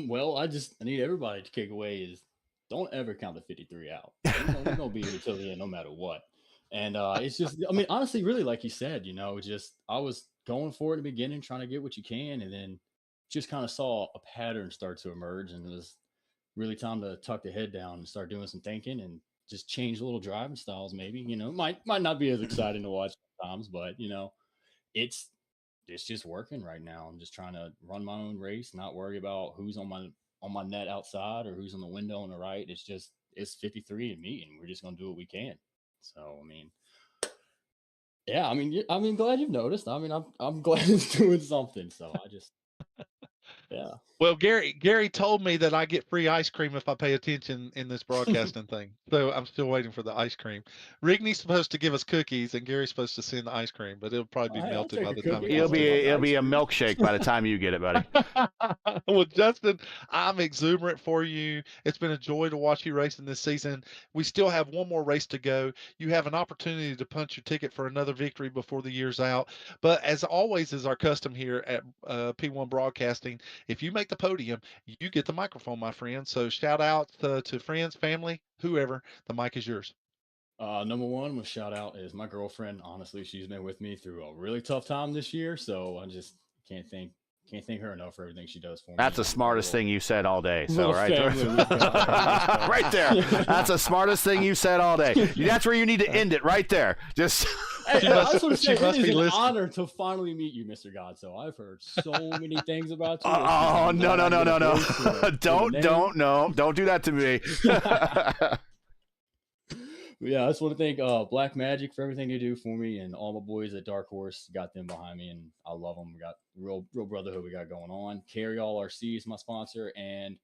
Well, I need everybody to take away is don't ever count the 53 out. We're gonna be here till the end, no matter what. And it's just, I mean, honestly, really, like you said, just I was going for it in the beginning, trying to get what you can, and then just kind of saw a pattern start to emerge, and it was really time to tuck the head down and start doing some thinking and just change a little driving styles. Maybe might not be as exciting to watch sometimes, but it's just working right now. I'm just trying to run my own race, not worry about who's on my net outside or who's on the window on the right. It's 53 and me, and we're just gonna do what we can. So I mean, yeah, I mean, glad you've noticed. I mean, I'm glad it's doing something. So I just Yeah. Well, Gary told me that I get free ice cream if I pay attention in this broadcasting thing. So I'm still waiting for the ice cream. Rigney's supposed to give us cookies, and Gary's supposed to send the ice cream, but it'll probably be Hey, I'll melted take by a the time it cookie. It'll gets I'll to be take it'll the be ice a cream. milkshake by the time you get it, buddy. Well, Justin, I'm exuberant for you. It's been a joy to watch you racing this season. We still have one more race to go. You have an opportunity to punch your ticket for another victory before the year's out. But as always is our custom here at P1 Broadcasting, if you make the podium, you get the microphone, my friend. So shout out to friends, family, whoever. The mic is yours. Number one with shout out is my girlfriend. Honestly, she's been with me through a really tough time this year, so I just can't thank her enough for everything she does for me. That's the And smartest thing you said all day. So little right there. family we've got. Right there. That's the smartest thing you said all day. That's where you need to end it right there. Just Hey, She I must- just want to she say must it is be an listening. honor to finally meet you, Mr. God. So I've heard so many things about you. oh no no no no no! Don't no. don't do that to me. Yeah, I just want to thank Black Magic for everything they do for me, and all my boys at Dark Horse got them behind me, and I love them. We got real brotherhood we got going on. Carry All RC is my sponsor, and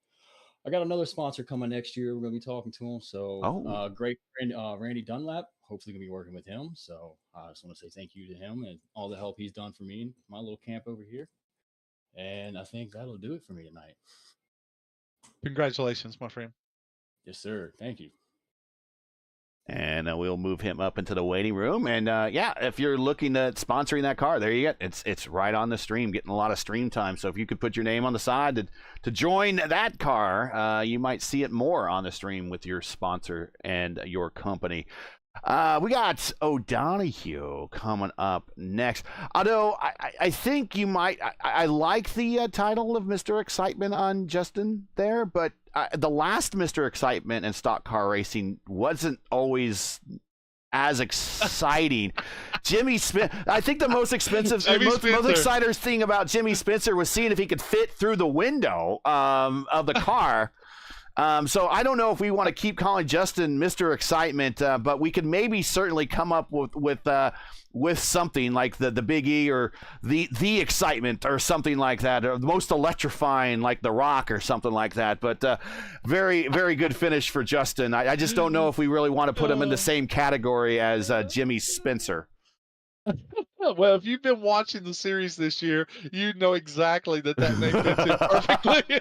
I got another sponsor coming next year. We're gonna be talking to him. So, great friend Randy Dunlap. Hopefully, gonna be working with him. So, I just want to say thank you to him and all the help he's done for me in my little camp over here. And I think that'll do it for me tonight. Congratulations, my friend. Yes, sir. Thank you. And we'll move him up into the waiting room. And yeah, if you're looking at sponsoring that car, there you go. It's right on the stream, getting a lot of stream time. So if you could put your name on the side to join that car, you might see it more on the stream with your sponsor and your company. We got O'Donohue coming up next. Although I think you might, I like the title of Mr. Excitement on Justin there, but the last Mr. Excitement in stock car racing wasn't always as exciting. Jimmy Spencer, I think the most expensive, most exciting thing about Jimmy Spencer was seeing if he could fit through the window of the car. So I don't know if we want to keep calling Justin Mr. Excitement, but we could maybe certainly come up with something like the Big E or the Excitement or something like that, or the most electrifying like the Rock or something like that. But very, very good finish for Justin. I just don't know if we really want to put him in the same category as Jimmy Spencer. Well, if you've been watching the series this year, you know exactly that name fits in perfectly.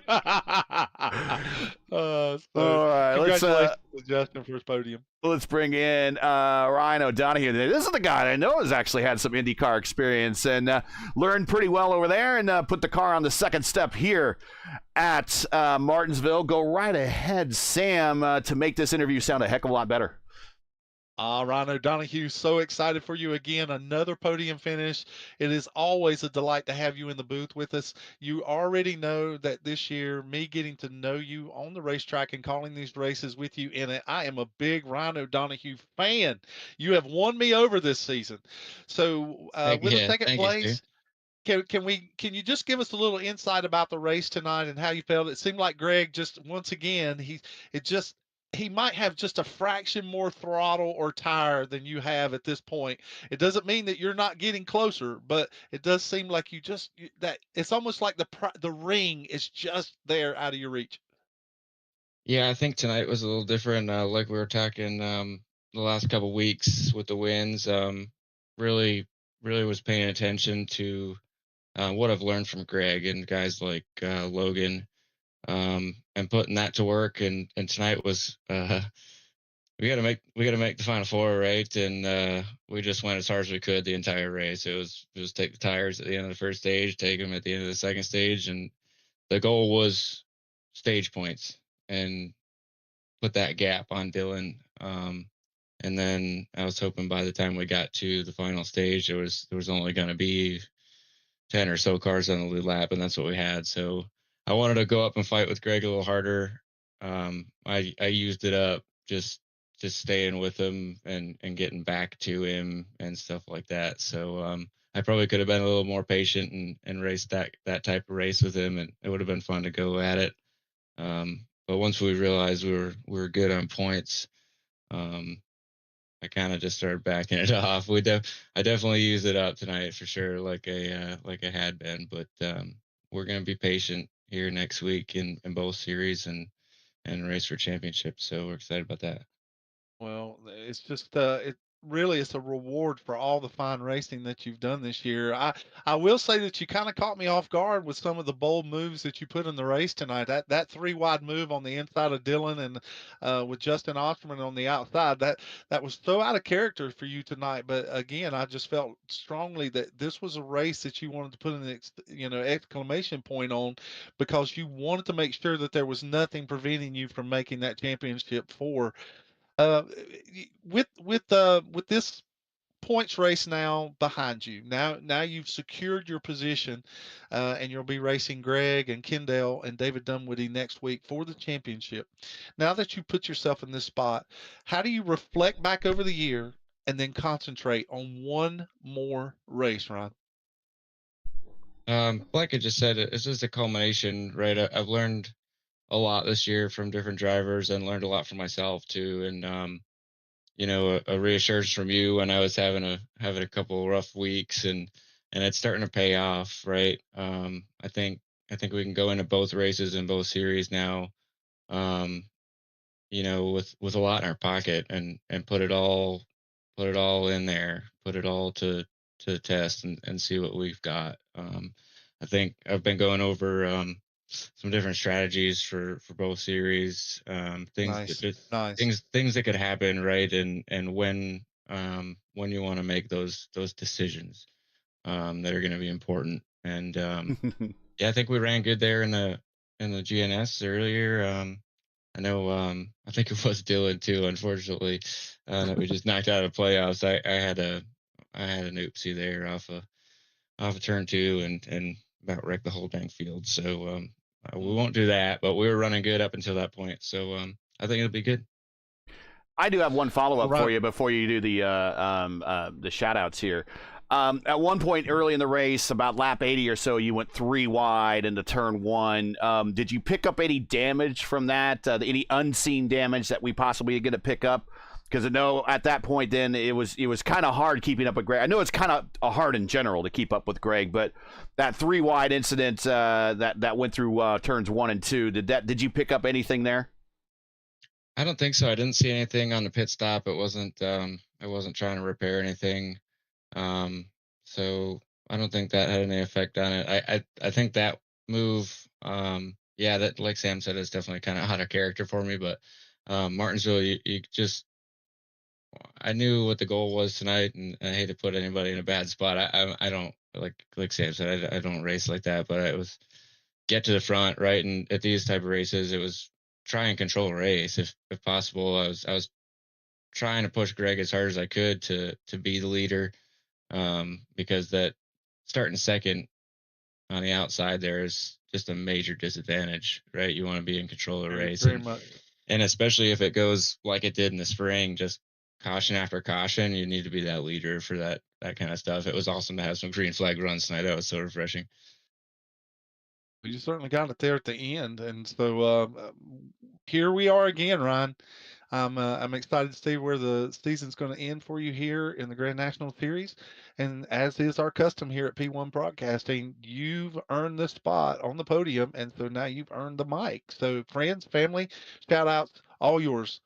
All right, congratulations to Justin for his podium. Let's bring in Ryan O'Donohue today. This is the guy I know has actually had some IndyCar experience and learned pretty well over there and put the car on the second step here at Martinsville. Go right ahead, Sam, to make this interview sound a heck of a lot better. Ryan O'Donohue, so excited for you again. Another podium finish. It is always a delight to have you in the booth with us. You already know that this year, me getting to know you on the racetrack and calling these races with you in it, I am a big Ryan O'Donohue fan. You have won me over this season. So with the second place, can you just give us a little insight about the race tonight and how you felt? It seemed like Greg just once again he might have just a fraction more throttle or tire than you have at this point. It doesn't mean that you're not getting closer, but it does seem like that it's almost like the ring is just there out of your reach. Yeah, I think tonight was a little different. Like we were talking the last couple weeks with the wins, really was paying attention to what I've learned from Greg and guys like Logan. And putting that to work, and tonight was we got to make the final four, right? And we just went as hard as we could the entire race. It was just take the tires at the end of the first stage, take them at the end of the second stage, and the goal was stage points and put that gap on Dylan. And then I was hoping by the time we got to the final stage, there was only going to be 10 or so cars on the lead lap, and that's what we had. So I wanted to go up and fight with Greg a little harder. I used it up just staying with him and getting back to him and stuff like that. So I probably could have been a little more patient and raced that type of race with him, and it would have been fun to go at it. But once we realized we were good on points, I kind of just started backing it off. I definitely used it up tonight for sure, like I had been. But we're going to be patient here next week in both series and race for championship. So we're excited about that. Well, it's just it really it's a reward for all the fine racing that you've done this year. I will say that you kind of caught me off guard with some of the bold moves that you put in the race tonight. That three wide move on the inside of Dylan and with Justin Osterman on the outside, that was so out of character for you tonight. But again, I just felt strongly that this was a race that you wanted to put an exclamation point on, because you wanted to make sure that there was nothing preventing you from making that championship four. Uh, with this points race now behind you, now you've secured your position, and you'll be racing Greg and Kendall and David Dunwoody next week for the championship. Now that you put yourself in this spot, how do you reflect back over the year and then concentrate on one more race, Ryan? Like I just said, it's just a culmination, right? I've learned a lot this year from different drivers and learned a lot from myself too. And, a reassurance from you when I was having a couple rough weeks and it's starting to pay off, right? I think we can go into both races and both series now, with a lot in our pocket and put it all in there, put it all to test and see what we've got. I think I've been going over some different strategies for both series, Nice. things that could happen, right? And when you want to make those decisions that are going to be important. And yeah, I think we ran good there in the GNS earlier. I know, I think it was Dylan too, unfortunately, that we just knocked out of playoffs. I had an oopsie there off of turn 2 and about wrecked the whole dang field. So we won't do that, but we were running good up until that point. So I think it'll be good. I do have one follow-up for you before you do the shout-outs here. At one point early in the race, about lap 80 or so, you went 3 wide into turn 1. Did you pick up any damage from that? Any unseen damage that we possibly going to pick up? Because I know at that point, then it was kind of hard keeping up with Greg. I know it's kind of hard in general to keep up with Greg, but that 3 wide incident that went through turns 1 and 2, did you pick up anything there? I don't think so. I didn't see anything on the pit stop. It wasn't. I wasn't trying to repair anything. So I don't think that had any effect on it. I think that move, that, like Sam said, is definitely kind of out of character for me, but Martinsville, you just, I knew what the goal was tonight, and I hate to put anybody in a bad spot. I don't, like Sam said, I don't race like that, but it was get to the front, right? And at these type of races, it was try and control a race if possible. I was trying to push Greg as hard as I could to be the leader, because that starting second on the outside there is just a major disadvantage, right? You want to be in control of the race, very much. And especially if it goes like it did in the spring, just caution after caution, you need to be that leader for that kind of stuff. It was awesome to have some green flag runs tonight. That was so refreshing. You certainly got it there at the end, and so here we are again, Ryan. I'm excited to see where the season's going to end for you here in the Grand National Series, and as is our custom here at P1 Broadcasting, you've earned the spot on the podium, and so now you've earned the mic. So, friends, family, shout outs, all yours.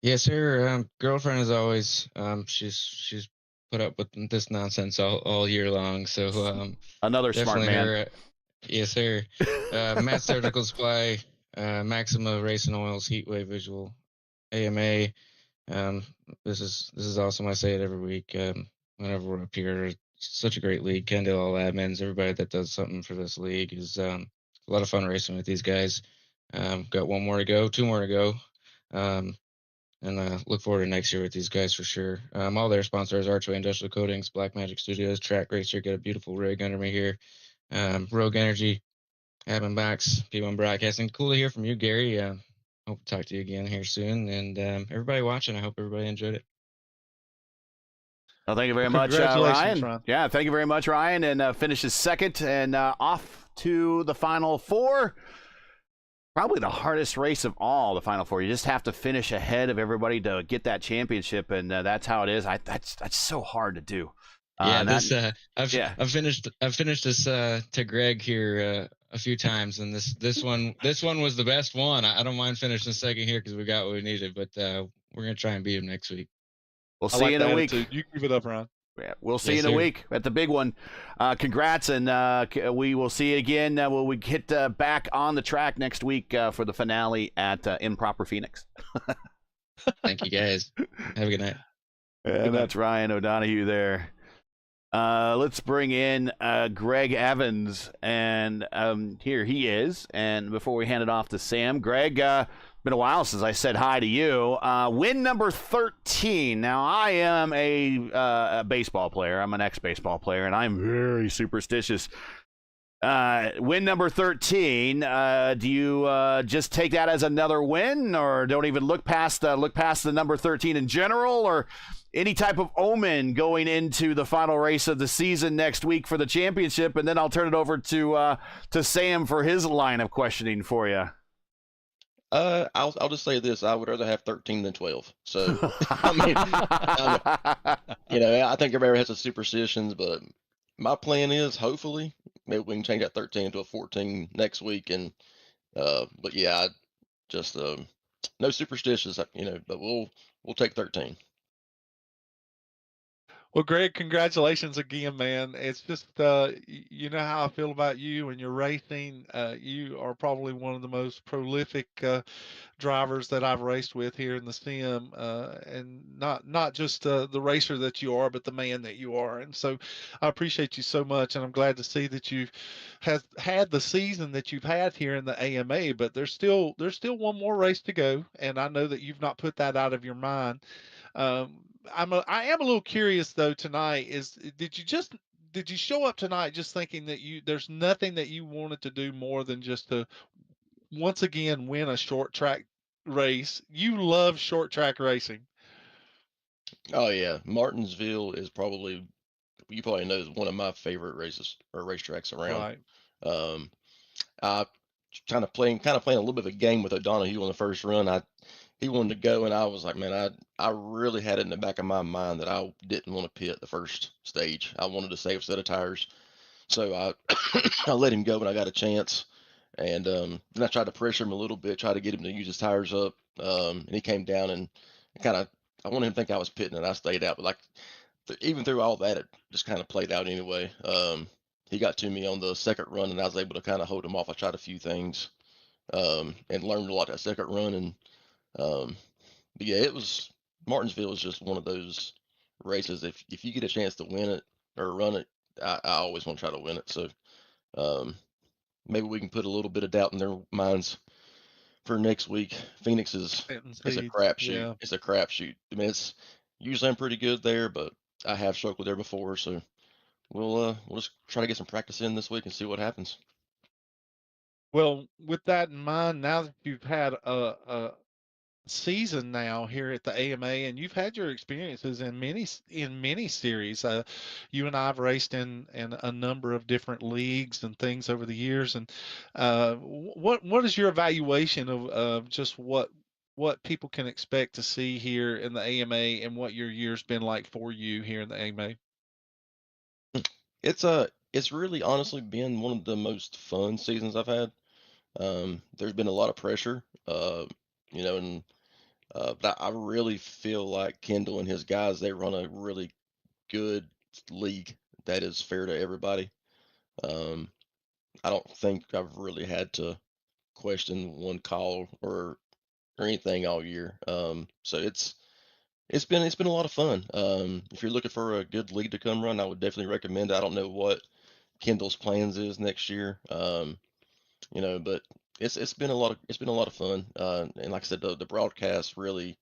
Yes, sir. Girlfriend, as always, she's put up with this nonsense all year long. So another smart man. Her, yes, sir. Matt Surgical Supply, Maxima Racing Oils, Heatwave Visual, AMA. This is awesome. I say it every week. Whenever we're up here, such a great league. Kendall, all admins, everybody that does something for this league is a lot of fun racing with these guys. Got 2 more to go. And look forward to next year with these guys for sure. All their sponsors, Archway Industrial Coatings, Black Magic Studios, Track Racer, got a beautiful rig under me here. Rogue Energy, Admin Box, P1 Broadcasting. Cool to hear from you, Gary. Hope to talk to you again here soon. And everybody watching, I hope everybody enjoyed it. Well, thank you very much, Ryan. Yeah, thank you very much, Ryan. And finishes second and off to the Final Four. Probably the hardest race of all, the Final Four. You just have to finish ahead of everybody to get that championship, and that's how it is. That's so hard to do. Yeah, That, I've finished this to Greg here a few times, and this one was the best one. I don't mind finishing second here because we got what we needed, but we're gonna try and beat him next week. we'll I see like you in the a attitude. week. You give it up, Ryan. Yeah, we'll see Yes, you in a sir. week at the big one. Congrats, and we will see you again when we get back on the track next week for the finale at Improper Phoenix. Thank you, guys. Have a good night. And that's Ryan O'Donohue there. Let's bring in Greg Evans, and here he is. And before we hand it off to Sam, Greg, been a while since I said hi to you. Win number 13. Now, I am a baseball player. I'm an ex-baseball player, and I'm very superstitious. Win number 13. Do you just take that as another win, or don't even look past the number 13 in general, or any type of omen going into the final race of the season next week for the championship? And then I'll turn it over to Sam for his line of questioning for you. I'll just say this: I would rather have 13 than 12. So, I mean, I think everybody has the superstitions, but my plan is hopefully maybe we can change that 13 to a 14 next week. And but yeah, I just no superstitions, but we'll take 13. Well, Greg, congratulations again, man. It's just, you know how I feel about you and your racing. You are probably one of the most prolific drivers that I've raced with here in the sim, and not just the racer that you are, but the man that you are. And so I appreciate you so much, and I'm glad to see that you've had the season that you've had here in the AMA. But there's still one more race to go, and I know that you've not put that out of your mind. I am a little curious though tonight. Did you show up tonight just thinking that there's nothing that you wanted to do more than just to once again win a short track race? You love short track racing. Oh yeah, Martinsville is probably, you probably know, is one of my favorite races or racetracks around. Right. I kind of playing a little bit of a game with O'Donohue on the first run. He wanted to go, and I was like, man, I really had it in the back of my mind that I didn't want to pit the first stage. I wanted to save a set of tires. So I I let him go when I got a chance. And then I tried to pressure him a little bit, try to get him to use his tires up. And he came down and I wanted him to think I was pitting, and I stayed out. But even through all that, it just kind of played out anyway. He got to me on the second run, and I was able to kind of hold him off. I tried a few things and learned a lot that second run. And but yeah, Martinsville is just one of those races. If you get a chance to win it or run it, I always want to try to win it. So maybe we can put a little bit of doubt in their minds for next week. Phoenix it's a crapshoot. Yeah. It's a crapshoot. I mean, it's usually I'm pretty good there, but I have struggled there before. So we'll just try to get some practice in this week and see what happens. Well, with that in mind, now that you've had a season now here at the AMA, and you've had your experiences in many series. You and I have raced in a number of different leagues and things over the years. And what is your evaluation of just what people can expect to see here in the AMA, and what your year's been like for you here in the AMA? It's really honestly been one of the most fun seasons I've had. There's been a lot of pressure, and but I really feel like Kendall and his guys, they run a really good league that is fair to everybody. I don't think I've really had to question one call or anything all year. So it's been a lot of fun. If you're looking for a good league to come run, I would definitely recommend it. I don't know what Kendall's plans is next year. But it's been a lot of fun. And like I said, the broadcast really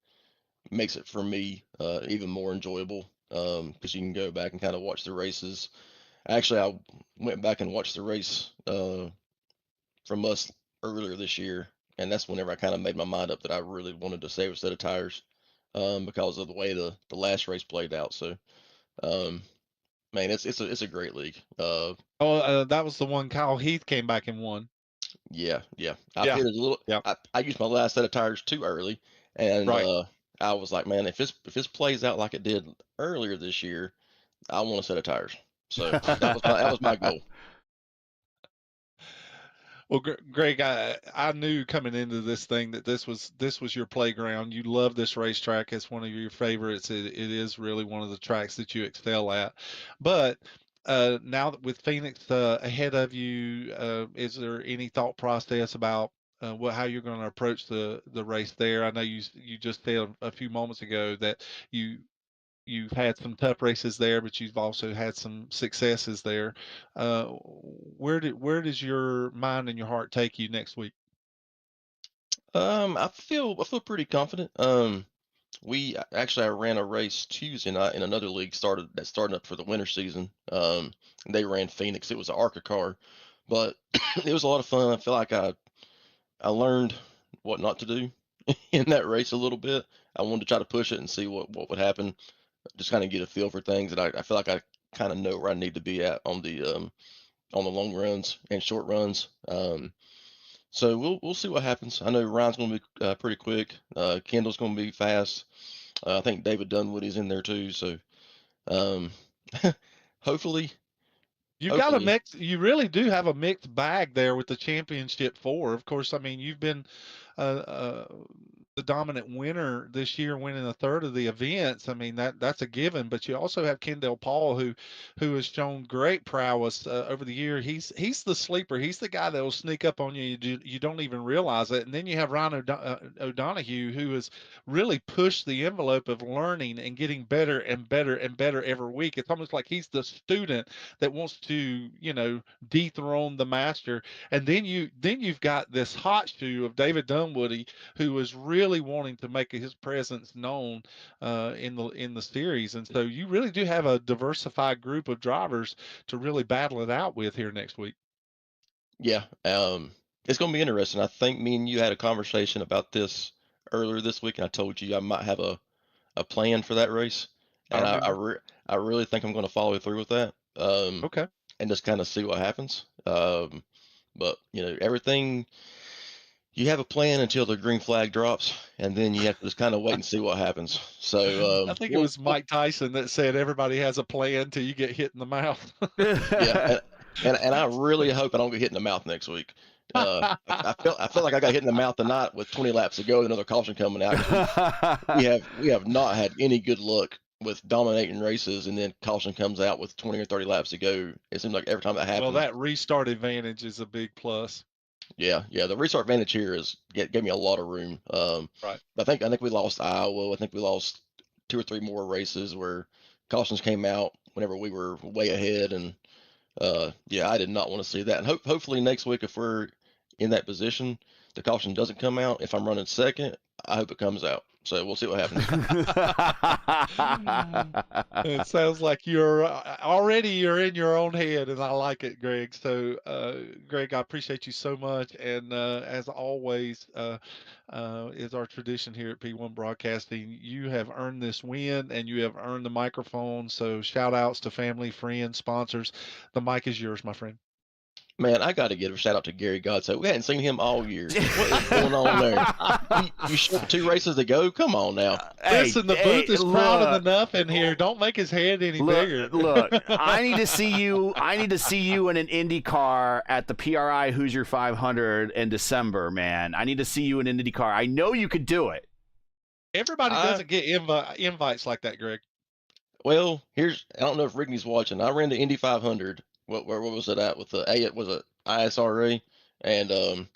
makes it for me even more enjoyable because you can go back and kind of watch the races. Actually, I went back and watched the race from us earlier this year, and that's whenever I kind of made my mind up that I really wanted to save a set of tires because of the way the last race played out. So, man, it's a great league. That was the one Kyle Heath came back and won. Yeah. I pitted a little. Yeah. I used my last set of tires too early, and Right. I was like, man, if this plays out like it did earlier this year, I want a set of tires. So that was my goal. Well, Greg, I knew coming into this thing that this was your playground. You love this racetrack. It's one of your favorites. It is really one of the tracks that you excel at. But now that with Phoenix ahead of you, is there any thought process about how you're going to approach the race there? I know you just said a few moments ago that you've had some tough races there, but you've also had some successes there. Where does your mind and your heart take you next week? I feel pretty confident. I ran a race Tuesday night in another league started up for the winter season. And they ran Phoenix. It was an ARCA car, but it was a lot of fun. I feel like I learned what not to do in that race a little bit. I wanted to try to push it and see what would happen. Just kind of get a feel for things, and I feel like I kind of know where I need to be at on the long runs and short runs. So we'll see what happens. I know Ryan's going to be pretty quick. Kendall's going to be fast. I think David Dunwoody's in there too. So hopefully. You've got a mix. You really do have a mixed bag there with the championship 4. Of course, I mean you've been the dominant winner this year, winning a third of the events. I mean that's a given. But you also have Kendall Paul, who has shown great prowess over the year. He's the sleeper. He's the guy that will sneak up on you. You don't even realize it. And then you have Ryan O'Donoghue, who has really pushed the envelope of learning and getting better and better and better every week. It's almost like he's the student that wants to dethrone the master. And then you've got this hot shoe of David Dunwoody, who is really wanting to make his presence known in the series. And so you really do have a diversified group of drivers to really battle it out with here next week. Yeah, it's going to be interesting. I think me and you had a conversation about this earlier this week, and I told you I might have a plan for that race, and I really think I'm going to follow through with that. Okay. And just kind of see what happens. But everything. You have a plan until the green flag drops, and then you have to just kind of wait and see what happens. So I think it was Mike Tyson that said everybody has a plan till you get hit in the mouth. Yeah, and I really hope I don't get hit in the mouth next week. I feel like I got hit in the mouth tonight with 20 laps to go, and another caution coming out. We have not had any good luck with dominating races, and then caution comes out with 20 or 30 laps to go. It seems like every time that happens. Well, that restart advantage is a big plus. Yeah. The restart advantage here gave me a lot of room. Right. I think we lost Iowa. I think we lost 2 or 3 more races where cautions came out whenever we were way ahead, and I did not want to see that. And hopefully next week, if we're in that position, the caution doesn't come out. If I'm running second, I hope it comes out. So we'll see what happens. It sounds like you're in your own head, and I like it, Greg. So, Greg, I appreciate you so much. And as always, is our tradition here at P1 Broadcasting, you have earned this win, and you have earned the microphone. So shout outs to family, friends, sponsors. The mic is yours, my friend. Man, I got to give a shout out to Gary Godso. We hadn't seen him all year. What is going on there? You showed 2 races to go? Come on now. Listen, the booth is crowded enough in here. Don't make his head any bigger. Look, I need to see you. I need to see you in an Indy car at the PRI Hoosier 500 in December, man. I need to see you in an Indy car. I know you could do it. Everybody doesn't get invites like that, Greg. Well, I don't know if Rigney's watching. I ran the Indy 500. Where was it at with the was it ISRA? And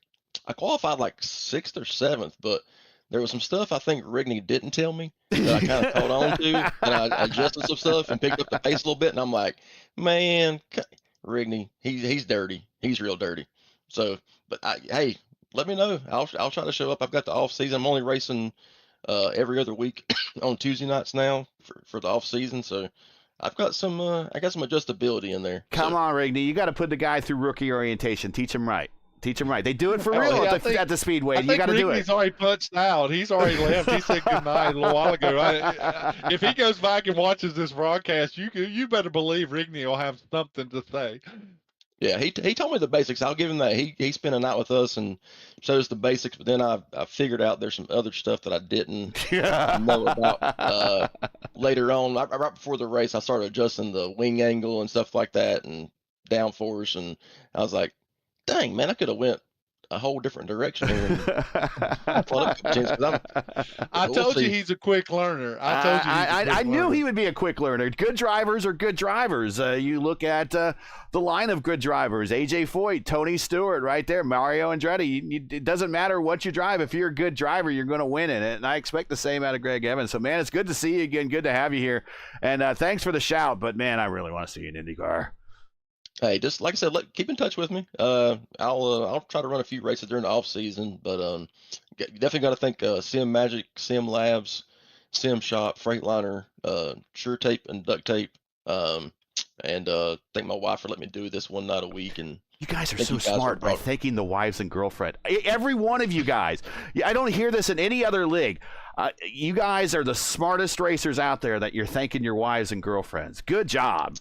I qualified like 6th or 7th, but there was some stuff I think Rigney didn't tell me that I kind of caught on to, and I adjusted some stuff and picked up the pace a little bit, and I'm like, man, Rigney, he's dirty. He's real dirty. So, but hey, let me know. I'll try to show up. I've got the off season. I'm only racing every other week on Tuesday nights now for the off season, so I got some adjustability in there. Come on, Rigney. You got to put the guy through rookie orientation. Teach him right. They do it for real at the Speedway. You got to do it. He's already punched out. He's already left. He said goodnight a little while ago. If he goes back and watches this broadcast, you better believe Rigney will have something to say. Yeah, he told me the basics. I'll give him that. He spent a night with us and showed us the basics. But then I figured out there's some other stuff that I didn't know about. Later on, right before the race, I started adjusting the wing angle and stuff like that, and downforce, and I was like, "Dang, man, I could have went a whole different direction here." And I we'll told you see. he's a quick learner. I told you he's a quick I knew learner. he would be a quick learner. Good drivers are good drivers. You look at the line of good drivers: AJ Foyt, Tony Stewart, right there, Mario Andretti. It doesn't matter what you drive. If you're a good driver, you're going to win in it. And I expect the same out of Greg Evans. So, man, it's good to see you again. Good to have you here. And thanks for the shout. But, man, I really want to see you in IndyCar. Hey, just like I said, keep in touch with me. I'll try to run a few races during the off season, but definitely got to thank Sim Magic, Sim Labs, Sim Shop, Freightliner, Sure Tape and Duct Tape, and thank my wife for letting me do this one night a week. And You guys are thank so you guys for smart by brought- thanking the wives and girlfriend. Every one of you guys. I don't hear this in any other league. You guys are the smartest racers out there that you're thanking your wives and girlfriends. Good job.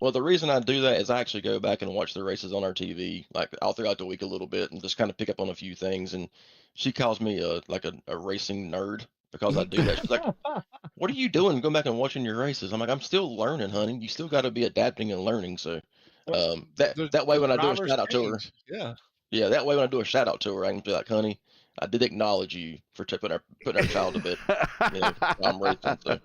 Well, the reason I do that is I actually go back and watch the races on our TV, like all throughout the week a little bit, and just kind of pick up on a few things. And she calls me a racing nerd because I do that. She's like, "What are you doing? Going back and watching your races?" I'm like, "I'm still learning, honey. You still got to be adapting and learning." So that way when I do a drivers shout out to her, change. yeah, that way when I do a shout out to her, I can be like, "Honey, I did acknowledge you for putting our child to bed." I'm racing. So.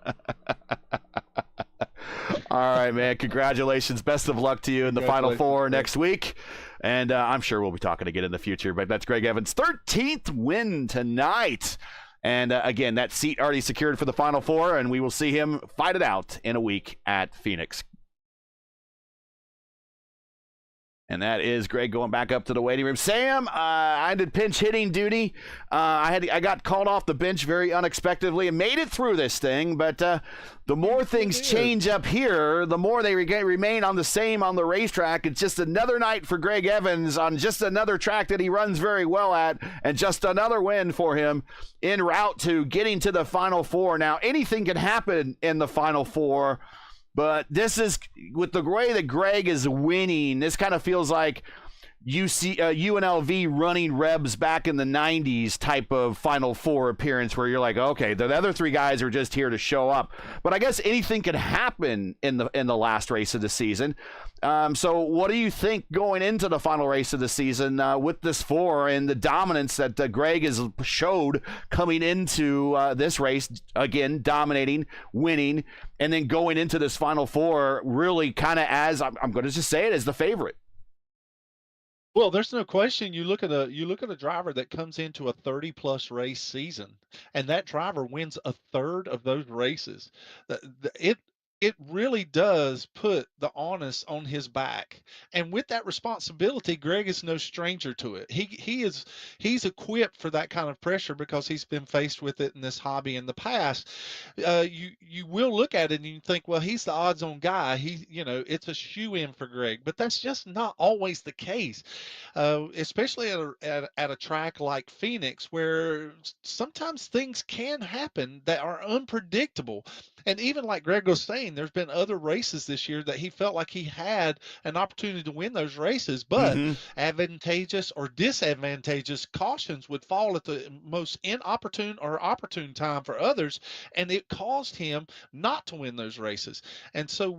All right, man. Congratulations. Best of luck to you in the Final Four next week. And I'm sure we'll be talking again in the future. But that's Greg Evans' 13th win tonight. And again, that seat already secured for the Final Four, and we will see him fight it out in a week at Phoenix. And that is Greg going back up to the waiting room. Sam, I did pinch hitting duty. I got called off the bench very unexpectedly and made it through this thing. But the more things change up here, the more they remain on the racetrack. It's just another night for Greg Evans on just another track that he runs very well at, and just another win for him en route to getting to the Final Four. Now, anything can happen in the Final Four. But this is, with the way that Greg is winning, this kind of feels like UNLV running Rebs back in the 90s type of Final Four appearance where you're like, okay, the other three guys are just here to show up. But I guess anything could happen in the last race of the season. So what do you think going into the final race of the season with this four and the dominance that Greg has showed coming into this race, again, dominating, winning, and then going into this Final Four really kind of as, I'm going to just say it, as the favorite? Well, there's no question. You look at a driver that comes into a 30-plus race season, and that driver wins a third of those races. It really does put the onus on his back, and with that responsibility, Greg is no stranger to it. He's equipped for that kind of pressure because he's been faced with it in this hobby in the past. You will look at it and you think, well, he's the odds-on guy. It's a shoe-in for Greg, but that's just not always the case, especially at a track like Phoenix, where sometimes things can happen that are unpredictable. And even like Greg was saying, there's been other races this year that he felt like he had an opportunity to win those races, but advantageous or disadvantageous cautions would fall at the most inopportune or opportune time for others, and it caused him not to win those races. And so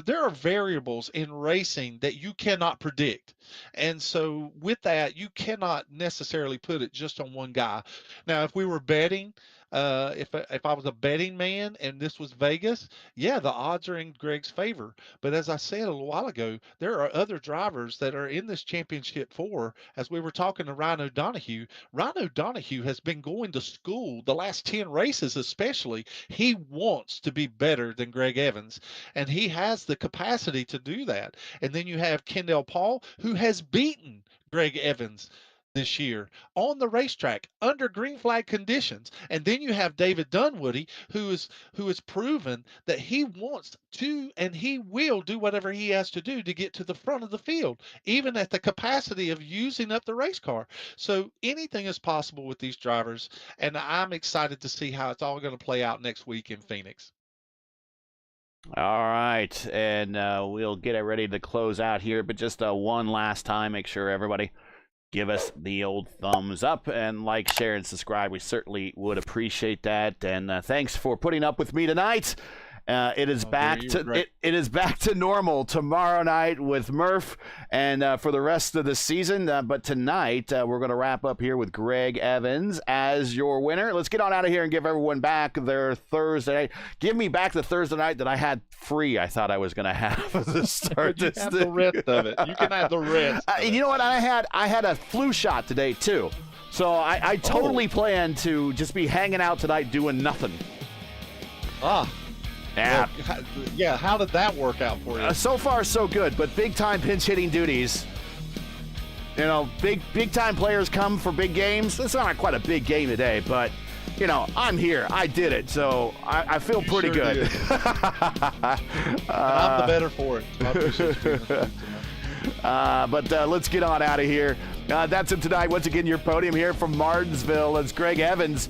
there are variables in racing that you cannot predict. And so with that, you cannot necessarily put it just on one guy. Now, if we were betting, if I was a betting man and this was Vegas, yeah, the odds are in Greg's favor. But as I said a little while ago, there are other drivers that are in this championship four. As we were talking to Rhino Donahue has been going to school the last 10 races, especially. He wants to be better than Greg Evans, and he has the capacity to do that. And then you have Kendall Paul, who has beaten Greg Evans this year on the racetrack under green flag conditions. And then you have David Dunwoody, who has proven that he wants to and he will do whatever he has to do to get to the front of the field, even at the capacity of using up the race car. So anything is possible with these drivers, and I'm excited to see how it's all going to play out next week in Phoenix. All right, and we'll get it ready to close out here, but just one last time, make sure everybody give us the old thumbs up and like, share, and subscribe. We certainly would appreciate that. And thanks for putting up with me tonight. It is back to it is back to normal tomorrow night with Murph and for the rest of the season. But tonight we're going to wrap up here with Greg Evans as your winner. Let's get on out of here and give everyone back their Thursday night. Give me back the Thursday night that I had free. I thought I was going to have to start you this. Have the rest of it. You can have the rest. You know what? I had a flu shot today too, so I totally plan to just be hanging out tonight doing nothing. Yeah. Well, yeah. How did that work out for you? So far, so good. But big time pinch hitting duties. You know, big time players come for big games. It's not quite a big game today, but you know, I'm here. I did it, so I feel pretty good. And I'm the better for it. But let's get on out of here. That's it tonight. Once again, your podium here from Martinsville. It's Greg Evans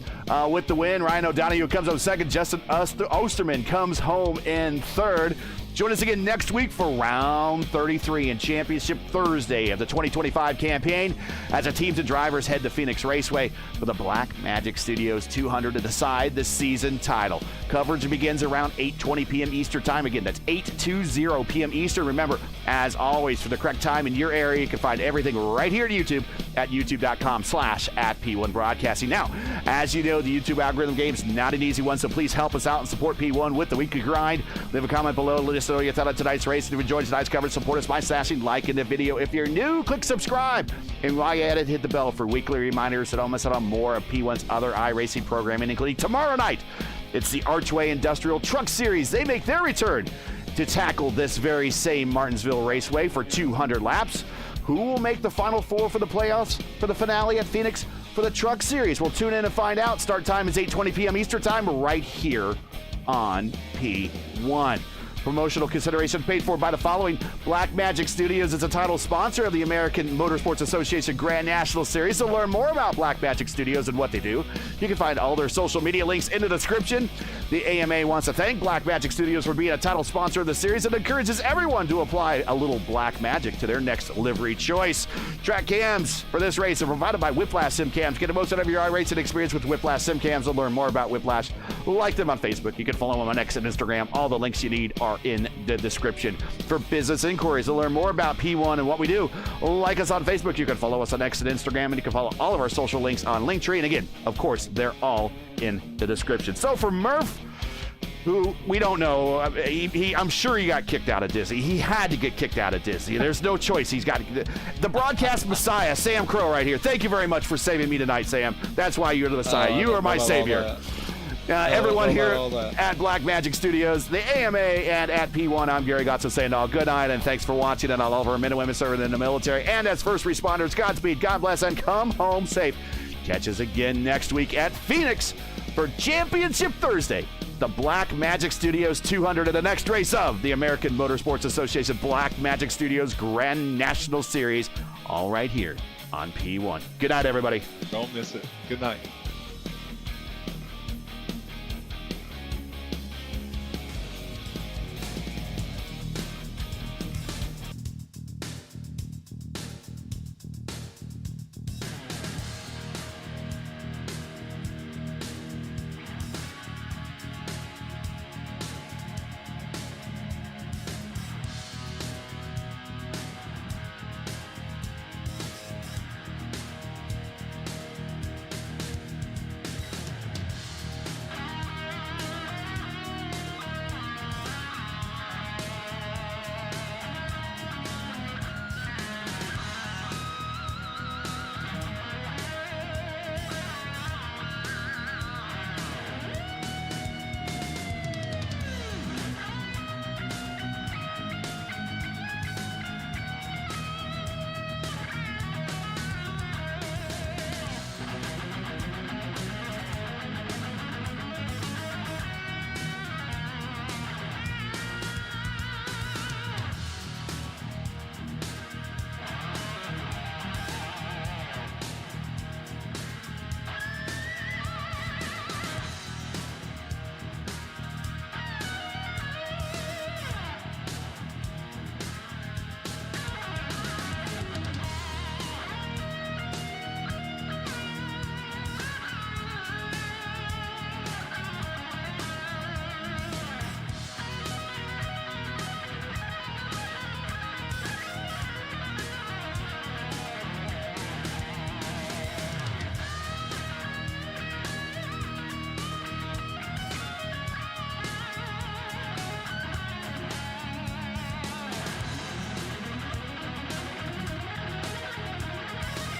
with the win. Ryan O'Donoghue comes home second. Justin Osterman comes home in third. Join us again next week for round 33 and Championship Thursday of the 2025 campaign as the teams and drivers head to Phoenix Raceway for the Black Magic Studios 200 to decide the season title. Coverage begins around 8:20 p.m. Eastern Time. Again, that's 8:20 p.m. Eastern. Remember, as always, for the correct time in your area, you can find everything right here at YouTube at youtube.com/@P1 Broadcasting. Now, as you know, the YouTube algorithm game is not an easy one, so please help us out and support P1 with the weekly grind. Leave a comment below. Let us know your thought on tonight's race. And if you enjoyed tonight's coverage, support us by smashing like in the video. If you're new, click subscribe. And while you're at it, hit the bell for weekly reminders so don't miss out on more of P1's other iRacing programming, including tomorrow night. It's the Archway Industrial Truck Series. They make their return to tackle this very same Martinsville Raceway for 200 laps. Who will make the Final Four for the playoffs for the finale at Phoenix for the Truck Series? We'll tune in and find out. Start time is 8:20 p.m. Eastern Time right here on P1. Promotional consideration paid for by the following. Black Magic Studios is a title sponsor of the American Motorsports Association Grand National Series. To learn more about Black Magic Studios and what they do, you can find all their social media links in the description. The AMA wants to thank Black Magic Studios for being a title sponsor of the series and encourages everyone to apply a little black magic to their next livery choice. Track cams for this race are provided by Whiplash Sim Cams. Get the most out of your iRacing experience with Whiplash Sim Cams. To learn more about Whiplash, like them on Facebook. You can follow them on X and Instagram. All the links you need are in the description. For business inquiries, to learn more about P1 and what we do, like us on Facebook. You can follow us on X and Instagram, and you can follow all of our social links on Linktree. And again, of course, they're all in the description. So for Murph, who we don't know, I'm sure he got kicked out of Disney. He had to get kicked out of Disney. There's no choice. He's got the broadcast messiah, Sam Crow, right here. Thank you very much for saving me tonight, Sam. That's why you're the messiah. You are my savior. Everyone here at Black Magic Studios, the AMA, and at P1, I'm Gary Gotso saying all good night, and thanks for watching, and all of our men and women serving in the military, and as first responders, Godspeed, God bless, and come home safe. Catch us again next week at Phoenix for Championship Thursday, the Black Magic Studios 200 in the next race of the American Motorsports Association Black Magic Studios Grand National Series, all right here on P1. Good night, everybody. Don't miss it. Good night.